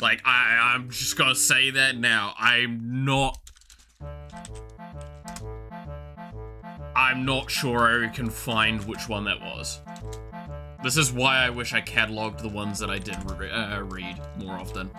Like, I'm just gonna say that now. I'm not sure I can find which one that was. This is why I wish I cataloged the ones that I did read more often.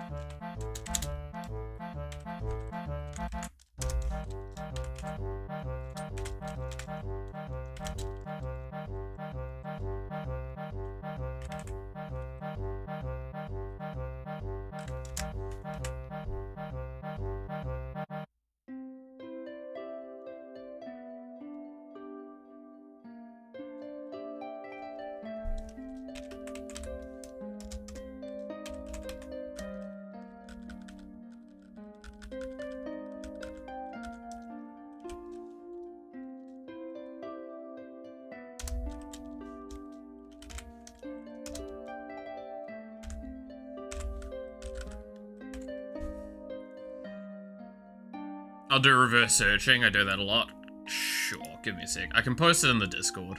I'll do reverse searching, I do that a lot. Sure, give me a sec. I can post it in the Discord.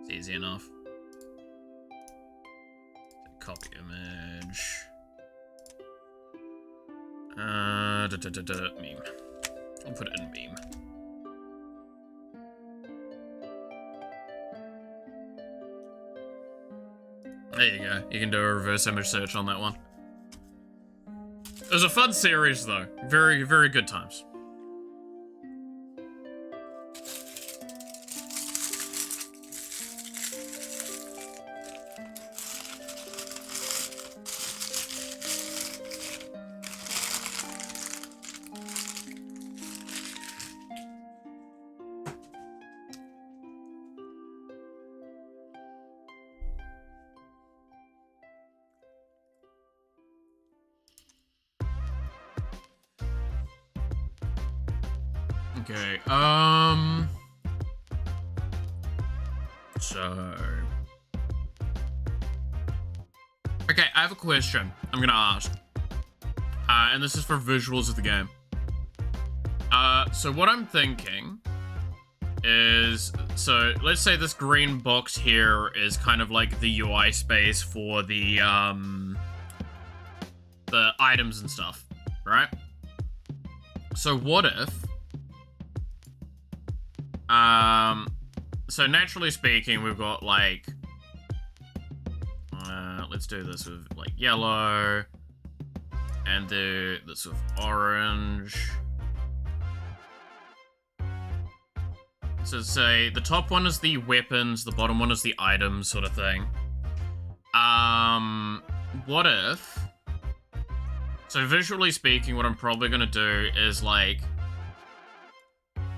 It's easy enough. Copy image. Meme. I'll put it in meme. There you go. You can do a reverse image search on that one. It was a fun series, though. Very, very good times. Okay, so... Okay, I have a question I'm gonna ask. And this is for visuals of the game. So what I'm thinking is... So, let's say this green box here is kind of like the UI space for the items and stuff, right? So what if... So naturally speaking, we've got like, let's do this with like yellow, and do this with orange, So say the top one is the weapons, the bottom one is the items sort of thing. What if... So visually speaking, what I'm probably going to do is like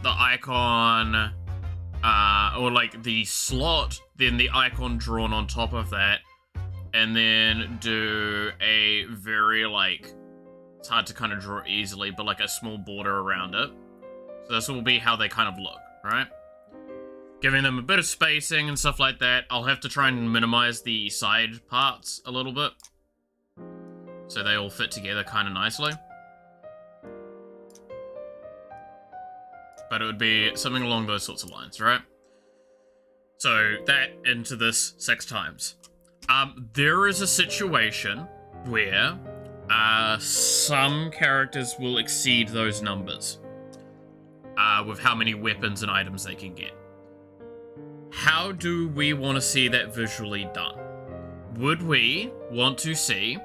the icon, or like the slot, then the icon drawn on top of that, and then do a very like, it's hard to kind of draw easily, but like a small border around it. So this will be how they kind of look, right? Giving them a bit of spacing and stuff like that. I'll have to try and minimize the side parts a little bit, so they all fit together kind of nicely. But it would be something along those sorts of lines, right? So that into this 6 times. There is a situation where some characters will exceed those numbers with how many weapons and items they can get. How do we want to see that visually done? Would we want to see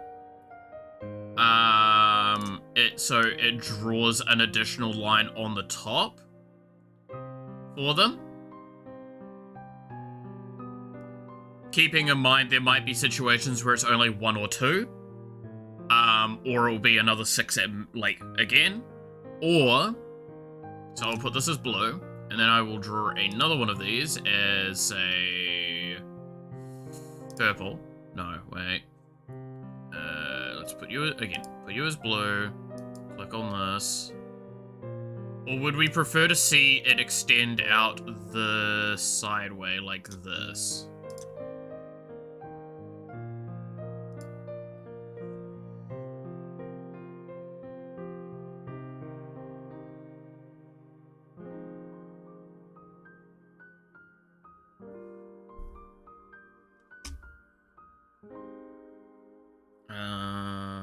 it so it draws an additional line on the top for them? Keeping in mind there might be situations where it's only 1 or 2, or it will be another 6 like again, or so I'll put this as blue, and then I will draw another one of these as a purple. No, wait. Let's put you again. Put you as blue. Click on this. Or would we prefer to see it extend out the sideway like this?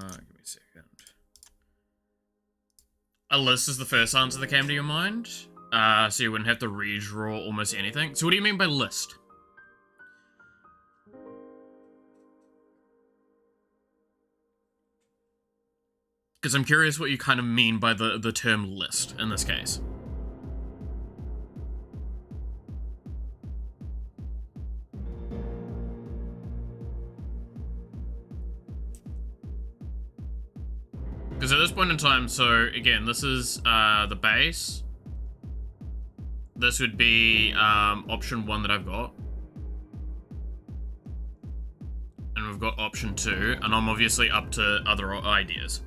Give me a second. A list is the first answer that came to your mind? So you wouldn't have to redraw almost anything? So what do you mean by list? Because I'm curious what you kind of mean by the term list in this case. Because at this point in time, so again, this is the base. This would be option 1 that I've got. And we've got option 2, and I'm obviously up to other ideas.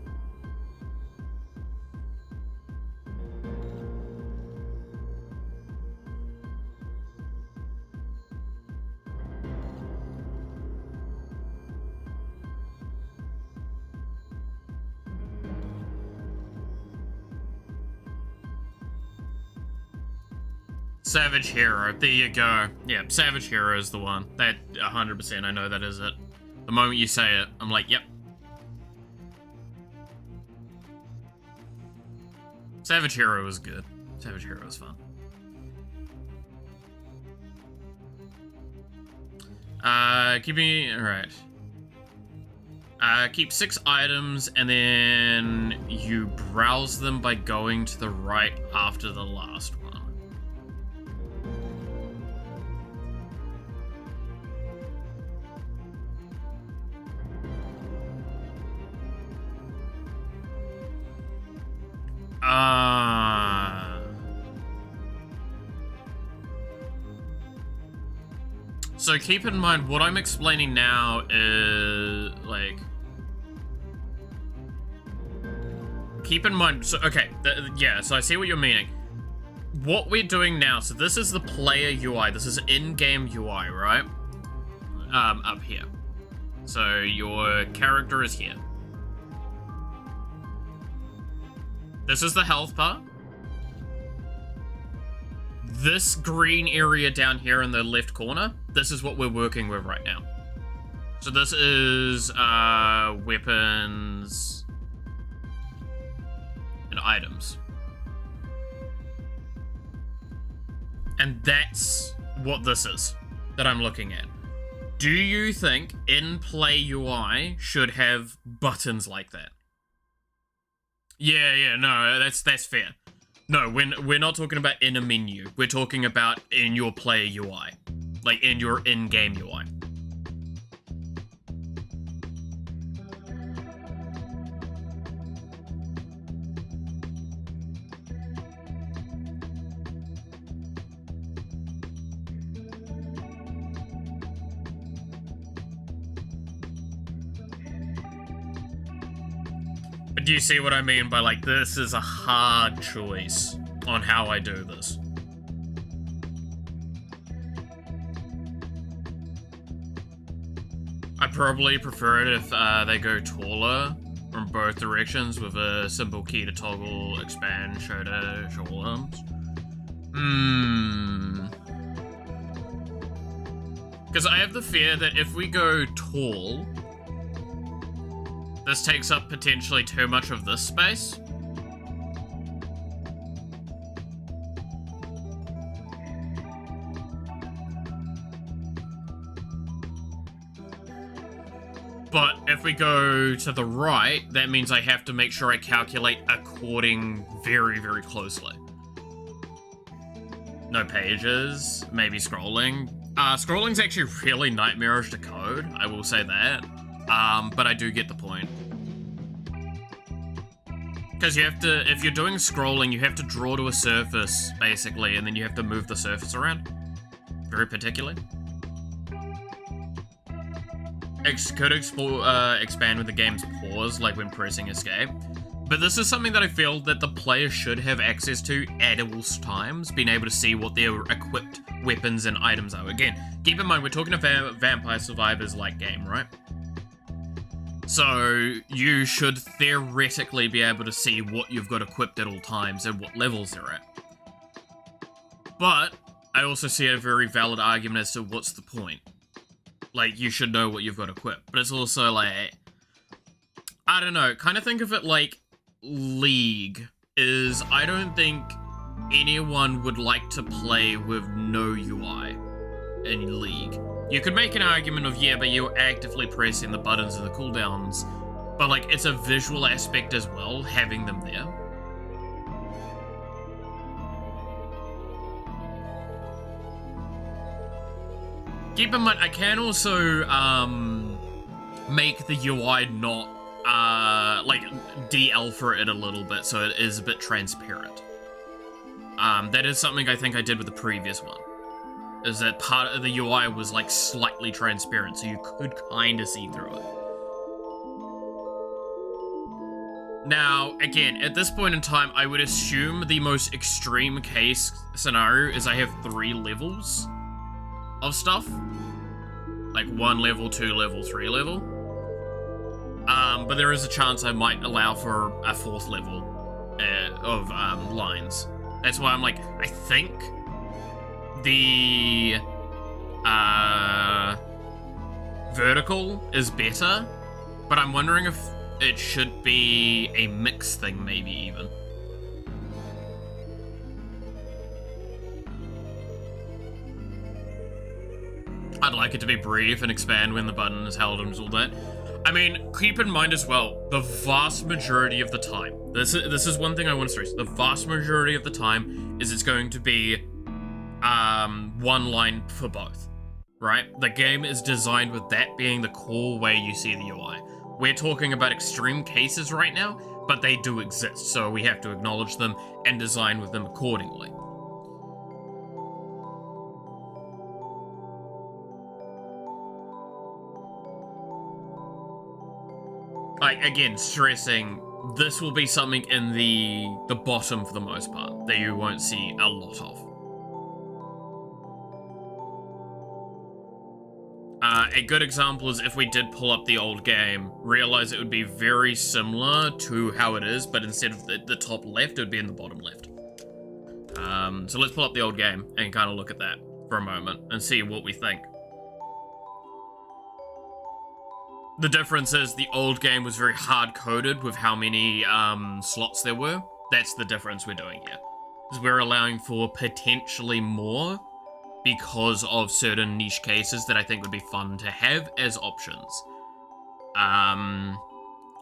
Savage Hero, there you go. Yeah, Savage Hero is the one. That 100%, I know that is it. The moment you say it, I'm like, yep. Savage Hero is good. Savage Hero is fun. Alright. Keep 6 items, and then you browse them by going to the right after the last one. So keep in mind, what I'm explaining now is, like... Keep in mind, so, okay, yeah, so I see what you're meaning. What we're doing now, so this is the player UI, this is in-game UI, right? Up here. So your character is here. This is the health part. This green area down here in the left corner, this is what we're working with right now. So this is weapons and items. And that's what this is that I'm looking at. Do you think in-play UI should have buttons like that? Yeah, no, that's fair. No, we're not talking about in a menu. We're talking about in your player UI. Like, in your in-game UI. But do you see what I mean by, like, this is a hard choice on how I do this? I probably prefer it if they go taller from both directions with a simple key to toggle, expand, shoulder, arms. Because I have the fear that if we go tall, this takes up potentially too much of this space. But if we go to the right, that means I have to make sure I calculate according very, very closely. No pages, maybe scrolling. Scrolling's actually really nightmarish to code, I will say that. But I do get the point. Because you have to, if you're doing scrolling, you have to draw to a surface, basically, and then you have to move the surface around. Very particularly. Could expand with the game's pause, like when pressing escape. But this is something that I feel that the player should have access to at all times, being able to see what their equipped weapons and items are. Again, keep in mind, we're talking about Vampire Survivors-like game, right? So you should theoretically be able to see what you've got equipped at all times and what levels they're at. But I also see a very valid argument as to what's the point. Like, you should know what you've got equipped. But it's also like, I don't know, kind of think of it like League is, I don't think anyone would like to play with no UI in League. You could make an argument of, yeah, but you're actively pressing the buttons and the cooldowns, but like, it's a visual aspect as well, having them there. Keep in mind, I can also make the UI not, like, de-alpha it a little bit so it is a bit transparent. That is something I think I did with the previous one. Is that part of the UI was, like, slightly transparent, so you could kind of see through it. Now, again, at this point in time, I would assume the most extreme case scenario is I have 3 levels of stuff. Like 1 level, 2 level, 3 level. But there is a chance I might allow for a 4th level of lines. That's why I'm like, I think the vertical is better, but I'm wondering if it should be a mix thing, maybe even. I'd like it to be brief and expand when the button is held and all that. I mean, keep in mind as well, the vast majority of the time, this is one thing I want to stress, the vast majority of the time is it's going to be one line for both, right? The game is designed with that being the core way you see the UI. We're talking about extreme cases right now, but they do exist, so we have to acknowledge them and design with them accordingly. Like, again, stressing, this will be something in the bottom for the most part, that you won't see a lot of. A good example is if we did pull up the old game, realize it would be very similar to how it is, but instead of the top left, it would be in the bottom left. So let's pull up the old game and kind of look at that for a moment and see what we think. The difference is the old game was very hard-coded with how many slots there were. That's the difference we're doing here. Is we're allowing for potentially more because of certain niche cases that I think would be fun to have as options.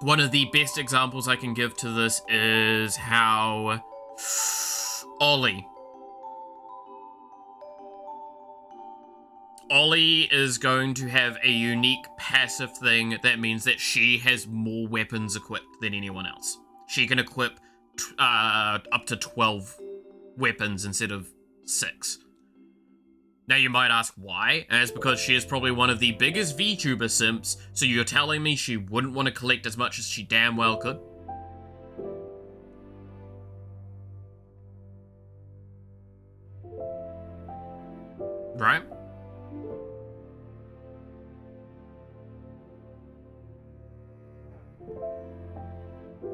One of the best examples I can give to this is how Ollie. Ollie is going to have a unique passive thing that means that she has more weapons equipped than anyone else. She can equip up to 12 weapons instead of 6. Now you might ask why, and it's because she is probably one of the biggest VTuber simps, so you're telling me she wouldn't want to collect as much as she damn well could? Right?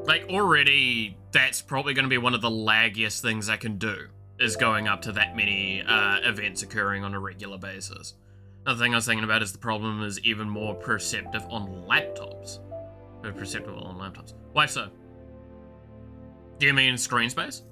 Like, already, that's probably going to be one of the laggiest things I can do, is going up to that many events occurring on a regular basis. Another thing I was thinking about is the problem is even more perceptive on laptops. Perceptible on laptops. Why so? Do you mean screen space?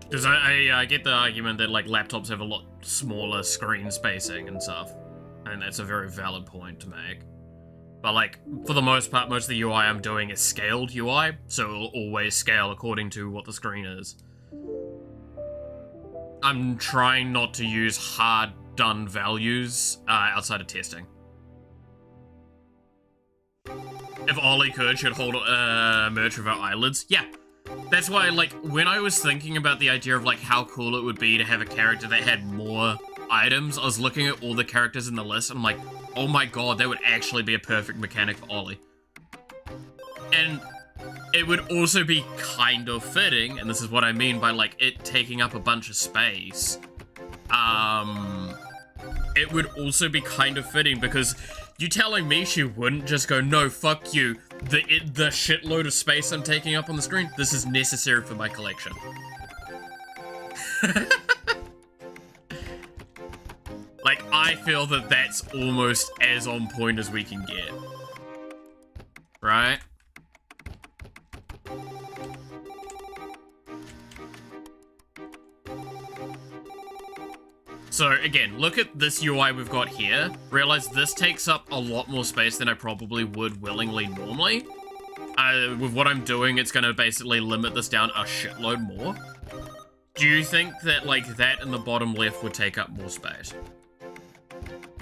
Because I get the argument that, like, laptops have a lot smaller screen spacing and stuff. And that's a very valid point to make. But, like, for the most part, most of the UI I'm doing is scaled UI, so it'll always scale according to what the screen is. I'm trying not to use hard-done values outside of testing. If Ollie could, she'd hold merch with her eyelids. Yeah. That's why, like, when I was thinking about the idea of, like, how cool it would be to have a character that had more items, I was looking at all the characters in the list, and I'm like, oh my god, that would actually be a perfect mechanic for Ollie. And it would also be kind of fitting, and this is what I mean by, like, it taking up a bunch of space. It would also be kind of fitting, because you telling me she wouldn't just go, no, fuck you, the shitload of space I'm taking up on the screen, this is necessary for my collection. Like, I feel that that's almost as on point as we can get. Right? So, again, look at this UI we've got here. Realize this takes up a lot more space than I probably would willingly normally. With what I'm doing, it's going to basically limit this down a shitload more. Do you think that, like, that in the bottom left would take up more space?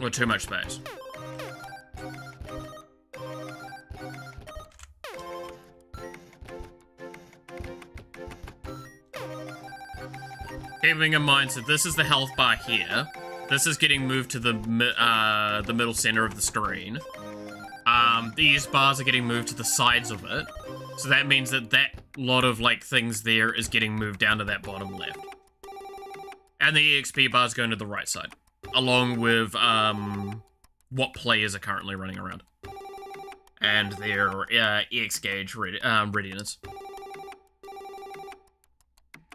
Or too much space? Keeping in mind, so this is the health bar here. This is getting moved to the middle center of the screen. These bars are getting moved to the sides of it. So that means that that lot of, like, things there is getting moved down to that bottom left. And the EXP bar is going to the right side. Along with, what players are currently running around. And their, EX gauge readiness.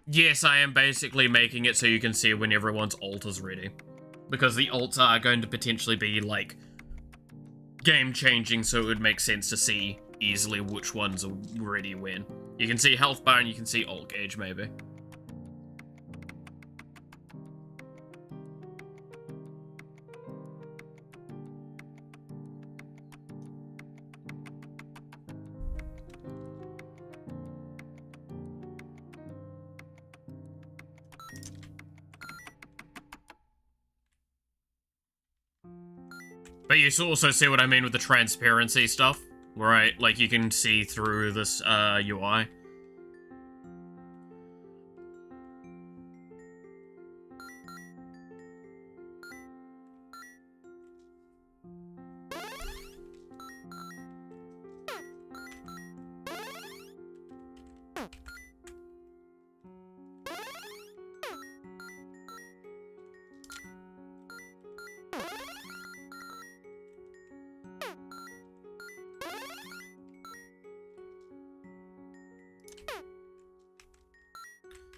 Yes, I am basically making it so you can see when everyone's ult is ready. Because the ults are going to potentially be, like, game-changing, so it would make sense to see easily which ones are ready when. You can see health bar and you can see ult gauge, maybe. But you also see what I mean with the transparency stuff, right? Like, you can see through this UI.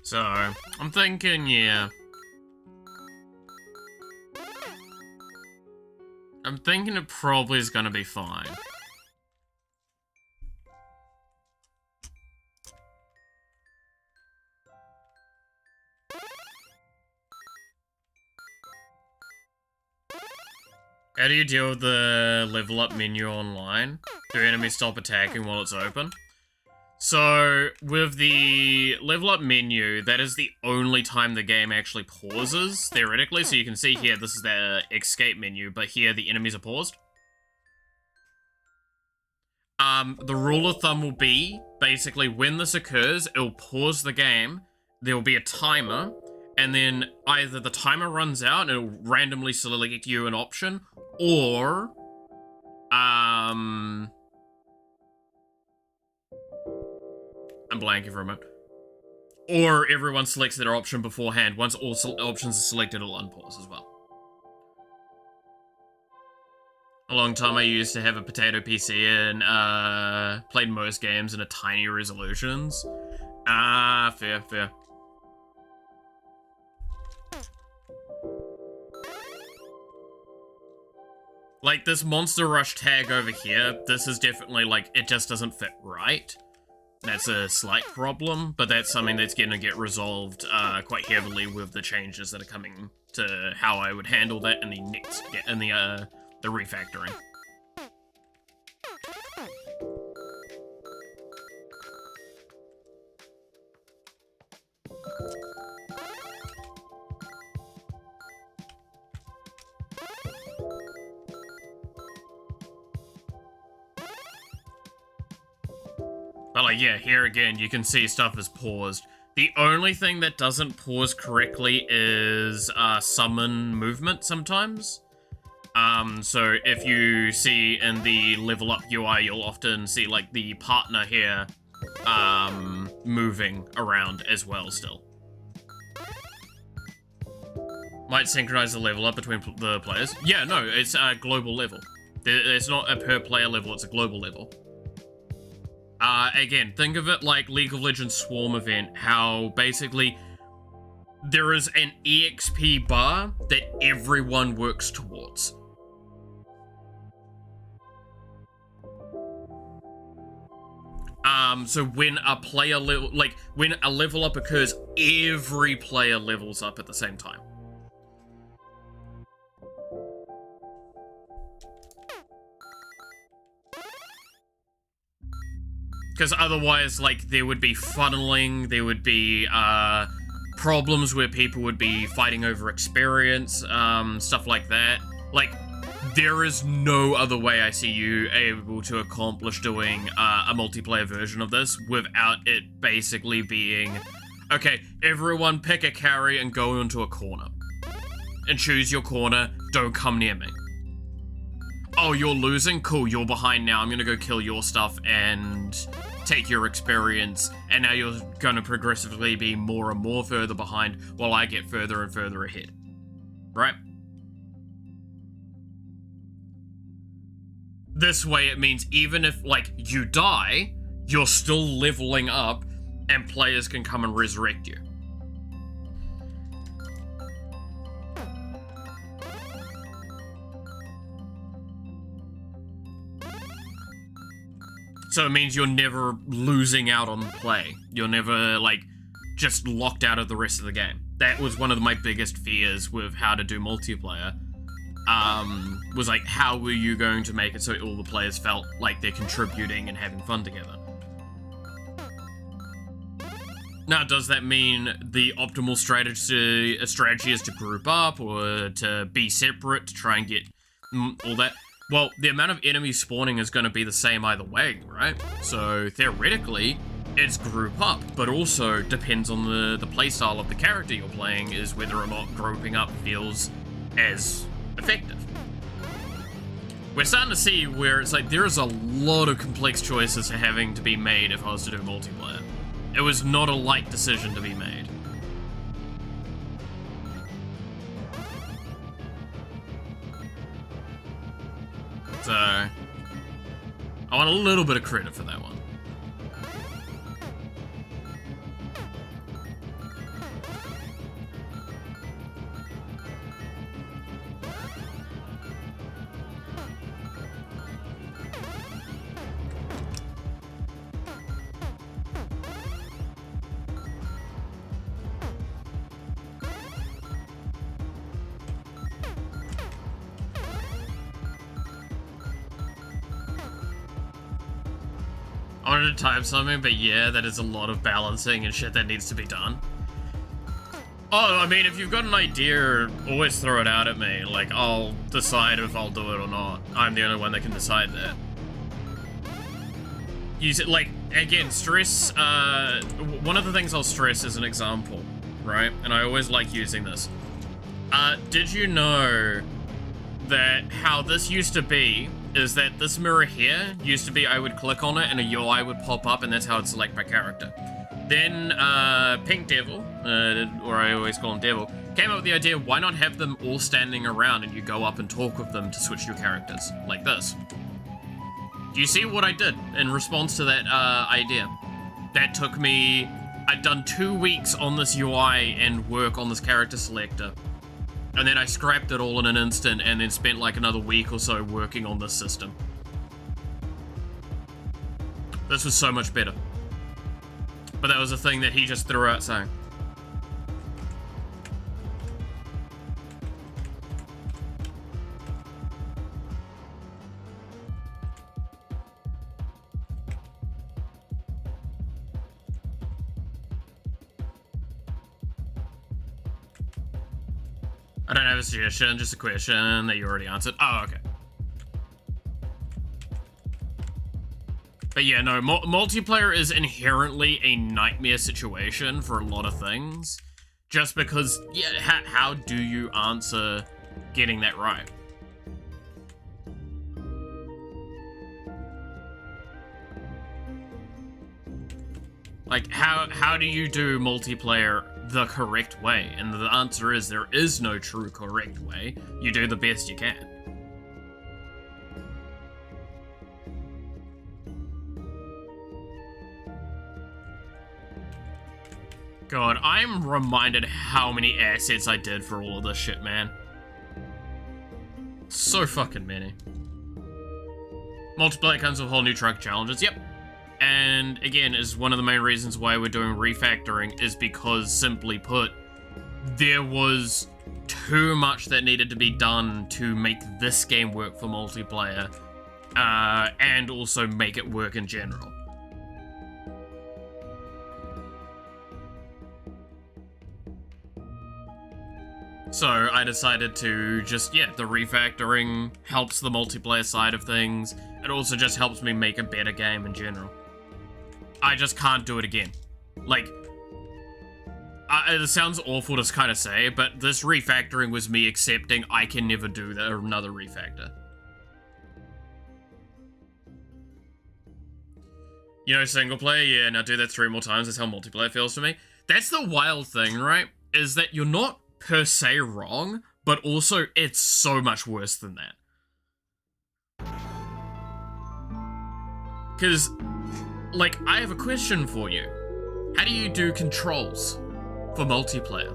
So, I'm thinking, yeah. I'm thinking it probably is gonna be fine. How do you deal with the level up menu online? Do enemies stop attacking while it's open? So, with the level up menu, that is the only time the game actually pauses, theoretically. So you can see here, this is the escape menu, but here the enemies are paused. The rule of thumb will be, basically, when this occurs, it'll pause the game, there will be a timer, and then either the timer runs out and it'll randomly select you an option, or, I'm blanking for a moment. Or everyone selects their option beforehand. Once all options are selected, it'll unpause as well. A long time I used to have a potato PC and played most games in a tiny resolutions. Fair. Like, this Monster Rush tag over here, this is definitely, like, it just doesn't fit right. That's a slight problem, but that's something that's going to get resolved quite heavily with the changes that are coming to how I would handle that in the next, in the refactoring. But like, yeah, here again, you can see stuff is paused. The only thing that doesn't pause correctly is summon movement sometimes. So if you see in the level up UI, you'll often see like the partner here moving around as well still. Might synchronize the level up between the players. Yeah, no, it's a global level. It's not a per player level, it's a global level. Again, think of it like League of Legends Swarm event, how basically there is an EXP bar that everyone works towards. So when a player level, like, when a level up occurs, every player levels up at the same time. Because otherwise, like, there would be funneling, there would be, problems where people would be fighting over experience, stuff like that. Like, there is no other way I see you able to accomplish doing, a multiplayer version of this without it basically being, okay, everyone pick a carry and go into a corner. And choose your corner, don't come near me. Oh, you're losing? Cool, you're behind now. I'm gonna go kill your stuff and take your experience, and now you're gonna progressively be more and more further behind while I get further and further ahead. Right? This way it means even if, like, you die, you're still leveling up, and players can come and resurrect you. So it means you're never losing out on play. You're never, like, just locked out of the rest of the game. That was one of my biggest fears with how to do multiplayer. Was like, how were you going to make it so all the players felt like they're contributing and having fun together? Now, does that mean the optimal strategy is to group up or to be separate to try and get all that? Well, the amount of enemies spawning is going to be the same either way, right? So, theoretically, it's group up, but also depends on the playstyle of the character you're playing is whether or not grouping up feels as effective. We're starting to see where it's like there is a lot of complex choices having to be made if I was to do multiplayer. It was not a light decision to be made. So, I want a little bit of credit for that one. I wanted to type something, but yeah, that is a lot of balancing and shit that needs to be done. Oh, I mean, if you've got an idea, always throw it out at me. Like, I'll decide if I'll do it or not. I'm the only one that can decide that. Use it, like, again, stress, one of the things I'll stress is an example, right? And I always like using this. Did you know that how this used to be is that this mirror here used to be I would click on it and a UI would pop up and that's how I'd select my character. Then, Pink Devil, or I always call him Devil, came up with the idea, why not have them all standing around and you go up and talk with them to switch your characters, like this. Do you see what I did in response to that, idea? That took me, I'd done 2 weeks on this UI and work on this character selector. And then I scrapped it all in an instant and then spent like another week or so working on this system. This was so much better. But that was a thing that he just threw out saying. I don't have a suggestion, just a question that you already answered. Oh, okay. But yeah, no, multiplayer is inherently a nightmare situation for a lot of things. Just because, yeah, how do you answer getting that right? Like, how do you do multiplayer the correct way? And the answer is there is no true correct way. You do the best you can. God, I'm reminded how many assets I did for all of this shit, man. So fucking many. Multiplayer comes with whole new truck challenges, yep. And again, is one of the main reasons why we're doing refactoring is because, simply put, there was too much that needed to be done to make this game work for multiplayer, and also make it work in general. So I decided to just, yeah, the refactoring helps the multiplayer side of things. It also just helps me make a better game in general. I just can't do it again. Like, it sounds awful to kind of say, but this refactoring was me accepting I can never do another refactor. You know, single player, yeah, now do that 3 more times, that's how multiplayer feels to me. That's the wild thing, right? Is that you're not per se wrong, but also it's so much worse than that. Because, like, I have a question for you. How do you do controls for multiplayer?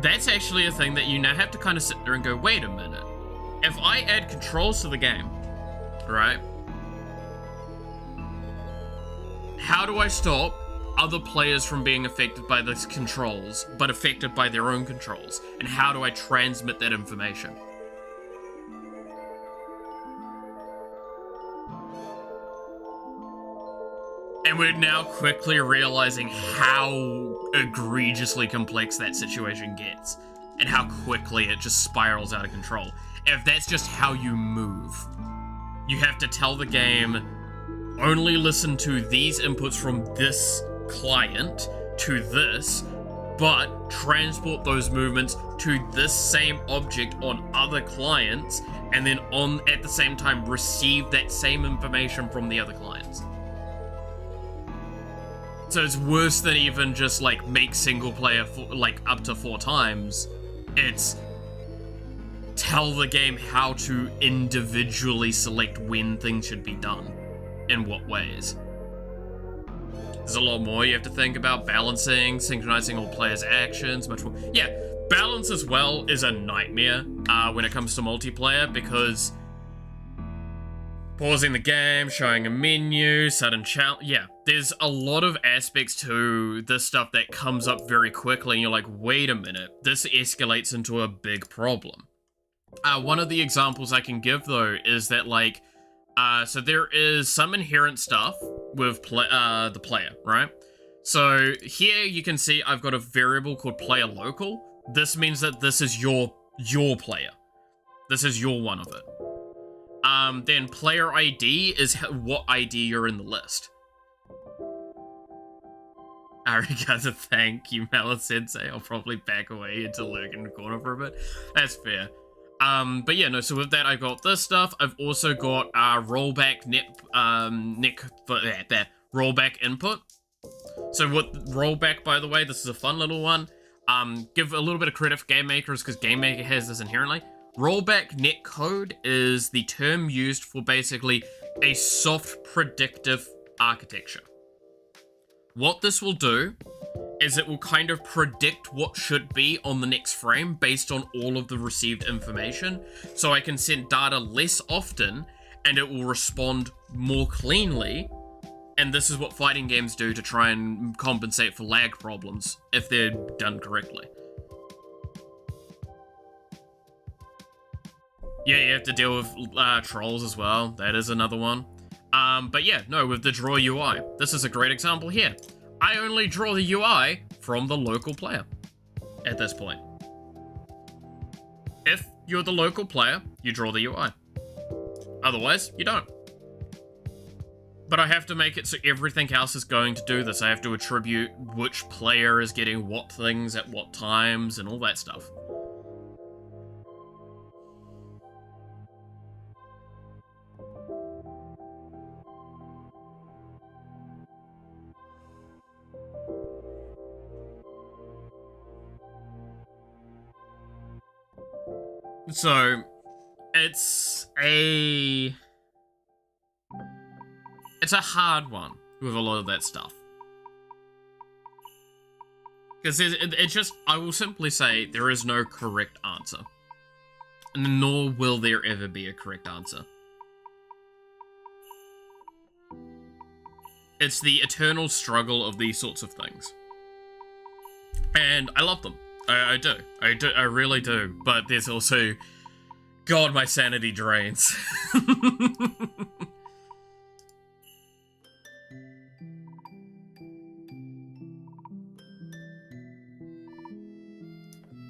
That's actually a thing that you now have to kind of sit there and go, wait a minute. If I add controls to the game, right? How do I stop other players from being affected by these controls, but affected by their own controls? And how do I transmit that information? And we're now quickly realizing how egregiously complex that situation gets, and how quickly it just spirals out of control. If that's just how you move, you have to tell the game, only listen to these inputs from this client to this, but transport those movements to this same object on other clients, and then at the same time receive that same information from the other clients. So it's worse than even just like make single player like up to 4 times. It's tell the game how to individually select when things should be done, in what ways. There's a lot more you have to think about. Balancing, synchronizing all players' actions, much more. Yeah, balance as well is a nightmare when it comes to multiplayer, because pausing the game, showing a menu, sudden challenge. Yeah, there's a lot of aspects to this stuff that comes up very quickly, and you're like, wait a minute, this escalates into a big problem. One of the examples I can give, though, is that, like, so there is some inherent stuff with the player, right? So here you can see I've got a variable called player local. This means that this is your player. This is your one of it. Then player ID is what ID you're in the list. Arigato, thank you, Mala-sensei. I'll probably back away into lurk in the corner for a bit. That's fair. But yeah, no, so with that, I got this stuff. I've also got rollback rollback input. So with rollback, by the way, this is a fun little one. Give a little bit of credit for Game Makers, because Game Maker has this inherently. Rollback netcode is the term used for basically a soft predictive architecture. What this will do is it will kind of predict what should be on the next frame based on all of the received information. So I can send data less often and it will respond more cleanly. And this is what fighting games do to try and compensate for lag problems if they're done correctly. Yeah, you have to deal with trolls as well. That is another one. But yeah, no, with the draw UI, this is a great example here. I only draw the UI from the local player at this point. If you're the local player, you draw the UI. Otherwise, you don't. But I have to make it so everything else is going to do this. I have to attribute which player is getting what things at what times and all that stuff. So, it's a hard one with a lot of that stuff. Because it just, I will simply say, there is no correct answer. Nor will there ever be a correct answer. It's the eternal struggle of these sorts of things. And I love them. I do. I really do. But there's also... God, my sanity drains.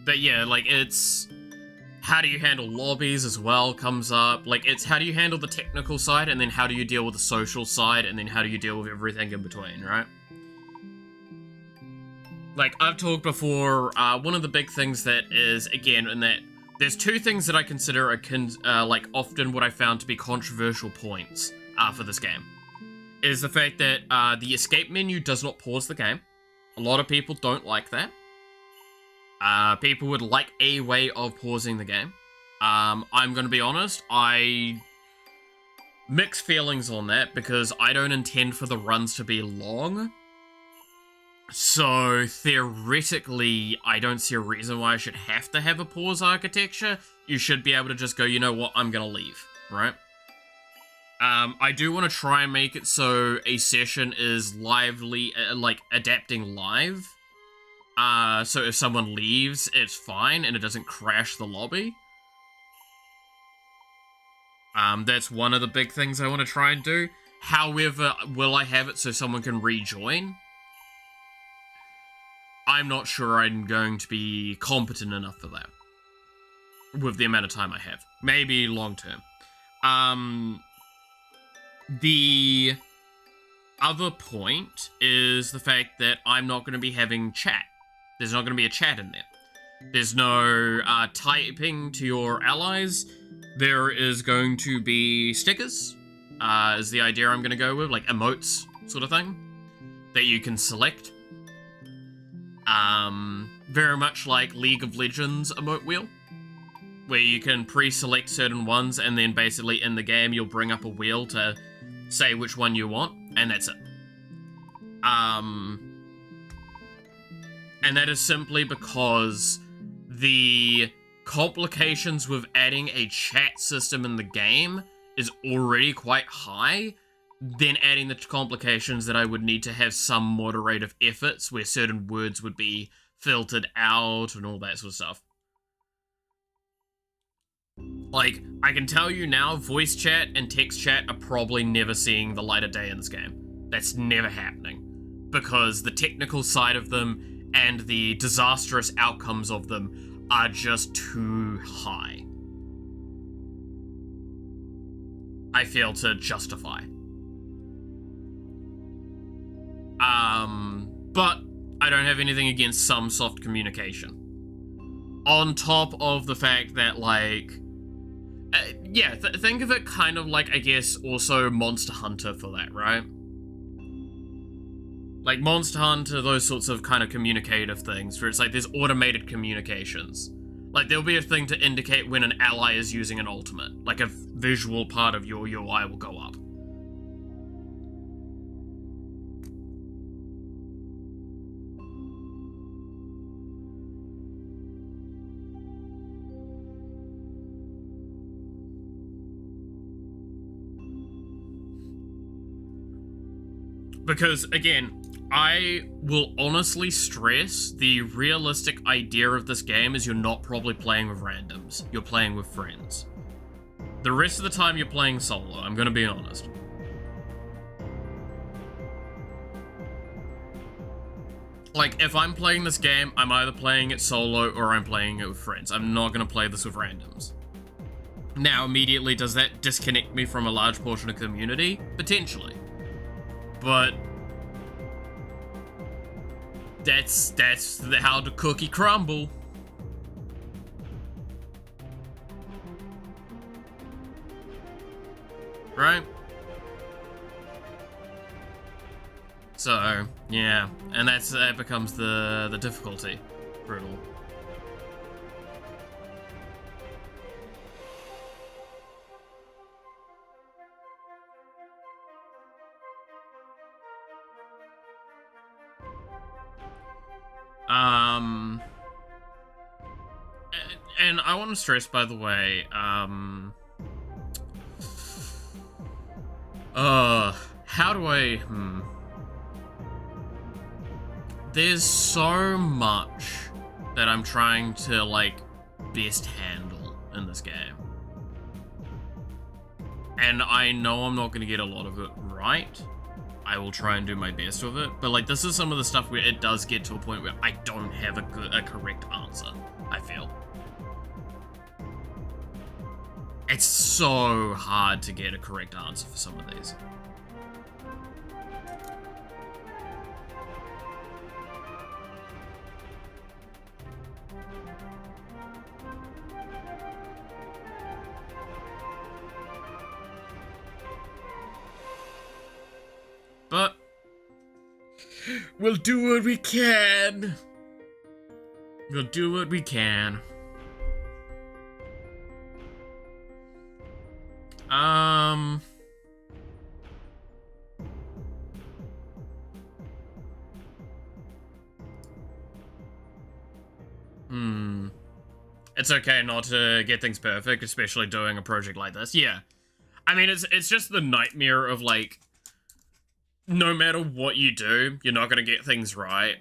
But yeah, like, it's... How do you handle lobbies as well comes up. Like, it's how do you handle the technical side, and then how do you deal with the social side, and then how do you deal with everything in between, right? Like, I've talked before, one of the big things that is, again, in that there's two things that I consider like, often what I found to be controversial points for this game. Is the fact that the escape menu does not pause the game. A lot of people don't like that. People would like a way of pausing the game. I'm gonna be honest, I mixed feelings on that because I don't intend for the runs to be long. So, theoretically, I don't see a reason why I should have to have a pause architecture. You should be able to just go, you know what, I'm gonna leave, right? I do want to try and make it so a session is lively, like, adapting live. So if someone leaves, it's fine, and it doesn't crash the lobby. That's one of the big things I want to try and do. However, will I have it so someone can rejoin? I'm not sure I'm going to be competent enough for that. With the amount of time I have. Maybe long term. The other point is the fact that I'm not going to be having chat. There's not going to be a chat in there. There's no typing to your allies. There is going to be stickers, is the idea I'm going to go with, like emotes sort of thing, that you can select. Very much like League of Legends emote wheel, where you can pre-select certain ones, and then basically in the game you'll bring up a wheel to say which one you want, and that's it. And that is simply because the complications with adding a chat system in the game is already quite high, then adding the complications that I would need to have some moderative efforts where certain words would be filtered out and all that sort of stuff. Like, I can tell you now, voice chat and text chat are probably never seeing the light of day in this game. That's never happening. Because the technical side of them and the disastrous outcomes of them are just too high, I feel, to justify. But I don't have anything against some soft communication. On top of the fact that, like, yeah, think of it kind of like, I guess, also Monster Hunter for that, right? Like Monster Hunter, those sorts of kind of communicative things, where it's like there's automated communications. Like there'll be a thing to indicate when an ally is using an ultimate. Like a visual part of your UI will go up. Because, again, I will honestly stress the realistic idea of this game is you're not probably playing with randoms. You're playing with friends. The rest of the time you're playing solo, I'm gonna be honest. Like, if I'm playing this game, I'm either playing it solo or I'm playing it with friends. I'm not gonna play this with randoms. Now, immediately, does that disconnect me from a large portion of community? Potentially. But that's how the cookie crumble. Right? So, yeah, and that becomes the difficulty. Brutal. And I want to stress, by the way, how do I, there's so much that I'm trying to, like, best handle in this game. And I know I'm not going to get a lot of it right. I will try and do my best with it. But, like, this is some of the stuff where it does get to a point where I don't have a correct answer, I feel. It's so hard to get a correct answer for some of these. But we'll do what we can. We'll do what we can. It's okay not to get things perfect, especially doing a project like this. Yeah. I mean, it's just the nightmare of, like, no matter what you do, you're not gonna get things right.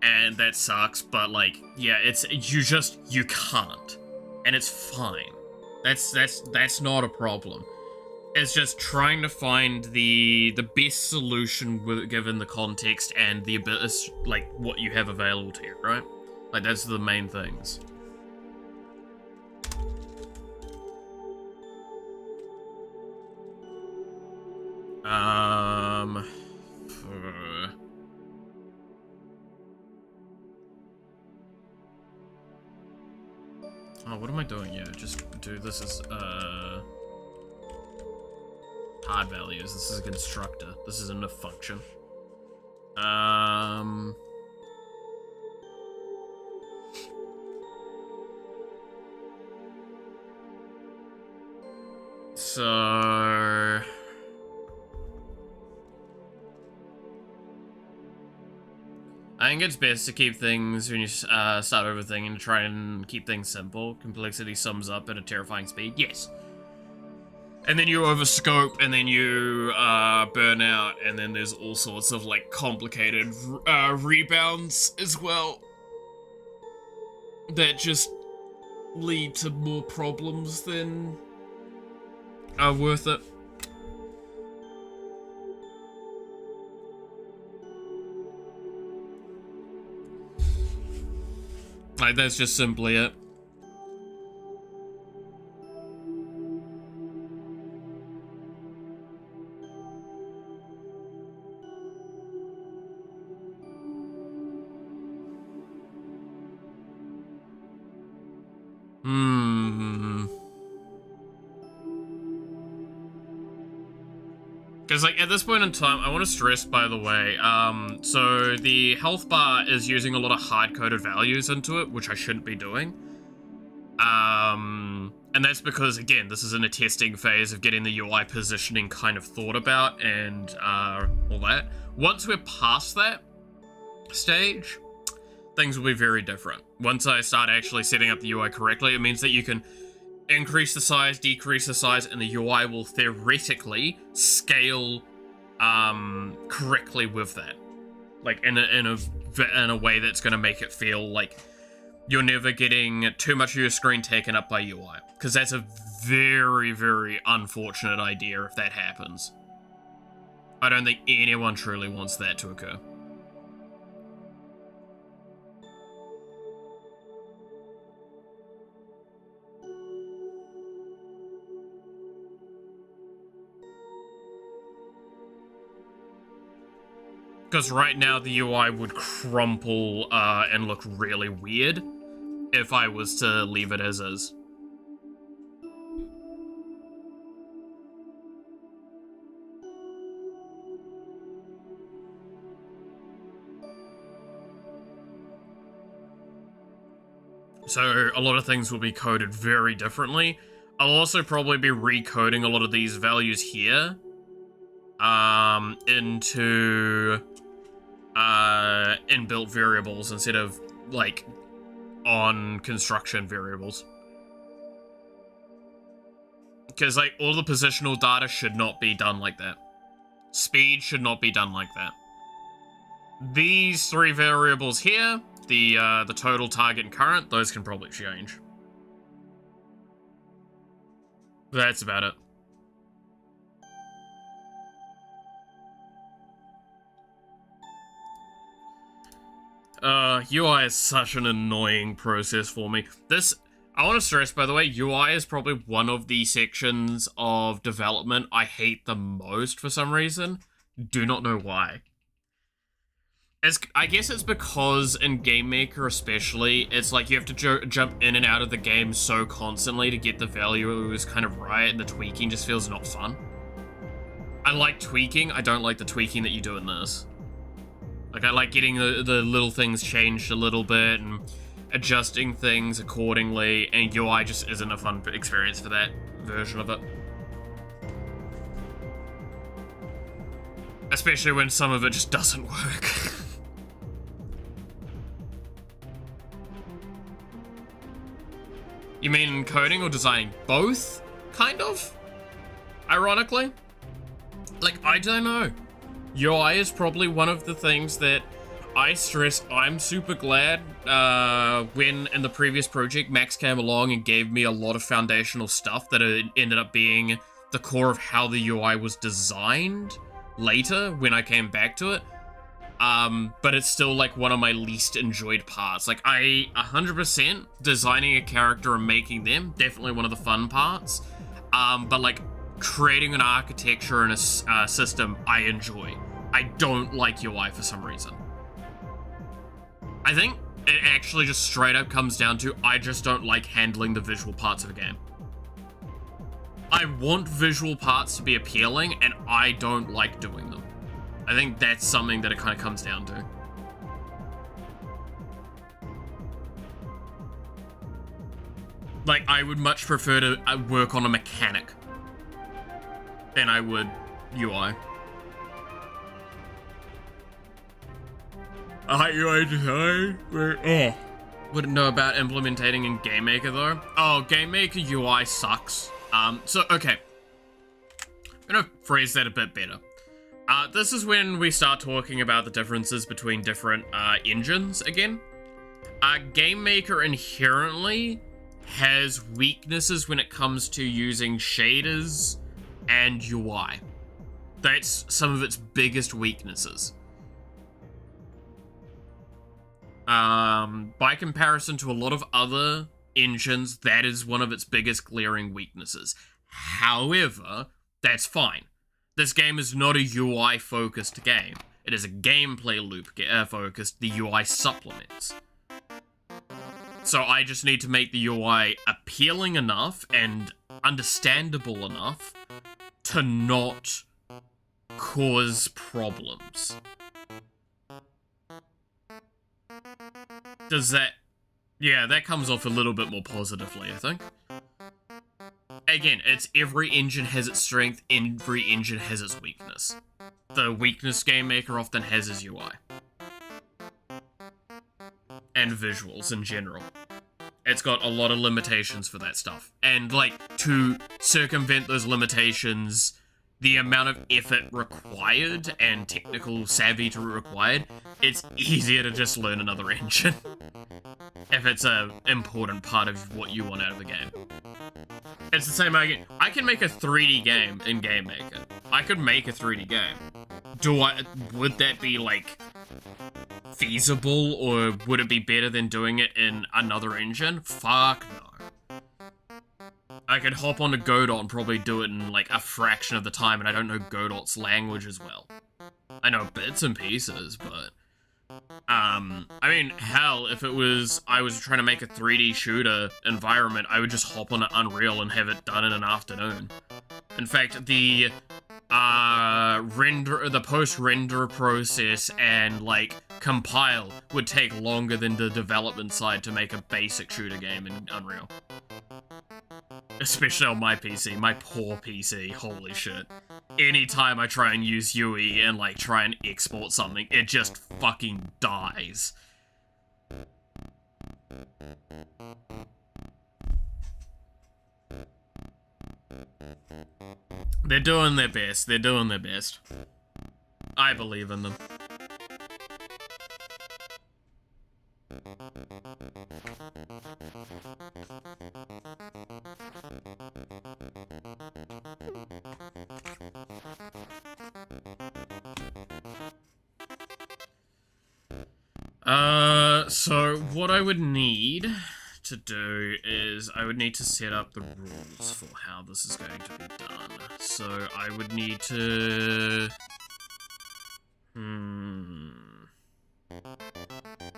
And that sucks, but, like, yeah, you can't. And it's fine. That's not a problem. It's just trying to find the best solution given the context and the ability, like, what you have available to you, right? Like, that's the main things. Oh, what am I doing? Yeah, just do this as, hard values. This is a constructor. This isn't a function. So... I think it's best to keep things, when you start overthinking, to try and keep things simple. Complexity sums up at a terrifying speed. Yes. And then you overscope, and then you burn out, and then there's all sorts of, like, complicated rebounds as well. That just lead to more problems than are worth it. Like, that's just simply it. Because, like, at this point in time, I want to stress, by the way, so the health bar is using a lot of hard-coded values into it, which I shouldn't be doing. And that's because, again, this is in a testing phase of getting the UI positioning kind of thought about and all that. Once we're past that stage, things will be very different. Once I start actually setting up the UI correctly, it means that you can increase the size, decrease the size, and the UI will theoretically scale correctly with that. Like, in a way that's going to make it feel like you're never getting too much of your screen taken up by UI. Because that's a very, very unfortunate idea if that happens. I don't think anyone truly wants that to occur. Because right now the UI would crumple and look really weird if I was to leave it as is. So a lot of things will be coded very differently. I'll also probably be recoding a lot of these values here into inbuilt variables instead of, like, on construction variables. Because, like, all the positional data should not be done like that. Speed should not be done like that. These three variables here, the total, target, and current, those can probably change. That's about it. UI is such an annoying process for me. I want to stress, by the way, UI is probably one of the sections of development I hate the most for some reason. Do not know why. I guess it's because in Game Maker especially, it's like you have to jump in and out of the game so constantly to get the values kind of right, and the tweaking just feels not fun. I like tweaking, I don't like the tweaking that you do in this. Like, I like getting the little things changed a little bit and adjusting things accordingly, and UI just isn't a fun experience for that version of it. Especially when some of it just doesn't work. You mean coding or designing? Both, kind of? Ironically? Like, I don't know. UI is probably one of the things that I stress. I'm super glad when in the previous project Max came along and gave me a lot of foundational stuff that ended up being the core of how the UI was designed later when I came back to it. But it's still like one of my least enjoyed parts. Like, 100% designing a character and making them, definitely one of the fun parts. But like creating an architecture and a system, I enjoy. I don't like UI for some reason. I think it actually just straight up comes down to I just don't like handling the visual parts of a game. I want visual parts to be appealing, and I don't like doing them. I think that's something that it kind of comes down to. Like, I would much prefer to work on a mechanic than I would UI. UI design? Wouldn't know about implementing in Game Maker though. Oh, Game Maker UI sucks. Okay. I'm gonna phrase that a bit better. This is when we start talking about the differences between different engines again. Game Maker inherently has weaknesses when it comes to using shaders and UI. That's some of its biggest weaknesses. By comparison to a lot of other engines, that is one of its biggest glaring weaknesses. However, that's fine. This game is not a UI-focused game. It is a gameplay loop focused. The UI supplements. So I just need to make the UI appealing enough and understandable enough to not cause problems. Does that... Yeah, that comes off a little bit more positively, I think. Again, it's every engine has its strength, every engine has its weakness. The weakness Game Maker often has is UI. And visuals in general. It's got a lot of limitations for that stuff. And, like, to circumvent those limitations, the amount of effort required and technical savvy to required, it's easier to just learn another engine. If it's an important part of what you want out of the game. It's the same argument. I can make a 3D game in Game Maker. I could make a 3D game. Would that be, like, feasible, or would it be better than doing it in another engine? Fuck no. I could hop onto Godot and probably do it in, like, a fraction of the time, and I don't know Godot's language as well. I know bits and pieces, but... I mean, hell, if I was trying to make a 3D shooter environment, I would just hop on Unreal and have it done in an afternoon. In fact, the post-render process and, like, compile would take longer than the development side to make a basic shooter game in Unreal. Especially on my PC, my poor PC, holy shit. Anytime I try and use UE and, like, try and export something, it just fucking dies. They're doing their best. They're doing their best. I believe in them. So what I would need to do is I would need to set up the rules for how this is going to be done. So I would need to...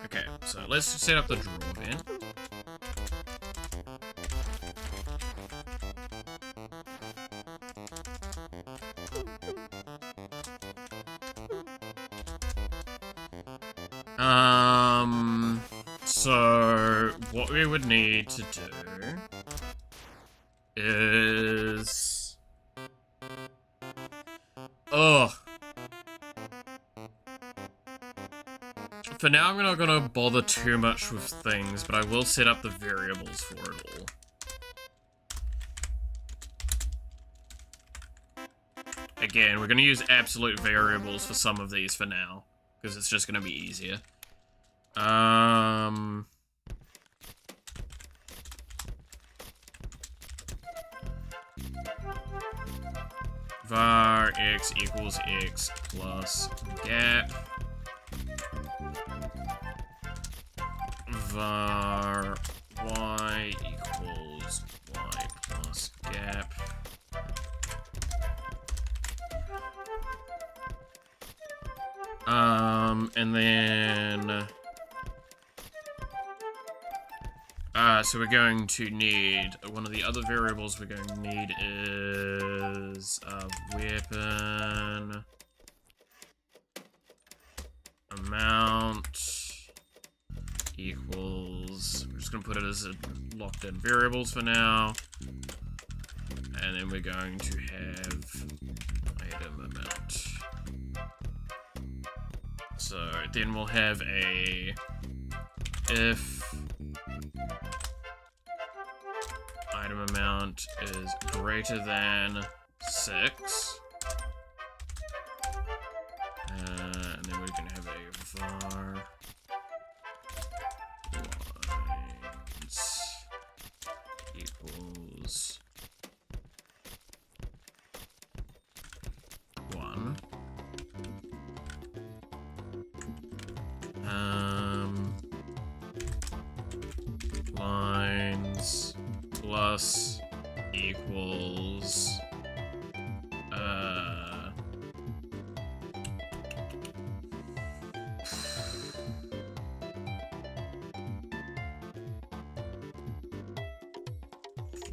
Okay, so let's set up the draw then. So what we would need to do is... For now, I'm not gonna bother too much with things, but I will set up the variables for it all. Again, we're gonna use absolute variables for some of these for now, because it's just gonna be easier. Var x equals x plus gap. Var y equals y plus gap. And then... so we're going to need, one of the other variables we're going to need is weapon amount equals, we're just going to put it as a locked in variables for now, and then we're going to have item amount. So then we'll have a if item amount is greater than 6, and then we can have a var lines Lines plus equals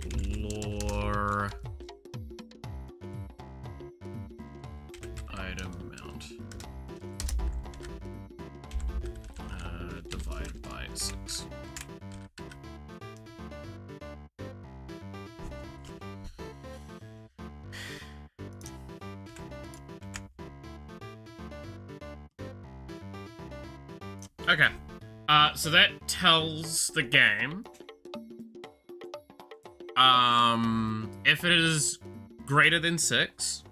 floor item amount divided by 6. Okay, so that tells the game, if it is greater than 6,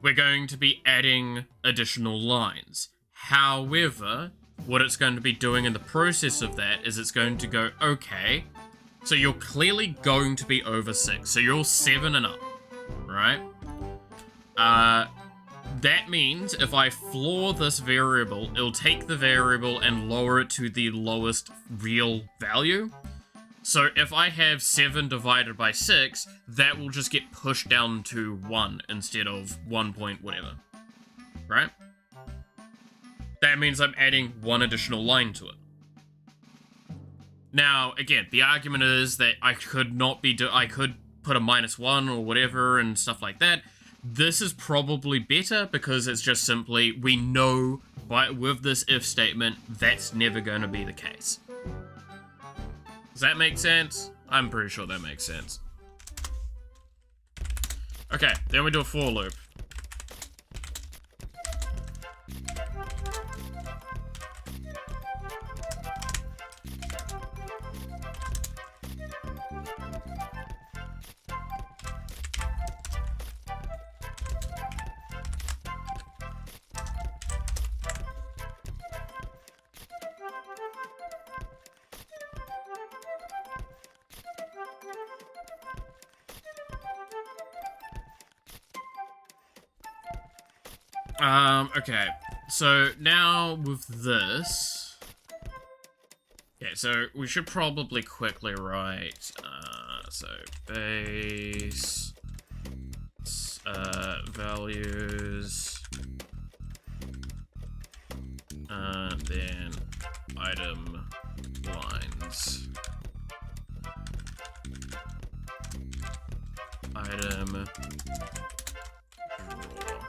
we're going to be adding additional lines. However, what it's going to be doing in the process of that is it's going to go, okay, so you're clearly going to be over 6, so you're 7 and up, right? That means if I floor this variable, it'll take the variable and lower it to the lowest real value. So if I have 7 divided by 6, that will just get pushed down to 1 instead of 1 point whatever, right? That means I'm adding 1 additional line to it. Now, again, the argument is that I could I could put a -1 or whatever and stuff like that. This is probably better because it's just simply, we know with this if statement, that's never going to be the case. Does that make sense? I'm pretty sure that makes sense. Okay, then we do a for loop. Okay, so now with this, okay, so we should probably quickly write, so base, values, then item lines, item draw.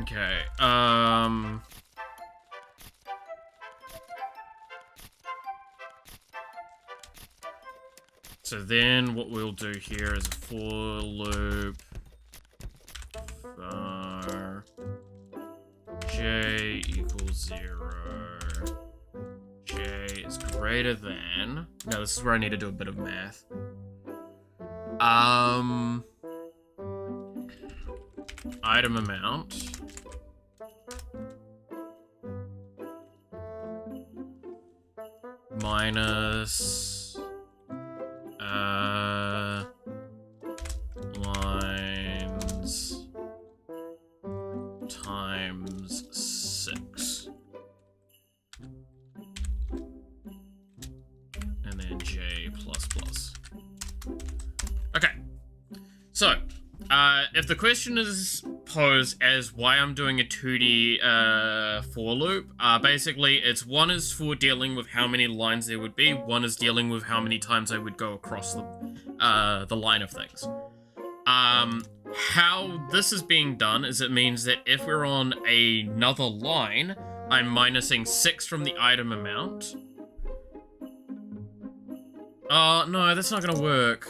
Okay, so then what we'll do here is a for loop var j equals 0. J is greater than, now this is where I need to do a bit of math. Item amount minus lines times 6, and then j plus plus. Okay, so if the question is posed as why I'm doing a 2D for loop, basically it's one is for dealing with how many lines there would be, one is dealing with how many times I would go across the line of things. How this is being done is it means that if we're on another line, I'm minusing 6 from the item amount. No, that's not gonna work.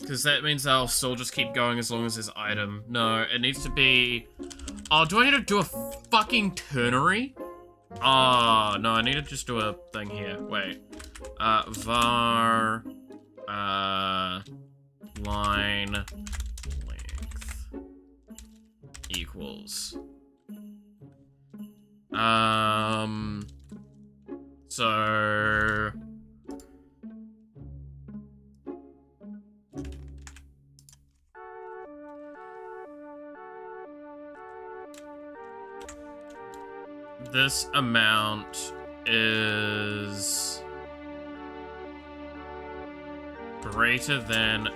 Because that means I'll still just keep going as long as there's item. No, it needs to be... Oh, do I need to do a fucking ternary? Oh, no, I need to just do a thing here. Wait. Var... line... length... equals... So... this amount is greater than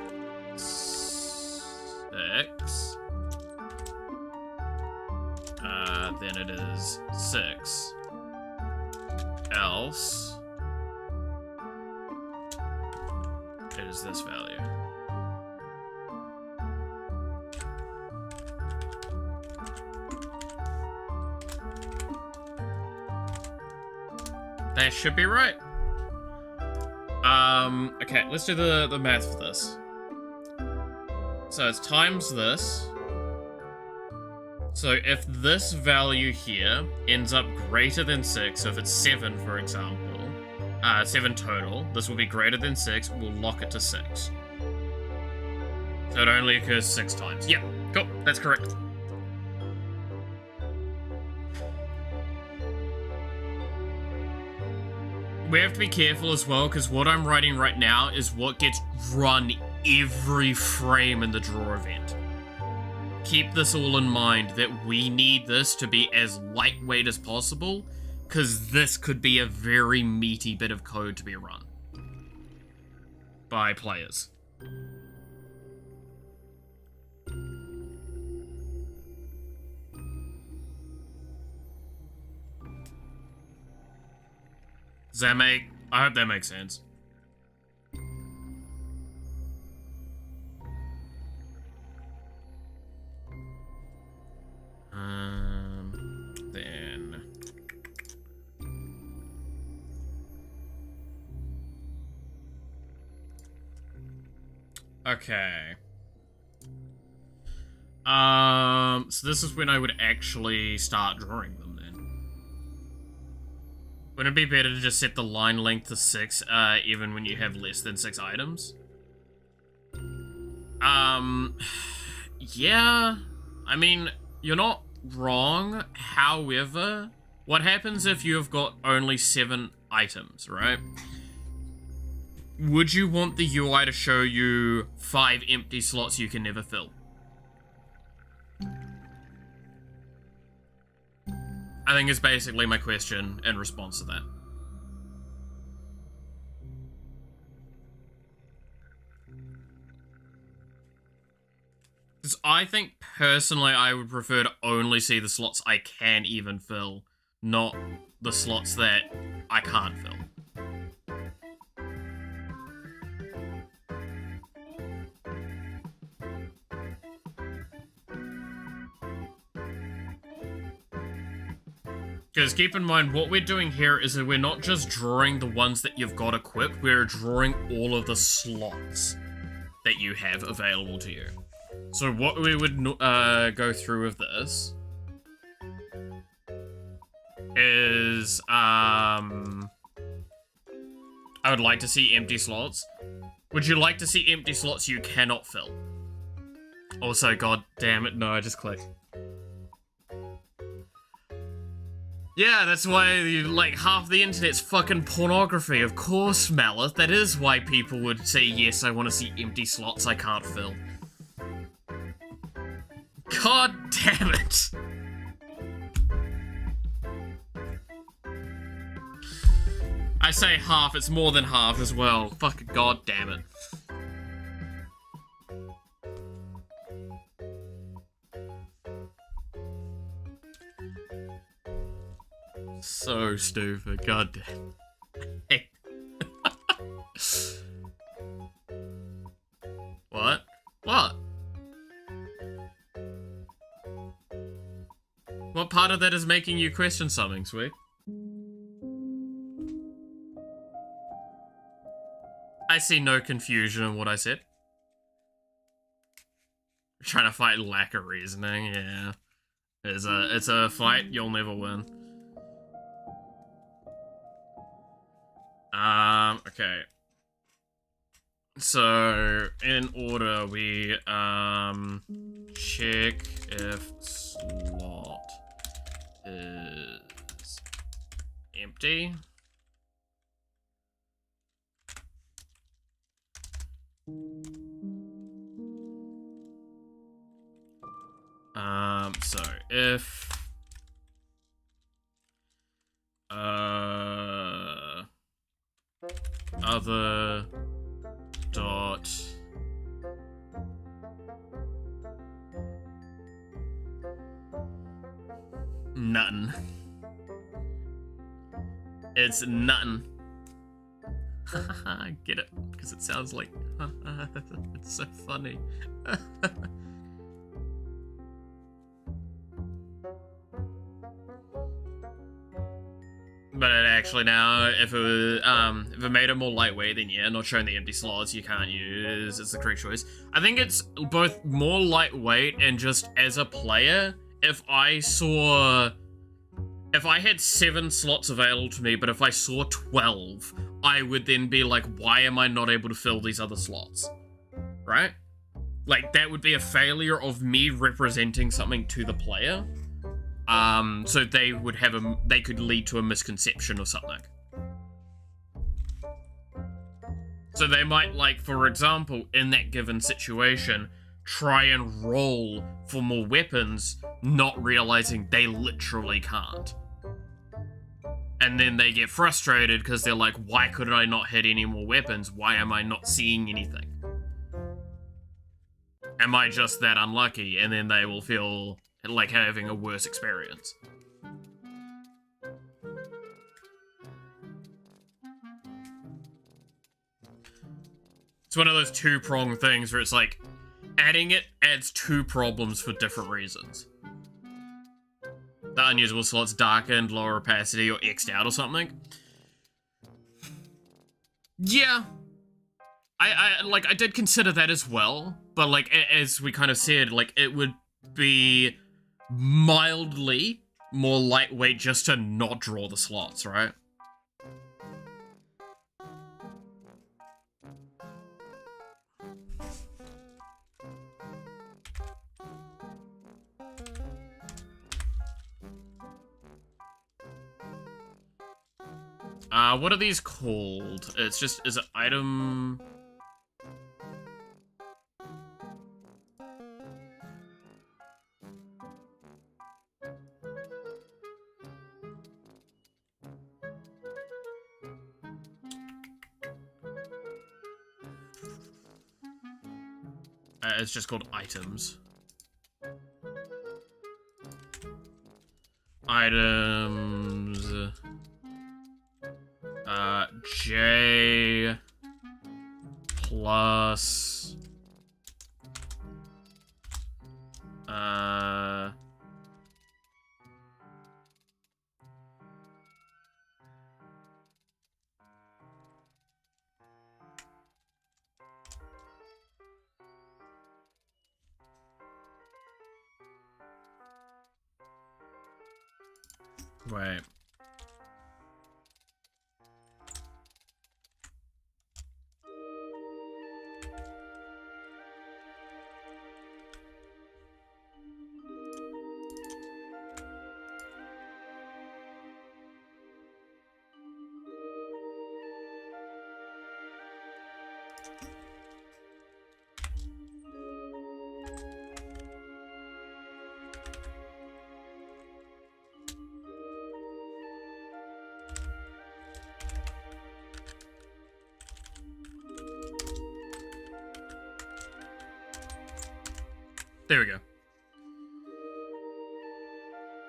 6, then it is 6. Else, it is this value. That should be right. Okay, let's do the math for this. So it's times this. So if this value here ends up greater than 6, so if it's 7, for example, 7 total, this will be greater than 6, we'll lock it to 6. So it only occurs 6 times. Yeah, cool, that's correct. We have to be careful as well, because what I'm writing right now is what gets run every frame in the draw event. Keep this all in mind, that we need this to be as lightweight as possible, because this could be a very meaty bit of code to be run by players. Does that make... I hope that makes sense. Then... Okay. So this is when I would actually start drawing them then. Wouldn't it be better to just set the line length to 6, even when you have less than 6 items? Yeah. I mean, you're not wrong. However, what happens if you have got only 7 items, right? Would you want the UI to show you 5 empty slots you can never fill? I think is basically my question in response to that. Because I think, personally, I would prefer to only see the slots I can even fill, not the slots that I can't fill. Because keep in mind, what we're doing here is that we're not just drawing the ones that you've got equipped, we're drawing all of the slots that you have available to you. So what we would go through with this is, I would like to see empty slots. Would you like to see empty slots you cannot fill? Also, god damn it, no, I just clicked. Yeah, that's why, like, half the internet's fucking pornography. Of course, Malith. That is why people would say, yes, I want to see empty slots I can't fill. God damn it. I say half, it's more than half as well. Fucking god damn it. So stupid, god damn. What? What? What part of that is making you question something, sweet? I see no confusion in what I said. You're trying to fight lack of reasoning, yeah. It's a fight you'll never win. Okay. So, in order, we, check if slot is empty. So, if Other dot nothing. It's nothing. I get it, because it sounds like it's so funny. But actually now, if it made it more lightweight, then yeah, not showing the empty slots you can't use, it's the correct choice. I think it's both more lightweight and just as a player, if I had 7 slots available to me, but if I saw 12, I would then be like, why am I not able to fill these other slots? Right? Like, that would be a failure of me representing something to the player. So they would have they could lead to a misconception or something. So they might, like, for example, in that given situation, try and roll for more weapons, not realizing they literally can't. And then they get frustrated because they're like, why could I not hit any more weapons? Why am I not seeing anything? Am I just that unlucky? And then they will feel like having a worse experience. It's one of those two-pronged things where it's like, adding it adds 2 problems for different reasons. The unusable slots darkened, lower opacity, or X'd out or something. Yeah. I did consider that as well, but like, as we kind of said, like, it would be mildly more lightweight just to not draw the slots, right? What are these called? It's just, is it item... it's just called items. Items... J plus wait. There we go.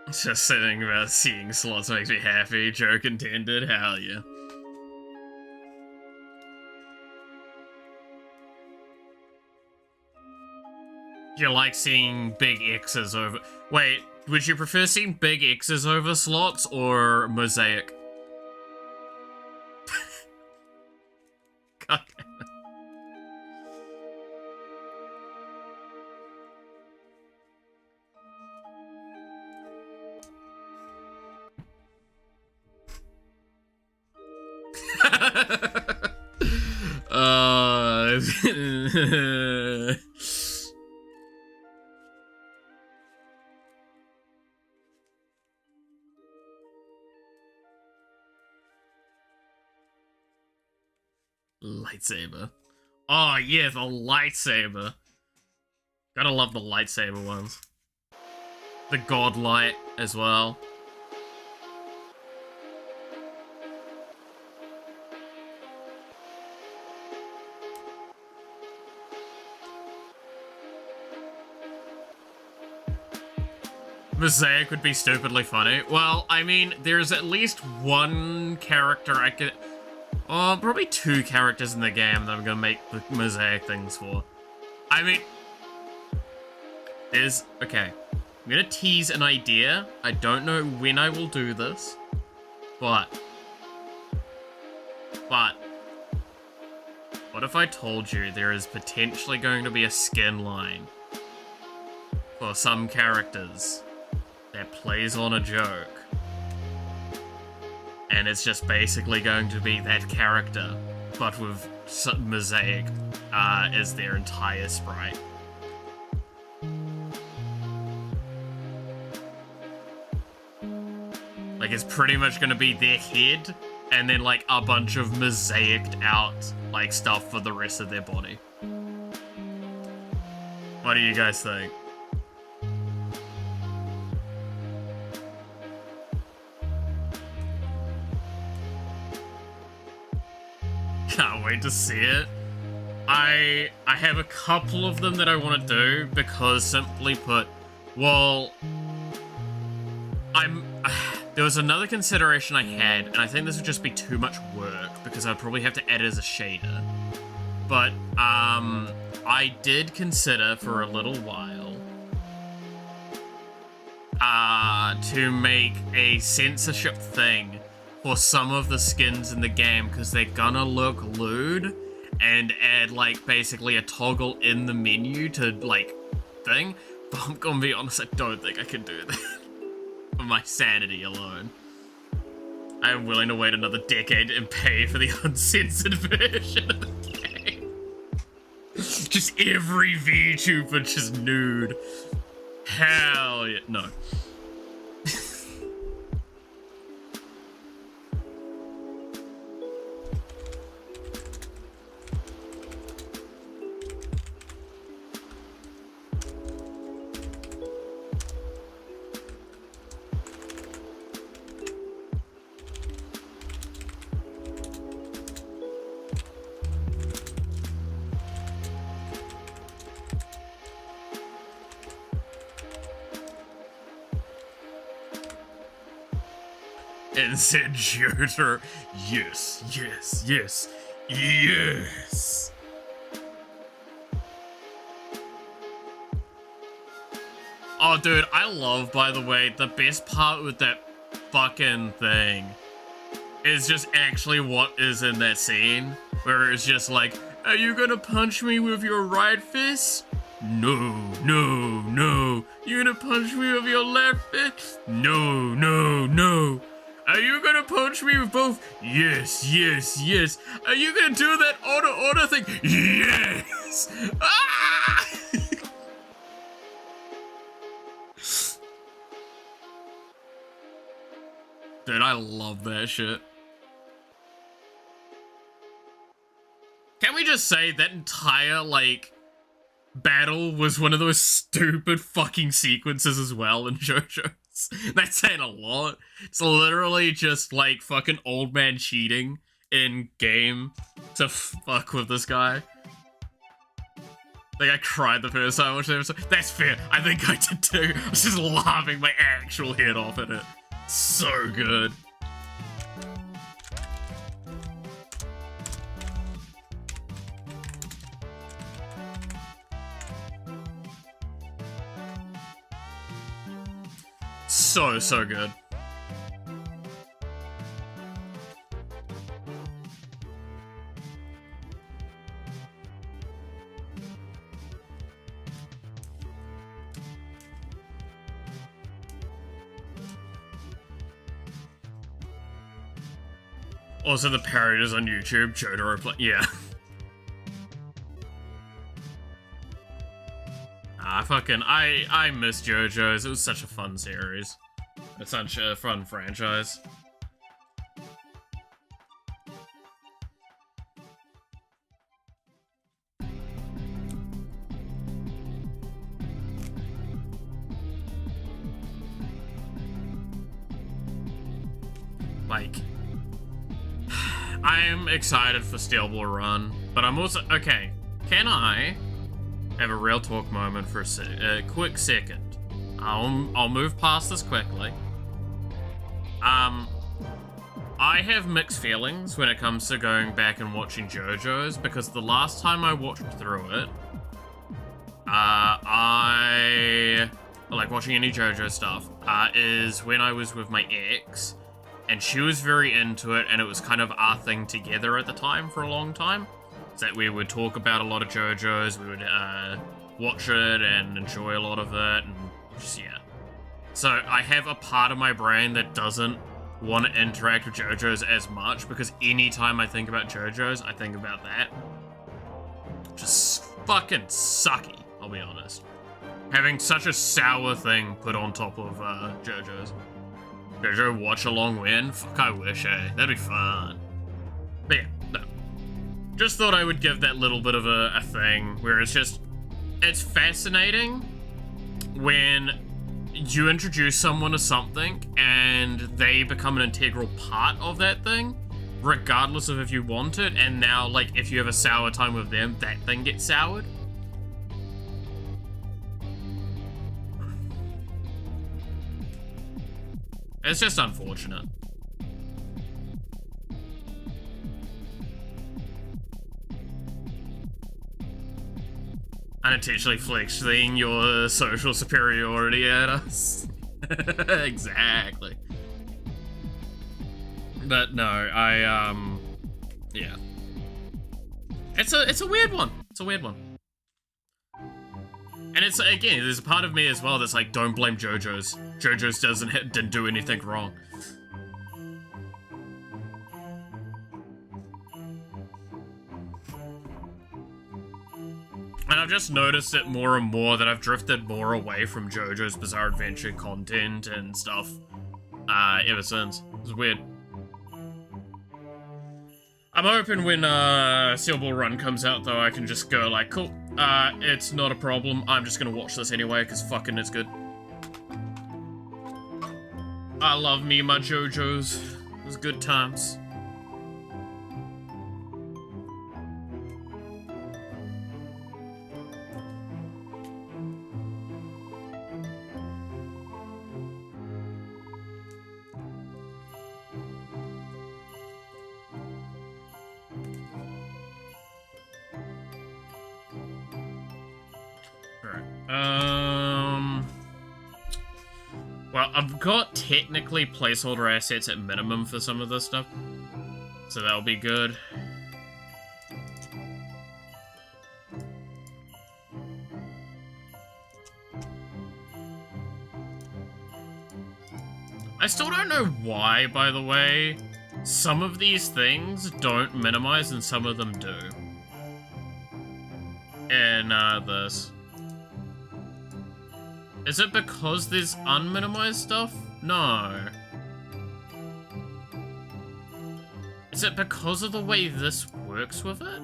Just saying about seeing slots makes me happy. Joke intended. Hell yeah. You like seeing big X's over... Wait, would you prefer seeing big X's over slots or mosaic? God damn it. Lightsaber. Oh yeah, the lightsaber. Gotta love the lightsaber ones. The godlight as well. Mosaic would be stupidly funny. Well, I mean, there's at least one character I could... Oh, probably two characters in the game that I'm gonna make the Mosaic things for. I mean... Okay. I'm gonna tease an idea. I don't know when I will do this. But... What if I told you there is potentially going to be a skin line for some characters that plays on a joke, and it's just basically going to be that character, but with Mosaic as their entire sprite. Like, it's pretty much going to be their head, and then like a bunch of mosaiced out like stuff for the rest of their body. What do you guys think? Can't wait to see it. I have a couple of them that I want to do because, simply put, well, there was another consideration I had, and I think this would just be too much work because I'd probably have to add it as a shader. But I did consider for a little while to make a censorship thing for some of the skins in the game because they're gonna look lewd, and add like basically a toggle in the menu to like thing. But I'm gonna be honest, I don't think I can do that. For my sanity alone. I am willing to wait another decade and pay for the uncensored version of the game. Just every VTuber just nude. Hell yeah. No. And said Joter, yes, yes, yes, yes. Oh, dude, I love, by the way, the best part with that fucking thing is just actually what is in that scene, where it's just like, are you gonna punch me with your right fist? No, no, no. You gonna punch me with your left fist? No, no, no. Are you gonna punch me with both? Yes, yes, yes. Are you gonna do that order thing? Yes! Ah! Dude, I love that shit. Can we just say that entire, like, battle was one of those stupid fucking sequences as well in JoJo's? That's saying a lot. It's literally just like fucking old man cheating in game to fuck with this guy. Like, I cried the first time I watched the episode. That's fair. I think I did too. I was just laughing my actual head off at it. So good. So good. Also, the parodies on YouTube, Jotaro yeah. I miss JoJo's. It was such a fun series. It's such a fun franchise. Like, I am excited for Steel Ball Run, but I'm also, okay, can I have a real talk moment for a quick second? I'll move past this quickly. I have mixed feelings when it comes to going back and watching JoJo's, because the last time I watched through it, I like watching any JoJo stuff, is when I was with my ex, and she was very into it, and it was kind of our thing together at the time for a long time. So that we would talk about a lot of JoJo's, we would watch it and enjoy a lot of it, and just, yeah. So I have a part of my brain that doesn't want to interact with JoJo's as much, because anytime I think about JoJo's, I think about that. Just fucking sucky, I'll be honest. Having such a sour thing put on top of JoJo's. JoJo watch along win? Fuck, I wish, eh? That'd be fun. But yeah, no. Just thought I would give that little bit of a thing where it's fascinating when you introduce someone to something and they become an integral part of that thing, regardless of if you want it, and now, like, if you have a sour time with them, that thing gets soured. It's just unfortunate. Unintentionally flexing your social superiority at us. Exactly. But no, yeah. It's a weird one. It's a weird one. And it's, again, there's a part of me as well that's like, don't blame JoJo's. JoJo's didn't do anything wrong. And I've just noticed it more and more that I've drifted more away from JoJo's Bizarre Adventure content and stuff ever since. It's weird. I'm hoping when Sealball Run comes out, though, I can just go like, cool, it's not a problem. I'm just gonna watch this anyway, because fucking it's good. I love me my JoJo's. It was good times. Well, I've got technically placeholder assets at minimum for some of this stuff, so that'll be good. I still don't know why, by the way, some of these things don't minimize and some of them do. In this. Is it because there's unminimized stuff? No. Is it because of the way this works with it?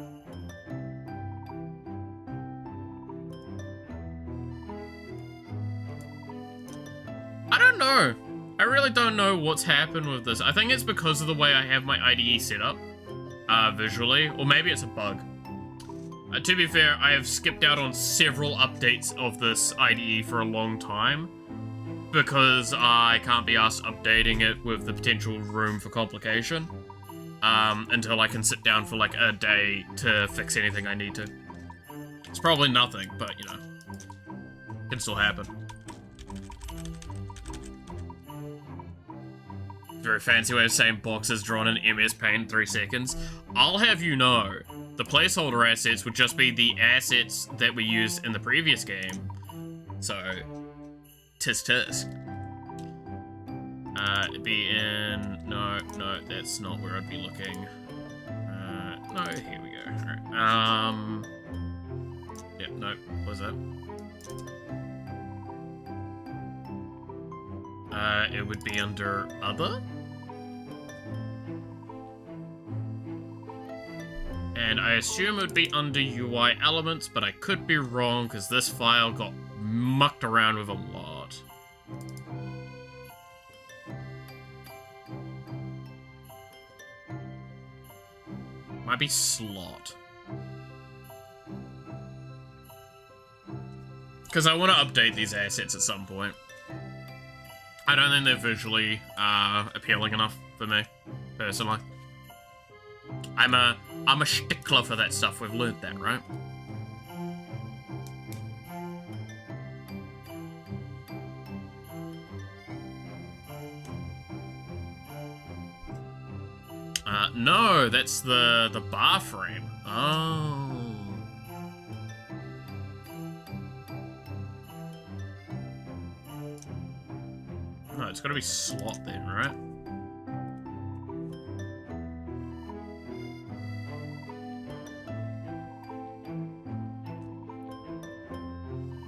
I don't know. I really don't know what's happened with this. I think it's because of the way I have my IDE set up, visually, or maybe it's a bug. To be fair, I have skipped out on several updates of this IDE for a long time because I can't be asked updating it with the potential room for complication until I can sit down for like a day to fix anything I need to. It's probably nothing, but you know, can still happen. Very fancy way of saying boxes drawn in MS Paint in 3 seconds. I'll have you know, the placeholder assets would just be the assets that we used in the previous game. So, tisk tisk. It'd be in... No, that's not where I'd be looking. No, here we go. Alright, yep, no, what was that? It would be under Other? And I assume it would be under UI Elements, but I could be wrong, because this file got mucked around with a lot. Might be Slot. Because I want to update these assets at some point. I don't think they're visually appealing enough for me, personally. I'm a stickler for that stuff. We've learned that, right? No, that's the bar frame. Oh. No, it's gotta be slot then, right?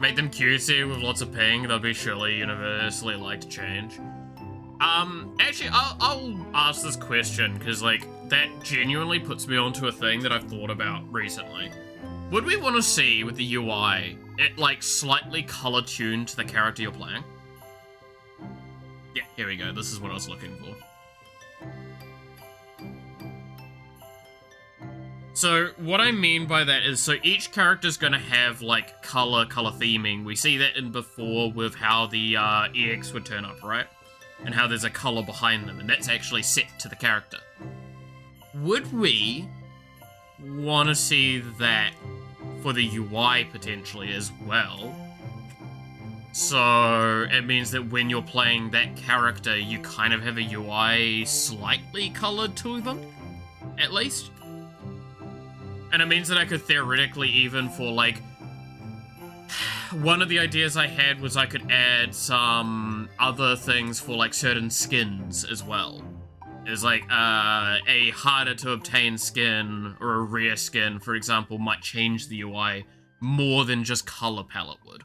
Make them cutesy with lots of ping, they'll be surely universally liked to change. Actually, I'll ask this question, because, like, that genuinely puts me onto a thing that I've thought about recently. Would we want to see, with the UI, it, like, slightly color-tuned to the character you're playing? Yeah, here we go. This is what I was looking for. So, what I mean by that is, so each character's gonna have, like, color theming. We see that in before with how the EX would turn up, right? And how there's a color behind them, and that's actually set to the character. Would we want to see that for the UI potentially as well? So it means that when you're playing that character, you kind of have a UI slightly colored to them, at least. And it means that I could theoretically, even for, like, one of the ideas I had was I could add some other things for, like, certain skins as well. Is like, a harder to obtain skin or a rare skin, for example, might change the UI more than just color palette would.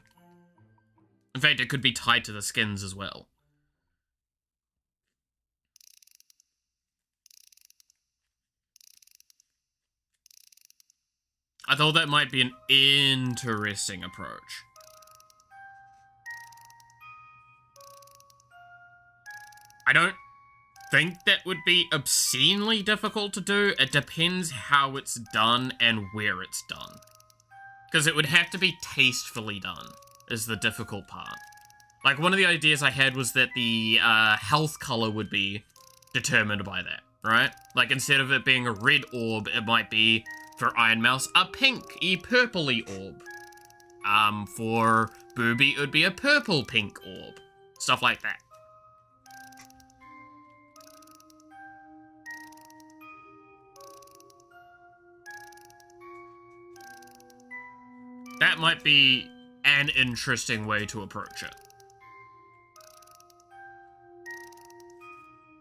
In fact, it could be tied to the skins as well. I thought that might be an interesting approach. I don't think that would be obscenely difficult to do. It depends how it's done and where it's done. Because it would have to be tastefully done, is the difficult part. Like, one of the ideas I had was that the health color would be determined by that, right? Like, instead of it being a red orb, it might be, for Iron Mouse, a pink-y, purpley orb. For Booby, it would be a purple-pink orb. Stuff like that. That might be an interesting way to approach it.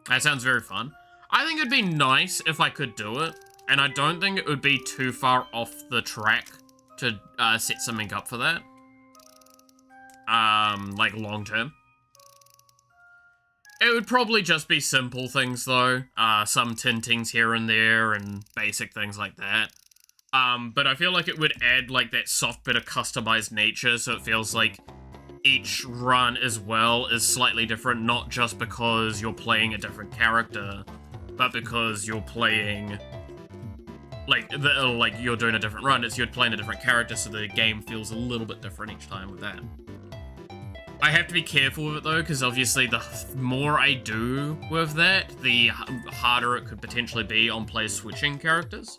That sounds very fun. I think it'd be nice if I could do it, and I don't think it would be too far off the track to set something up for that. Like long term. It would probably just be simple things though, some tintings here and there and basic things like that. But I feel like it would add, like, that soft bit of customized nature, so it feels like each run as well is slightly different, not just because you're playing a different character, but because you're playing, like, you're doing a different run, it's you're playing a different character, so the game feels a little bit different each time with that. I have to be careful with it, though, because obviously the more I do with that, the harder it could potentially be on players switching characters.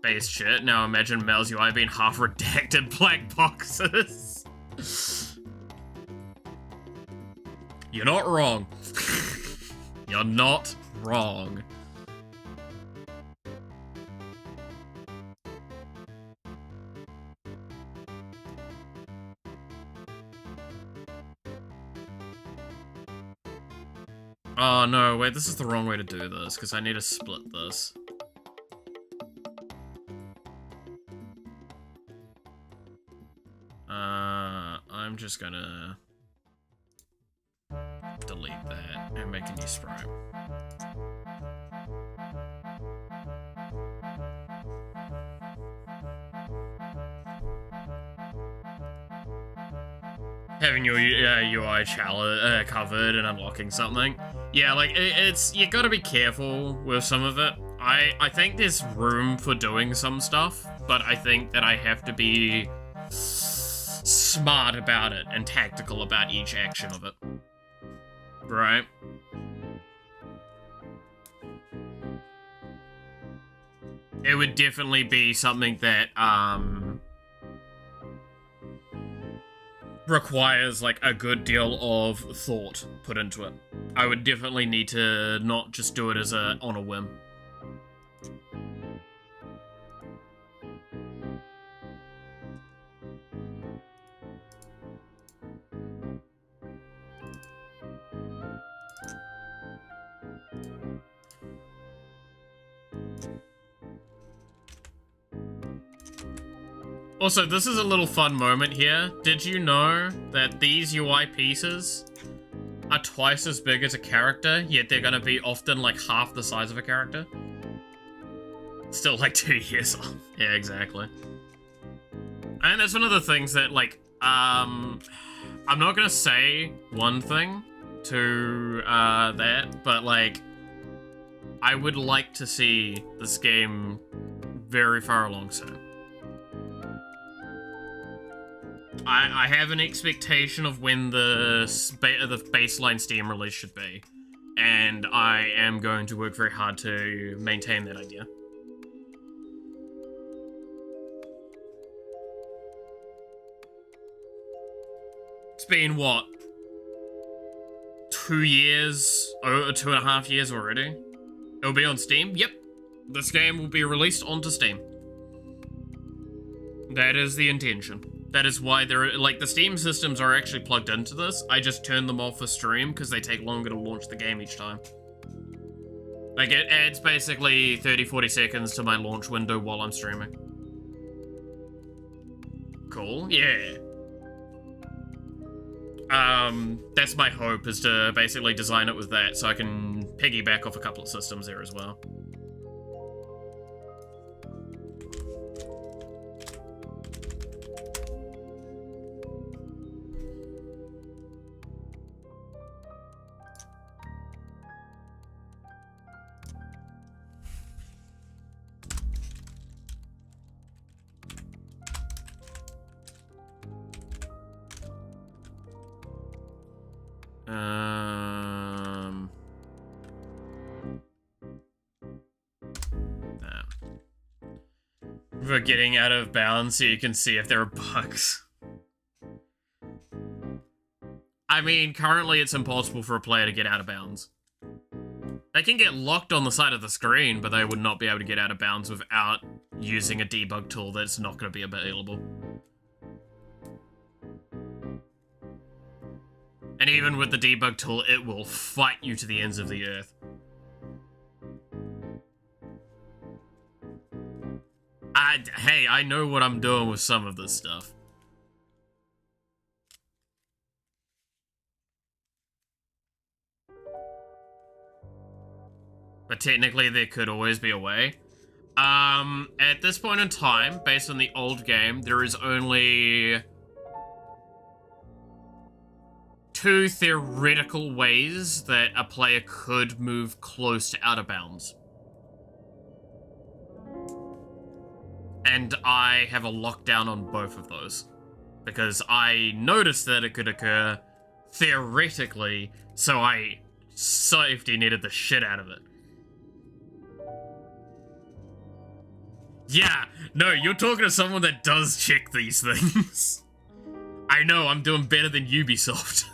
Base shit. Now imagine Mel's UI being half redacted black boxes. You're not wrong. You're not wrong. Oh no, wait, this is the wrong way to do this, because I need to split this. I'm just gonna delete that and make a new sprite. Having your UI covered and unlocking something. Yeah, like, it's you gotta be careful with some of it. I think there's room for doing some stuff, but I think that I have to be smart about it and tactical about each action of it. Right. It would definitely be something that, requires, like, a good deal of thought put into it. I would definitely need to not just do it as on a whim. Also, this is a little fun moment here. Did you know that these UI pieces are twice as big as a character, yet they're gonna be often like half the size of a character? Still like 2 years off. Yeah, exactly. And that's one of the things that, like, I'm not gonna say one thing to that, but like, I would like to see this game very far along soon. I have an expectation of when the baseline Steam release should be, and I am going to work very hard to maintain that idea. It's been, what, 2 years, 2.5 years already? It'll be on Steam? Yep. This game will be released onto Steam. That is the intention. That is why like, the Steam systems are actually plugged into this. I just turn them off for stream because they take longer to launch the game each time. Like, it adds basically 30-40 seconds to my launch window while I'm streaming. Cool, yeah. That's my hope, is to basically design it with that so I can piggyback off a couple of systems there as well. For getting out of bounds so you can see if there are bugs. I mean, currently it's impossible for a player to get out of bounds. They can get locked on the side of the screen, but they would not be able to get out of bounds without using a debug tool that's not going to be available. And even with the debug tool, it will fight you to the ends of the earth. Hey, I know what I'm doing with some of this stuff. But technically, there could always be a way. At this point in time, based on the old game, there is only 2 theoretical ways that a player could move close to out of bounds. And I have a lockdown on both of those. Because I noticed that it could occur theoretically, so I safety netted the shit out of it. Yeah, no, you're talking to someone that does check these things. I know, I'm doing better than Ubisoft.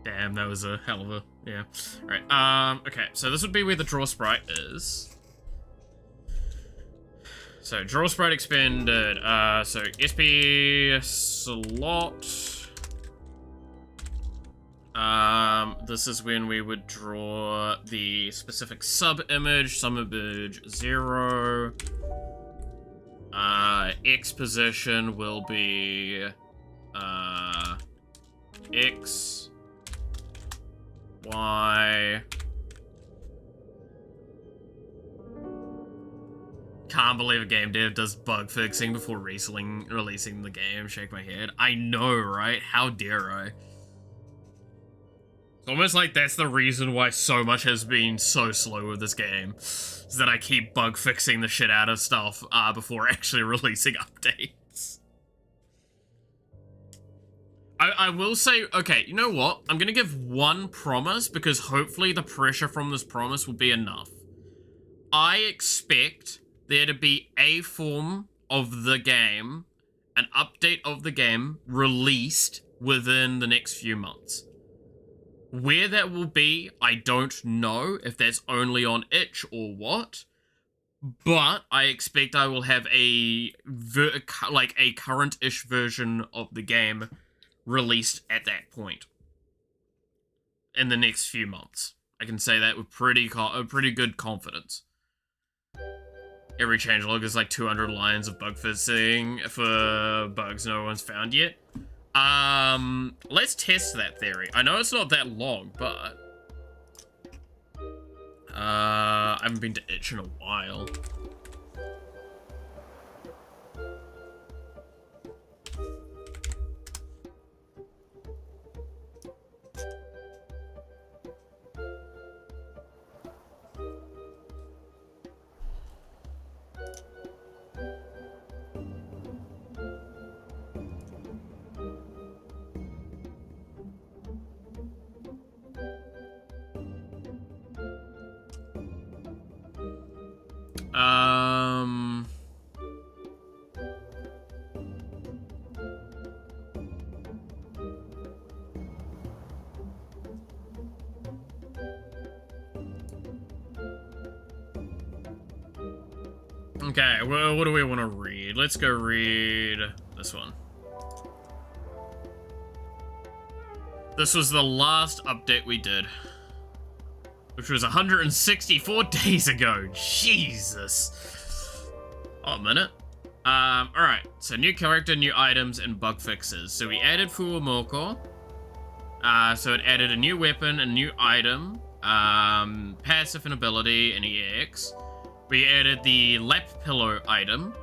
Damn, that was a hell of a, yeah. Right, okay, so this would be where the draw sprite is. So, draw sprite expanded, so SP slot. This is when we would draw the specific sub-image, sub-image 0. X position will be, X, Y. can't believe a game dev does bug fixing before releasing the game. Shake my head. I know, right? How dare I? It's almost like that's the reason why so much has been so slow with this game. Is that I keep bug fixing the shit out of stuff before actually releasing updates. I will say, okay, you know what? I'm gonna give one promise because hopefully the pressure from this promise will be enough. I expect there to be a form of the game, an update of the game, released within the next few months. Where that will be, I don't know if that's only on itch or what, but I expect I will have a current-ish version of the game released at that point in the next few months. I can say that with pretty good confidence. Every changelog is like 200 lines of bug fixing for bugs no one's found yet. Let's test that theory. I know it's not that long, but I haven't been to itch in a while. Okay, well, what do we want to read? Let's go read this one. This was the last update we did, which was 164 days ago. Jesus. Oh, a minute. Alright, so new character, new items, and bug fixes. So we added Fuwamoko. So it added a new weapon, a new item, passive and ability, and EX. We added the lap pillow item.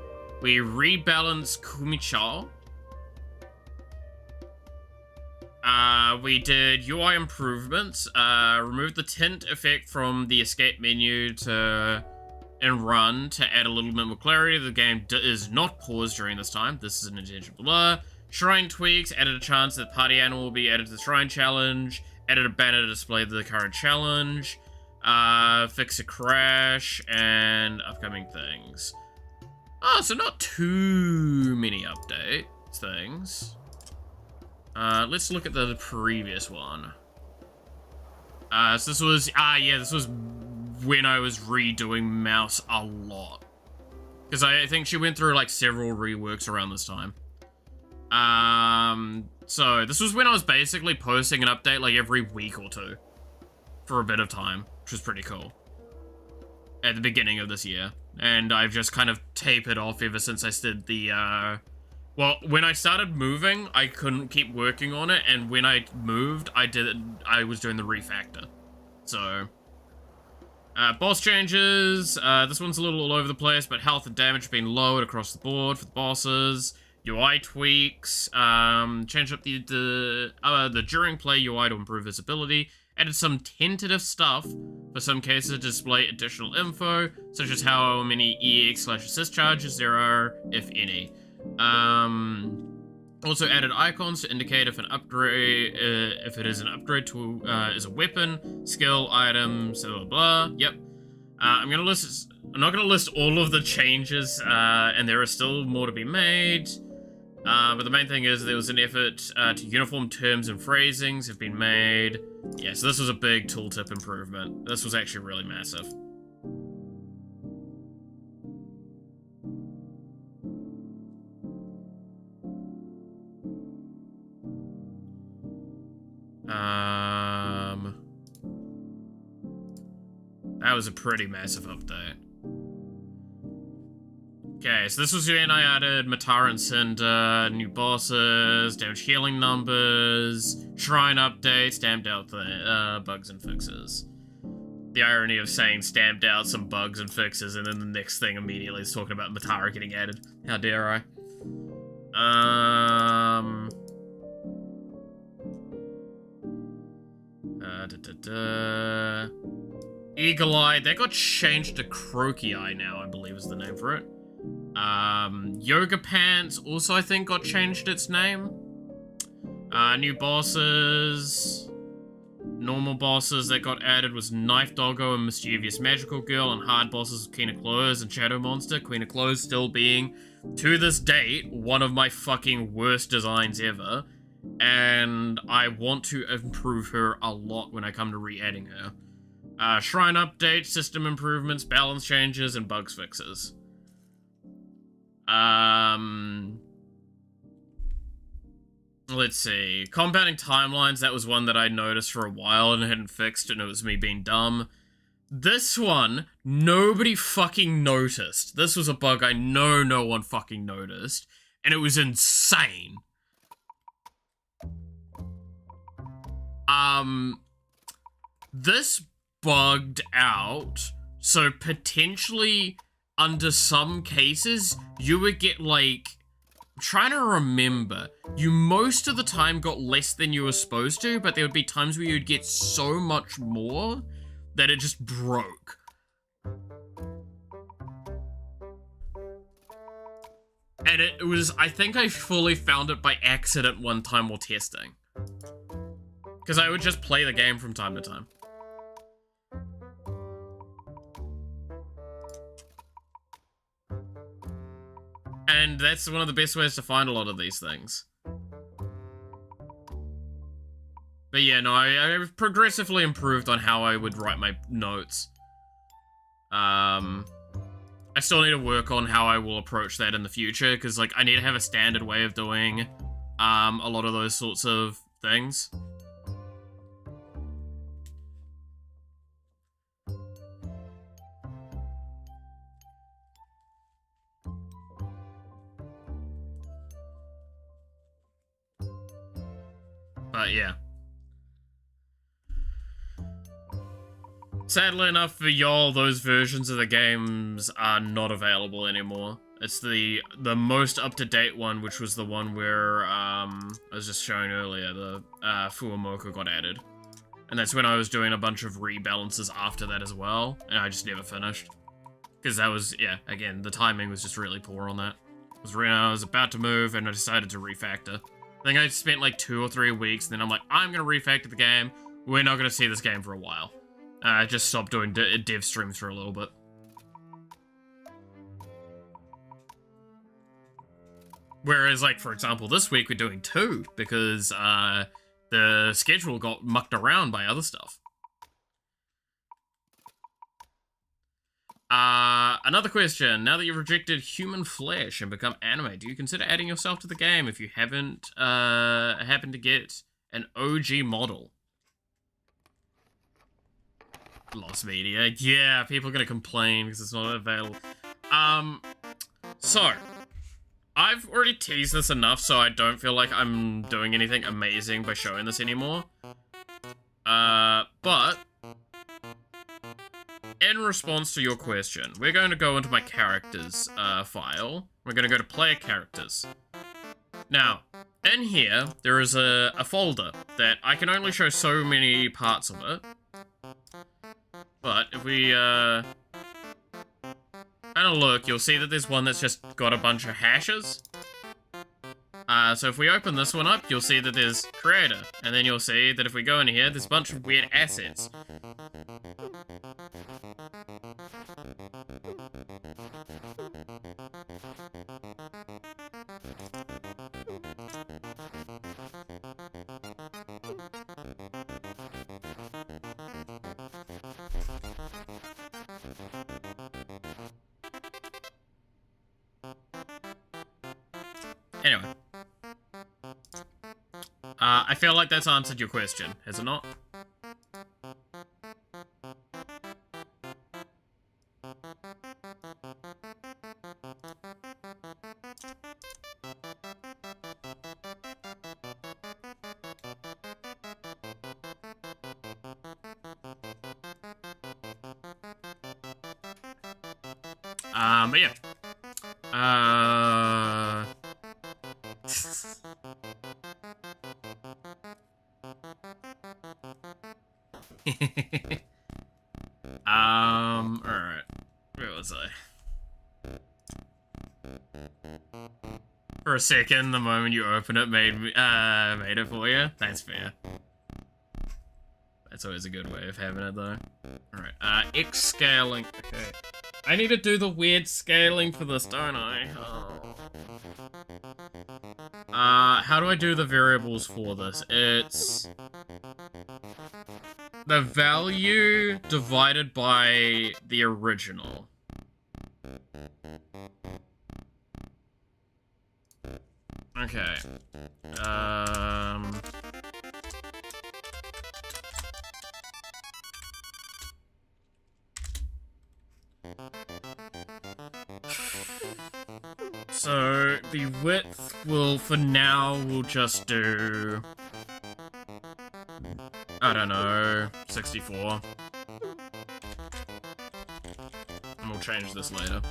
We rebalanced Kumichao. We did UI improvements. Removed the tint effect from the escape menu and run to add a little bit more clarity. The game is not paused during this time. This is an intentional blur. Shrine tweaks. Added a chance that party animal will be added to the shrine challenge. Added a banner to display the current challenge. Fix a crash, and upcoming things. Oh, so not too many things. Let's look at the previous one. So this was, this was when I was redoing Mouse a lot. Because I think she went through, like, several reworks around this time. So this was when I was basically posting an update, like, every week or two. For a bit of time, which was pretty cool. At the beginning of this year. And I've just kind of tapered off ever since I did the, well, when I started moving, I couldn't keep working on it, and when I moved, I was doing the refactor. So, boss changes. This one's a little all over the place, but health and damage have been lowered across the board for the bosses. UI tweaks. Changed up the during play UI to improve visibility. Added some tentative stuff for some cases to display additional info, such as how many EX/assist charges there are, if any. Also added icons to indicate if an upgrade, if it is an upgrade to is a weapon, skill, item, blah blah. Yep. I'm not gonna list all of the changes, and there are still more to be made. But the main thing is there was an effort to uniform terms and phrasings have been made. Yeah, so this was a big tooltip improvement. This was actually really massive. That was a pretty massive update. Okay, so this was when I added Matara and Cinder, new bosses, damage healing numbers, shrine updates, stamped out the bugs and fixes. The irony of saying stamped out some bugs and fixes, and then the next thing immediately is talking about Matara getting added. How dare I? Eagle Eye, that got changed to Croaky Eye now, I believe is the name for it. Yoga Pants also, I think, got changed its name. New bosses. Normal bosses that got added was Knife Doggo and Mischievous Magical Girl, and hard bosses Queen of Clothes and Shadow Monster. Queen of Clothes still being, to this date, one of my fucking worst designs ever. And I want to improve her a lot when I come to re-adding her. Shrine updates, system improvements, balance changes, and bugs fixes. Let's see. Compounding timelines, that was one that I noticed for a while and hadn't fixed, and it was me being dumb. This one, nobody fucking noticed. This was a bug I know no one fucking noticed, and it was insane. This bugged out, so potentially, under some cases, you would get, like, I'm trying to remember, you most of the time got less than you were supposed to, but there would be times where you'd get so much more that it just broke. And it was, I think I fully found it by accident one time while testing. Because I would just play the game from time to time. And that's one of the best ways to find a lot of these things. But yeah, no, I've progressively improved on how I would write my notes. I still need to work on how I will approach that in the future, because, like, I need to have a standard way of doing a lot of those sorts of things. But yeah. Sadly enough for y'all, those versions of the games are not available anymore. It's the most up-to-date one, which was the one where, I was just showing earlier, the Fuwamoka got added. And that's when I was doing a bunch of rebalances after that as well, and I just never finished. Because that was, yeah, again, the timing was just really poor on that. It was when I was about to move, and I decided to refactor. I think I spent like 2 or 3 weeks, and then I'm like, I'm gonna refactor the game. We're not gonna see this game for a while. I just stopped doing dev streams for a little bit. Whereas, like, for example, this week we're doing 2, because the schedule got mucked around by other stuff. Another question. Now that you've rejected human flesh and become anime, do you consider adding yourself to the game if you haven't happened to get an OG model? Lost media. Yeah, people are gonna complain because it's not available. So, I've already teased this enough so I don't feel like I'm doing anything amazing by showing this anymore. But in response to your question, we're going to go into my characters file. We're going to go to player characters. Now, in here, there is a folder that I can only show so many parts of it. But if we kind of look, you'll see that there's one that's just got a bunch of hashes. So if we open this one up, you'll see that there's creator. And then you'll see that if we go in here, there's a bunch of weird assets. Anyway. I feel like that's answered your question, has it not? But yeah. Alright. Where was I? For a second, the moment you open it made it for you. That's fair. That's always a good way of having it, though. Alright, X scaling. Okay. I need to do the weird scaling for this, don't I? Oh. How do I do the variables for this? It's the value divided by the original. Okay. So the width will, for now, we'll just do, I don't know, 64. And we'll change this later.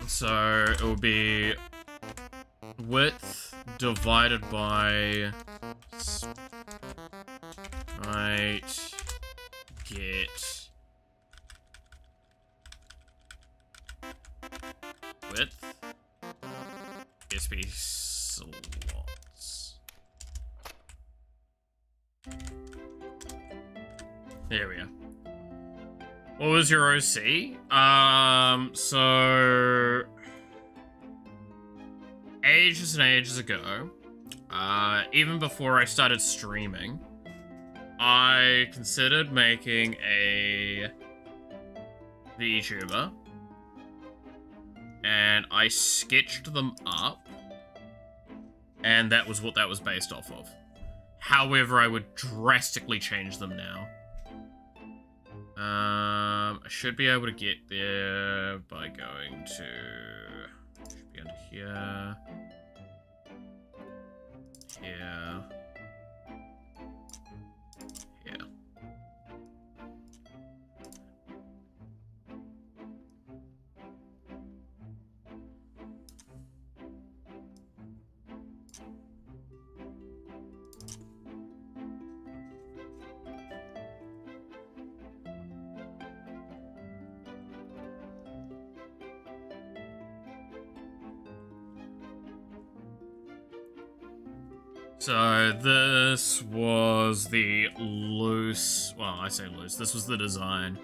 So it will be width divided by get width SP slots. There we are. What was your OC? So ages and ages ago, even before I started streaming, I considered making a VTuber, and I sketched them up, and that was what that was based off of. However, I would drastically change them now. I should be able to get there by going to, should be under here, here, here. So this was the loose, well, I say loose, this was the design.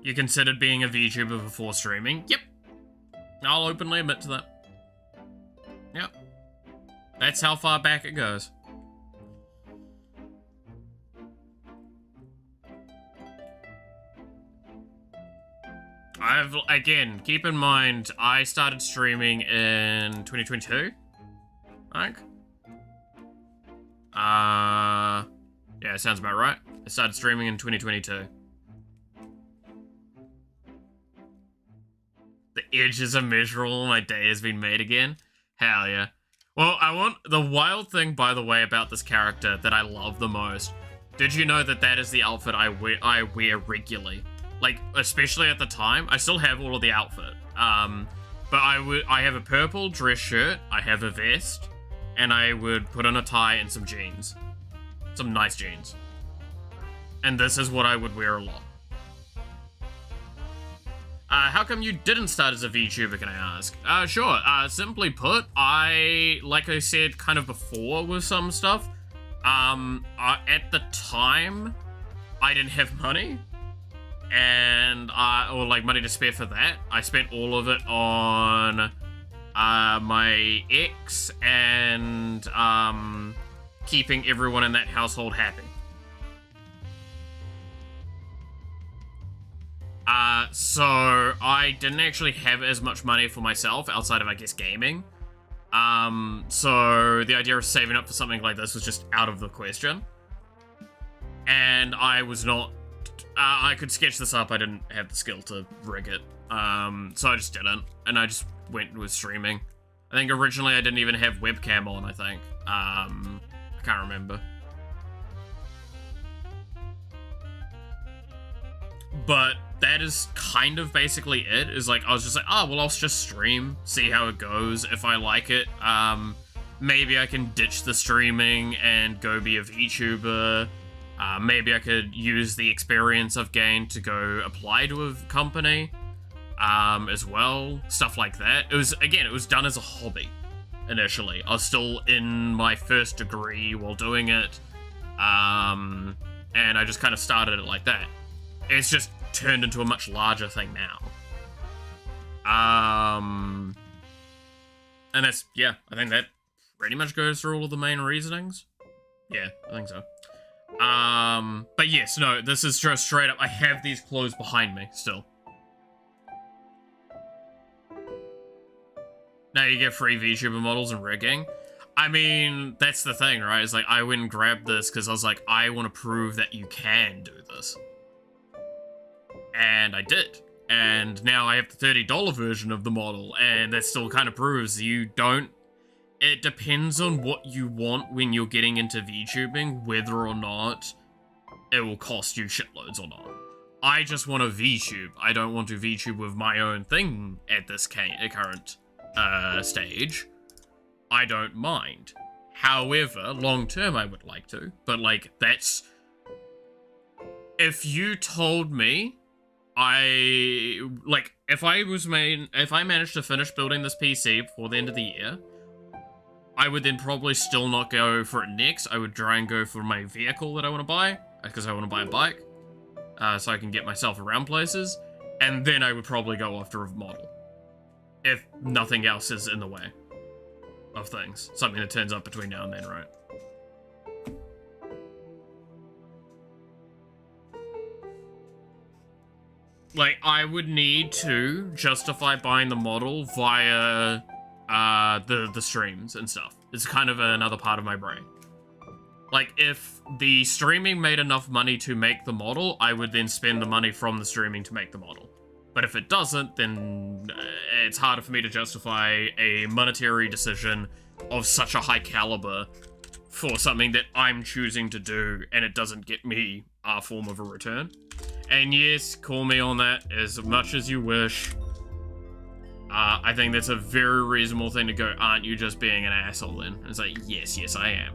You considered being a VTuber before streaming? Yep. I'll openly admit to that. Yep. That's how far back it goes. Again, keep in mind, I started streaming in 2022, I think. Yeah, sounds about right. I started streaming in 2022. The edge is immeasurable, my day has been made again. Hell yeah. Well, the wild thing, by the way, about this character that I love the most, did you know that that is the outfit I wear regularly? Like, especially at the time, I still have all of the outfit. But I have a purple dress shirt, I have a vest, and I would put on a tie and some jeans. Some nice jeans. And this is what I would wear a lot. How come you didn't start as a VTuber, can I ask? Sure, simply put, like I said kind of before with some stuff, at the time, I didn't have money. And, or like money to spare for that. I spent all of it on, my ex and, keeping everyone in that household happy. So I didn't actually have as much money for myself outside of, I guess, gaming. So the idea of saving up for something like this was just out of the question. And I was not I could sketch this up. I didn't have the skill to rig it. So I just didn't. And I just went with streaming. I think originally I didn't even have webcam on, I think. I can't remember. But that is kind of basically it. Is like, I was just like, oh, well, I'll just stream, see how it goes. If I like it, maybe I can ditch the streaming and go be a VTuber. Maybe I could use the experience I've gained to go apply to a company, as well. Stuff like that. It was, again, it was done as a hobby, initially. I was still in my first degree while doing it, and I just kind of started it like that. It's just turned into a much larger thing now. And that's, yeah, I think that pretty much goes through all of the main reasonings. Yeah, I think so. But yes, no, this is just straight up, I have these clothes behind me, still. Now you get free VTuber models and rigging. I mean, that's the thing, right? It's like, I went and grabbed this because I was like, I want to prove that you can do this. And I did. And now I have the $30 version of the model, and that still kind of proves you don't... It depends on what you want when you're getting into VTubing, whether or not it will cost you shitloads or not. I just want to VTube. I don't want to VTube with my own thing at this current stage. I don't mind. However, long term I would like to. But, like, that's... If you told me... if I managed to finish building this PC before the end of the year, I would then probably still not go for it next. I would try and go for my vehicle that I want to buy, because I want to buy a bike, so I can get myself around places, and then I would probably go after a model, if nothing else is in the way of things. Something that turns up between now and then, right? Like, I would need to justify buying the model via the streams and stuff. It's kind of another part of my brain. Like, if the streaming made enough money to make the model, I would then spend the money from the streaming to make the model. But if it doesn't, then it's harder for me to justify a monetary decision of such a high caliber for something that I'm choosing to do, and it doesn't get me a form of a return. And yes, call me on that as much as you wish. I think that's a very reasonable thing to go, aren't you just being an asshole then? It's like, yes, I am.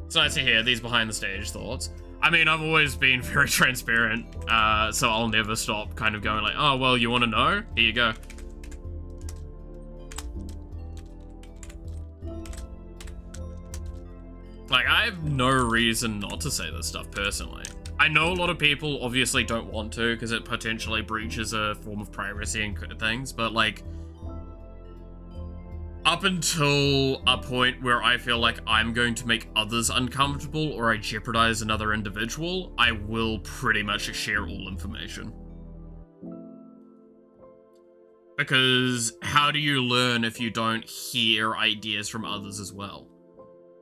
It's nice to hear these behind the stage thoughts. I mean, I've always been very transparent, so I'll never stop kind of going like, oh, well, you want to know? Here you go. Like, I have no reason not to say this stuff personally. I know a lot of people obviously don't want to because it potentially breaches a form of privacy and things, but like, up until a point where I feel like I'm going to make others uncomfortable or I jeopardize another individual, I will pretty much share all information. Because how do you learn if you don't hear ideas from others as well?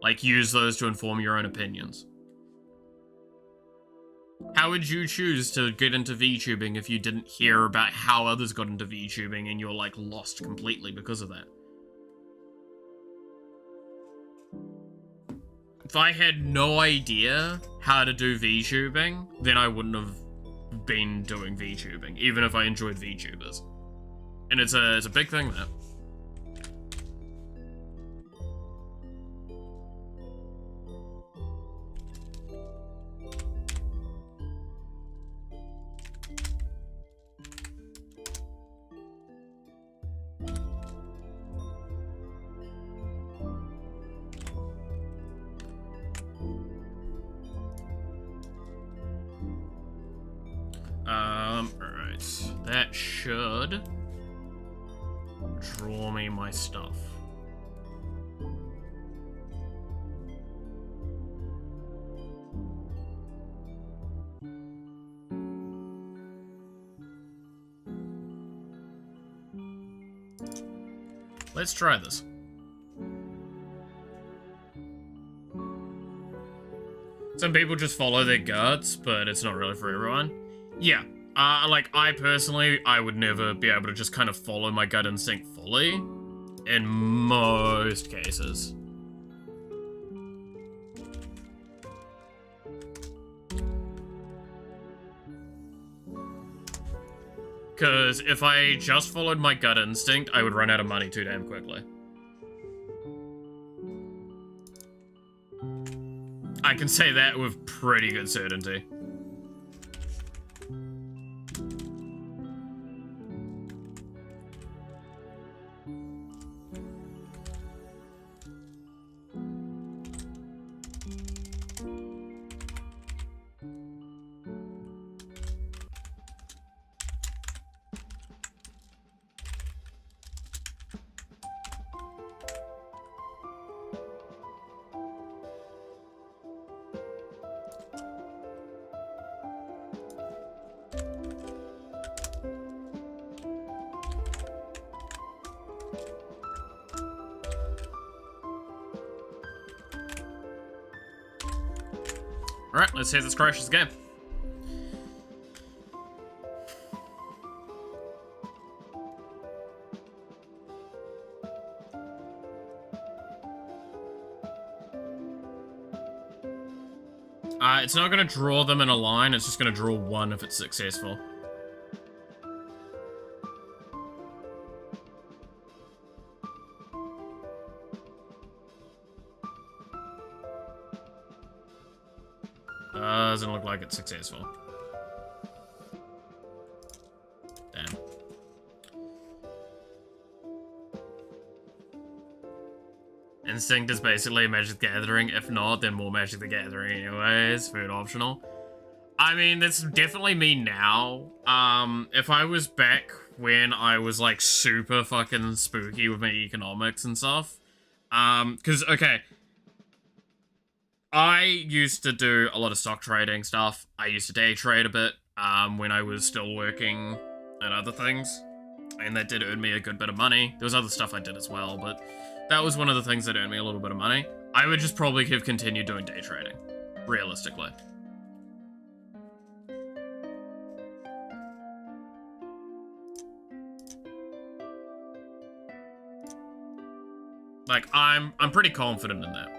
Like, use those to inform your own opinions. How would you choose to get into VTubing if you didn't hear about how others got into VTubing and you're, like, lost completely because of that? If I had no idea how to do VTubing, then I wouldn't have been doing VTubing, even if I enjoyed VTubers. And it's a big thing there. Alright. That should draw me my stuff. Let's try this. Some people just follow their guts, but it's not really for everyone. Yeah, like, I personally, I would never be able to just kind of follow my gut instinct fully, in most cases. Because if I just followed my gut instinct, I would run out of money too damn quickly. I can say that with pretty good certainty. Alright, let's see if this crashes again. It's not going to draw them in a line, it's just going to draw one if it's successful. Doesn't look like it's successful. Damn. Instinct is basically Magic the Gathering. If not, then more Magic the Gathering anyways. Food optional. I mean, that's definitely me now. If I was back when I was, like, super fucking spooky with my economics and stuff. Because, okay. I used to do a lot of stock trading stuff. I used to day trade a bit when I was still working and other things. And that did earn me a good bit of money. There was other stuff I did as well, but that was one of the things that earned me a little bit of money. I would just probably have continued doing day trading, realistically. Like, I'm pretty confident in that.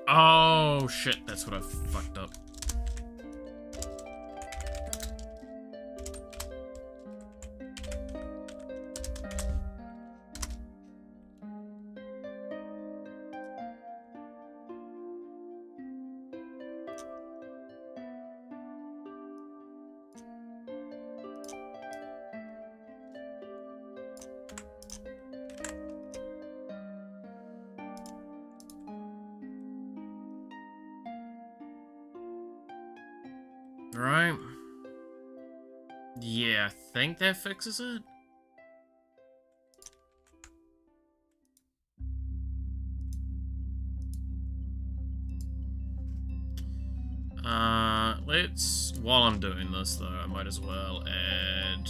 Oh, shit, that's what I fucked up. Right. Yeah, I think that fixes it. While I'm doing this though, I might as well add,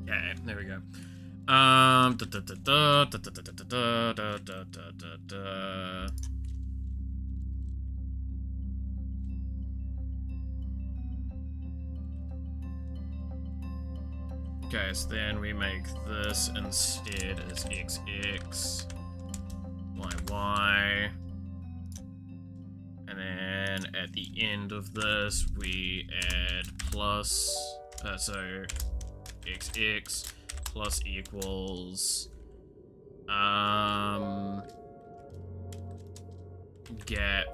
okay, there we go. Okay, so then we make this instead as XX, YY. And then at the end of this, we add plus, so XX plus equals, gap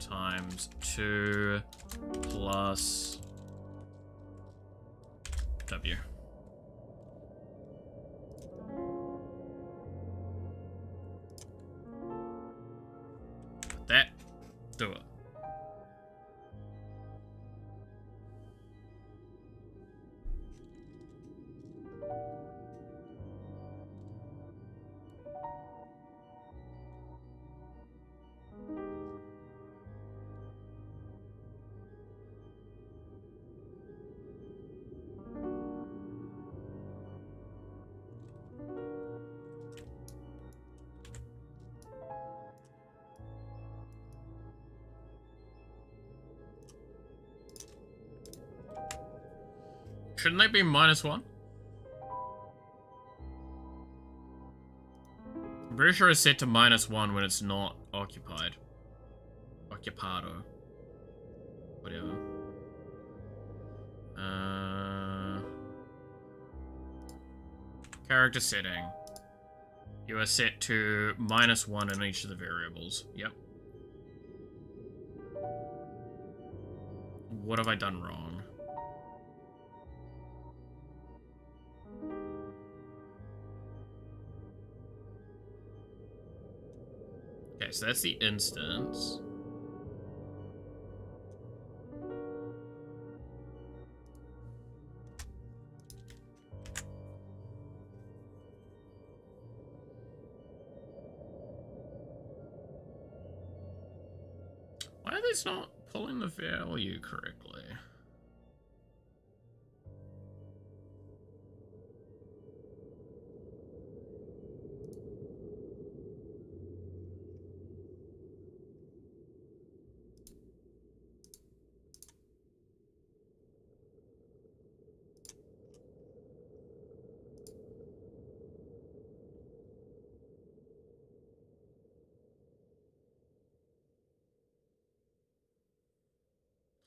times 2 plus W. That, do it. Shouldn't they be -1? I'm pretty sure it's set to -1 when it's not occupied. Occupado. Whatever. Character setting. You are set to -1 in each of the variables. Yep. What have I done wrong? Okay, so that's the instance. Why are these not pulling the value correctly?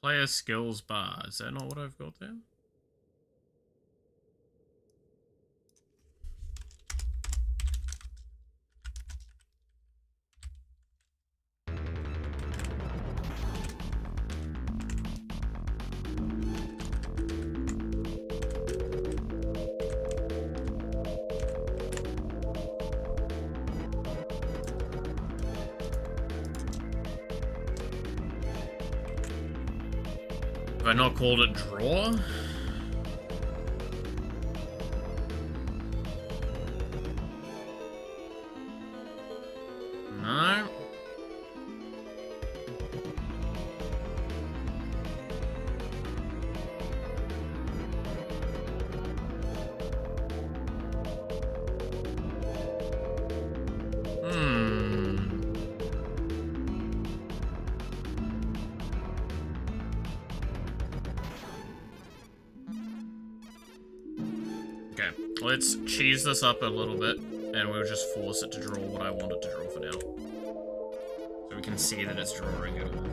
Player skills bar. Is that not what I've got there? Have I not called it draw? No. Okay, let's cheese this up a little bit, and we'll just force it to draw what I want it to draw for now. So we can see that it's drawing it all.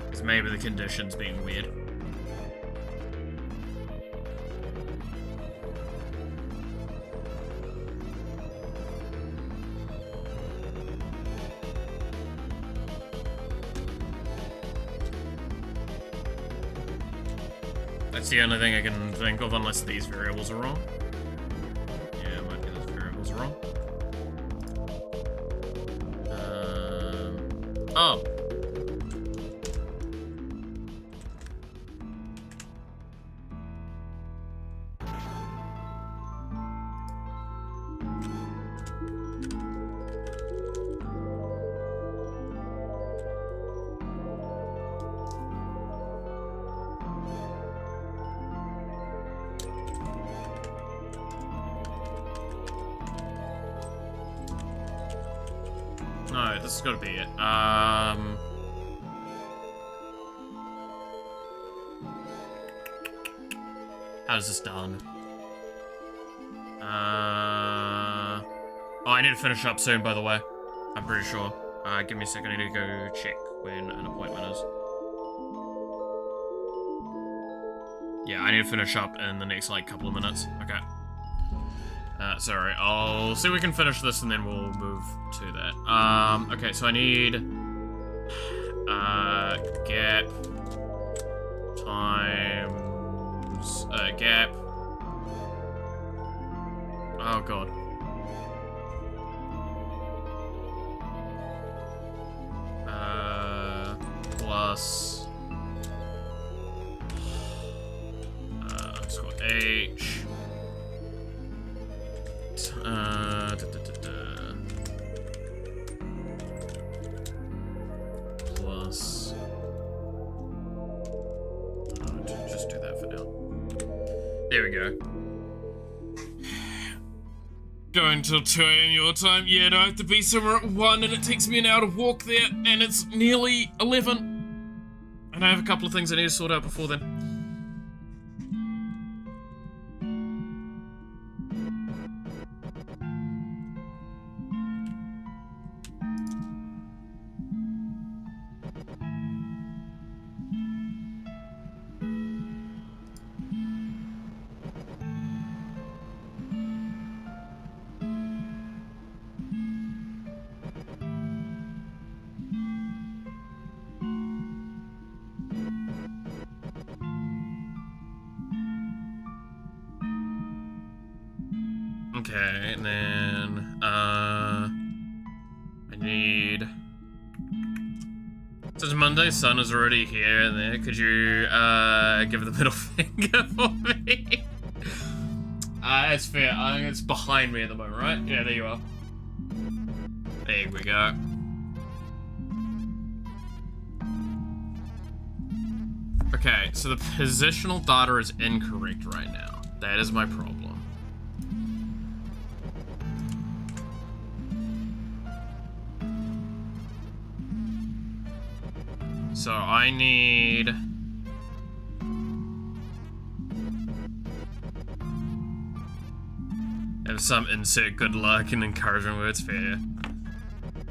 Because maybe the condition's being weird. That's the only thing I can think of, unless these variables are wrong. Yeah, it might be those variables are wrong. Oh! No, this has got to be it. How is this done? Oh, I need to finish up soon, by the way. I'm pretty sure. Give me a second, I need to go check when an appointment is. Yeah, I need to finish up in the next, like, couple of minutes. Okay. Sorry, I'll see if we can finish this and then we'll move to that. Okay, so I need... gap... times... gap... Oh, God. Plus... let's go H... plus... just do that for now. There we go. Going till 2 AM your time? Yeah, no, I have to be somewhere at 1 and it takes me an hour to walk there and it's nearly 11. And I have a couple of things I need to sort out before then. Okay, and then, I need... Since Monday's sun is already here and there, could you, give the middle finger for me? It's fair. I think it's behind me at the moment, right? Yeah, there you are. There we go. Okay, so the positional data is incorrect right now. That is my problem. So I need... have some insert good luck and encouragement words, fair.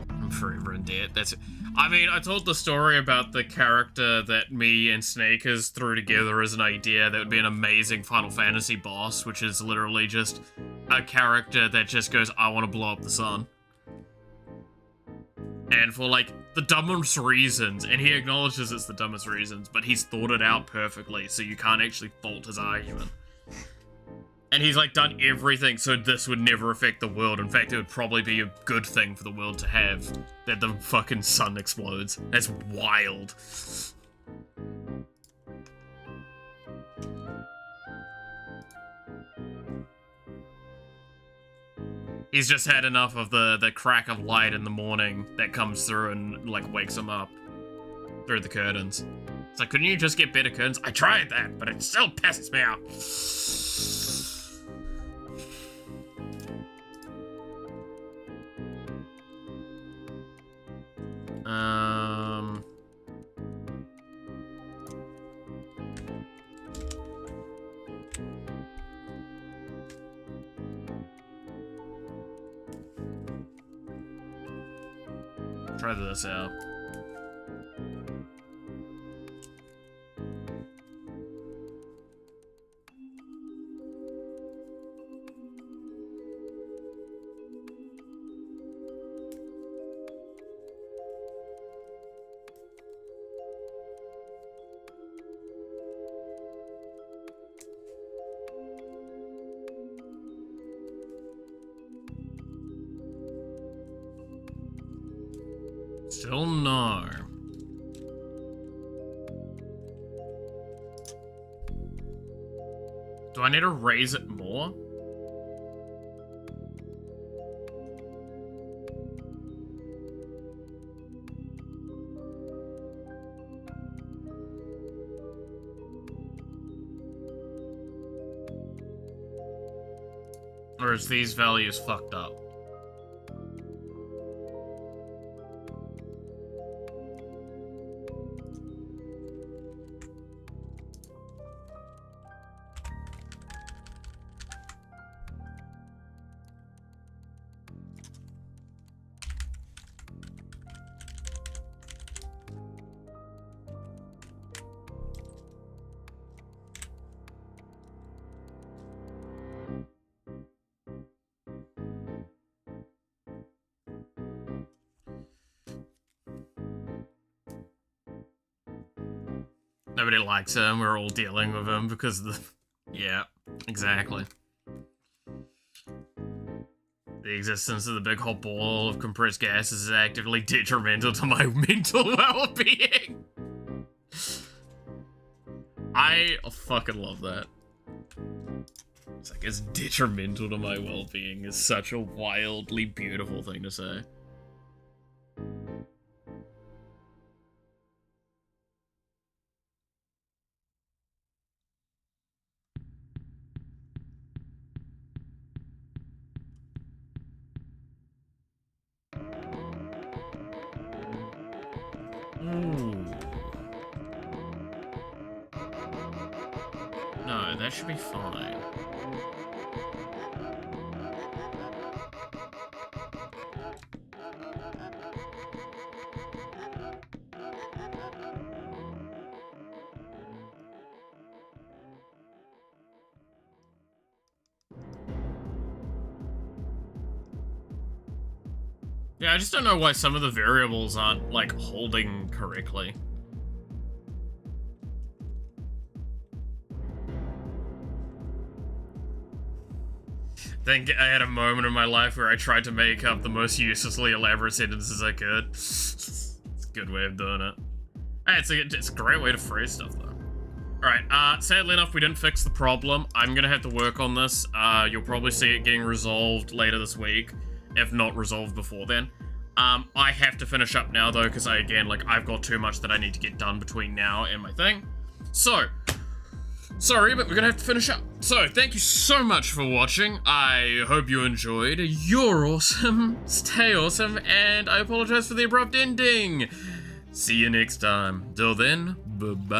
I'm forever in debt, that's it. I mean, I told the story about the character that me and Snakers threw together as an idea that would be an amazing Final Fantasy boss, which is literally just a character that just goes, I want to blow up the sun. And for, like, the dumbest reasons, and he acknowledges it's the dumbest reasons, but he's thought it out perfectly, so you can't actually fault his argument. And he's, like, done everything so this would never affect the world. In fact, it would probably be a good thing for the world to have, that the fucking sun explodes. That's wild. He's just had enough of the crack of light in the morning that comes through and, like, wakes him up through the curtains. It's like, couldn't you just get better curtains? I tried that, but it still pisses me out. Try this out. Still no. Do I need to raise it more? Or is these values fucked up? Nobody likes him. We're all dealing with him because of the... Yeah, exactly. The existence of the big hot ball of compressed gases is actively detrimental to my mental well-being. I fucking love that. It's like, it's detrimental to my well-being is such a wildly beautiful thing to say. Ooh. No, that should be fine. Yeah, I just don't know why some of the variables aren't, like, holding correctly. I think I had a moment in my life where I tried to make up the most uselessly elaborate sentences I could. It's a good way of doing it. Hey, it's a great way to phrase stuff, though. Alright, sadly enough, we didn't fix the problem. I'm gonna have to work on this. You'll probably see it getting resolved later this week, if not resolved before then. I have to finish up now, though, because I've got too much that I need to get done between now and my thing. So, sorry, but we're gonna have to finish up. So, thank you so much for watching. I hope you enjoyed. You're awesome. Stay awesome, and I apologize for the abrupt ending. See you next time. Till then, bye-bye.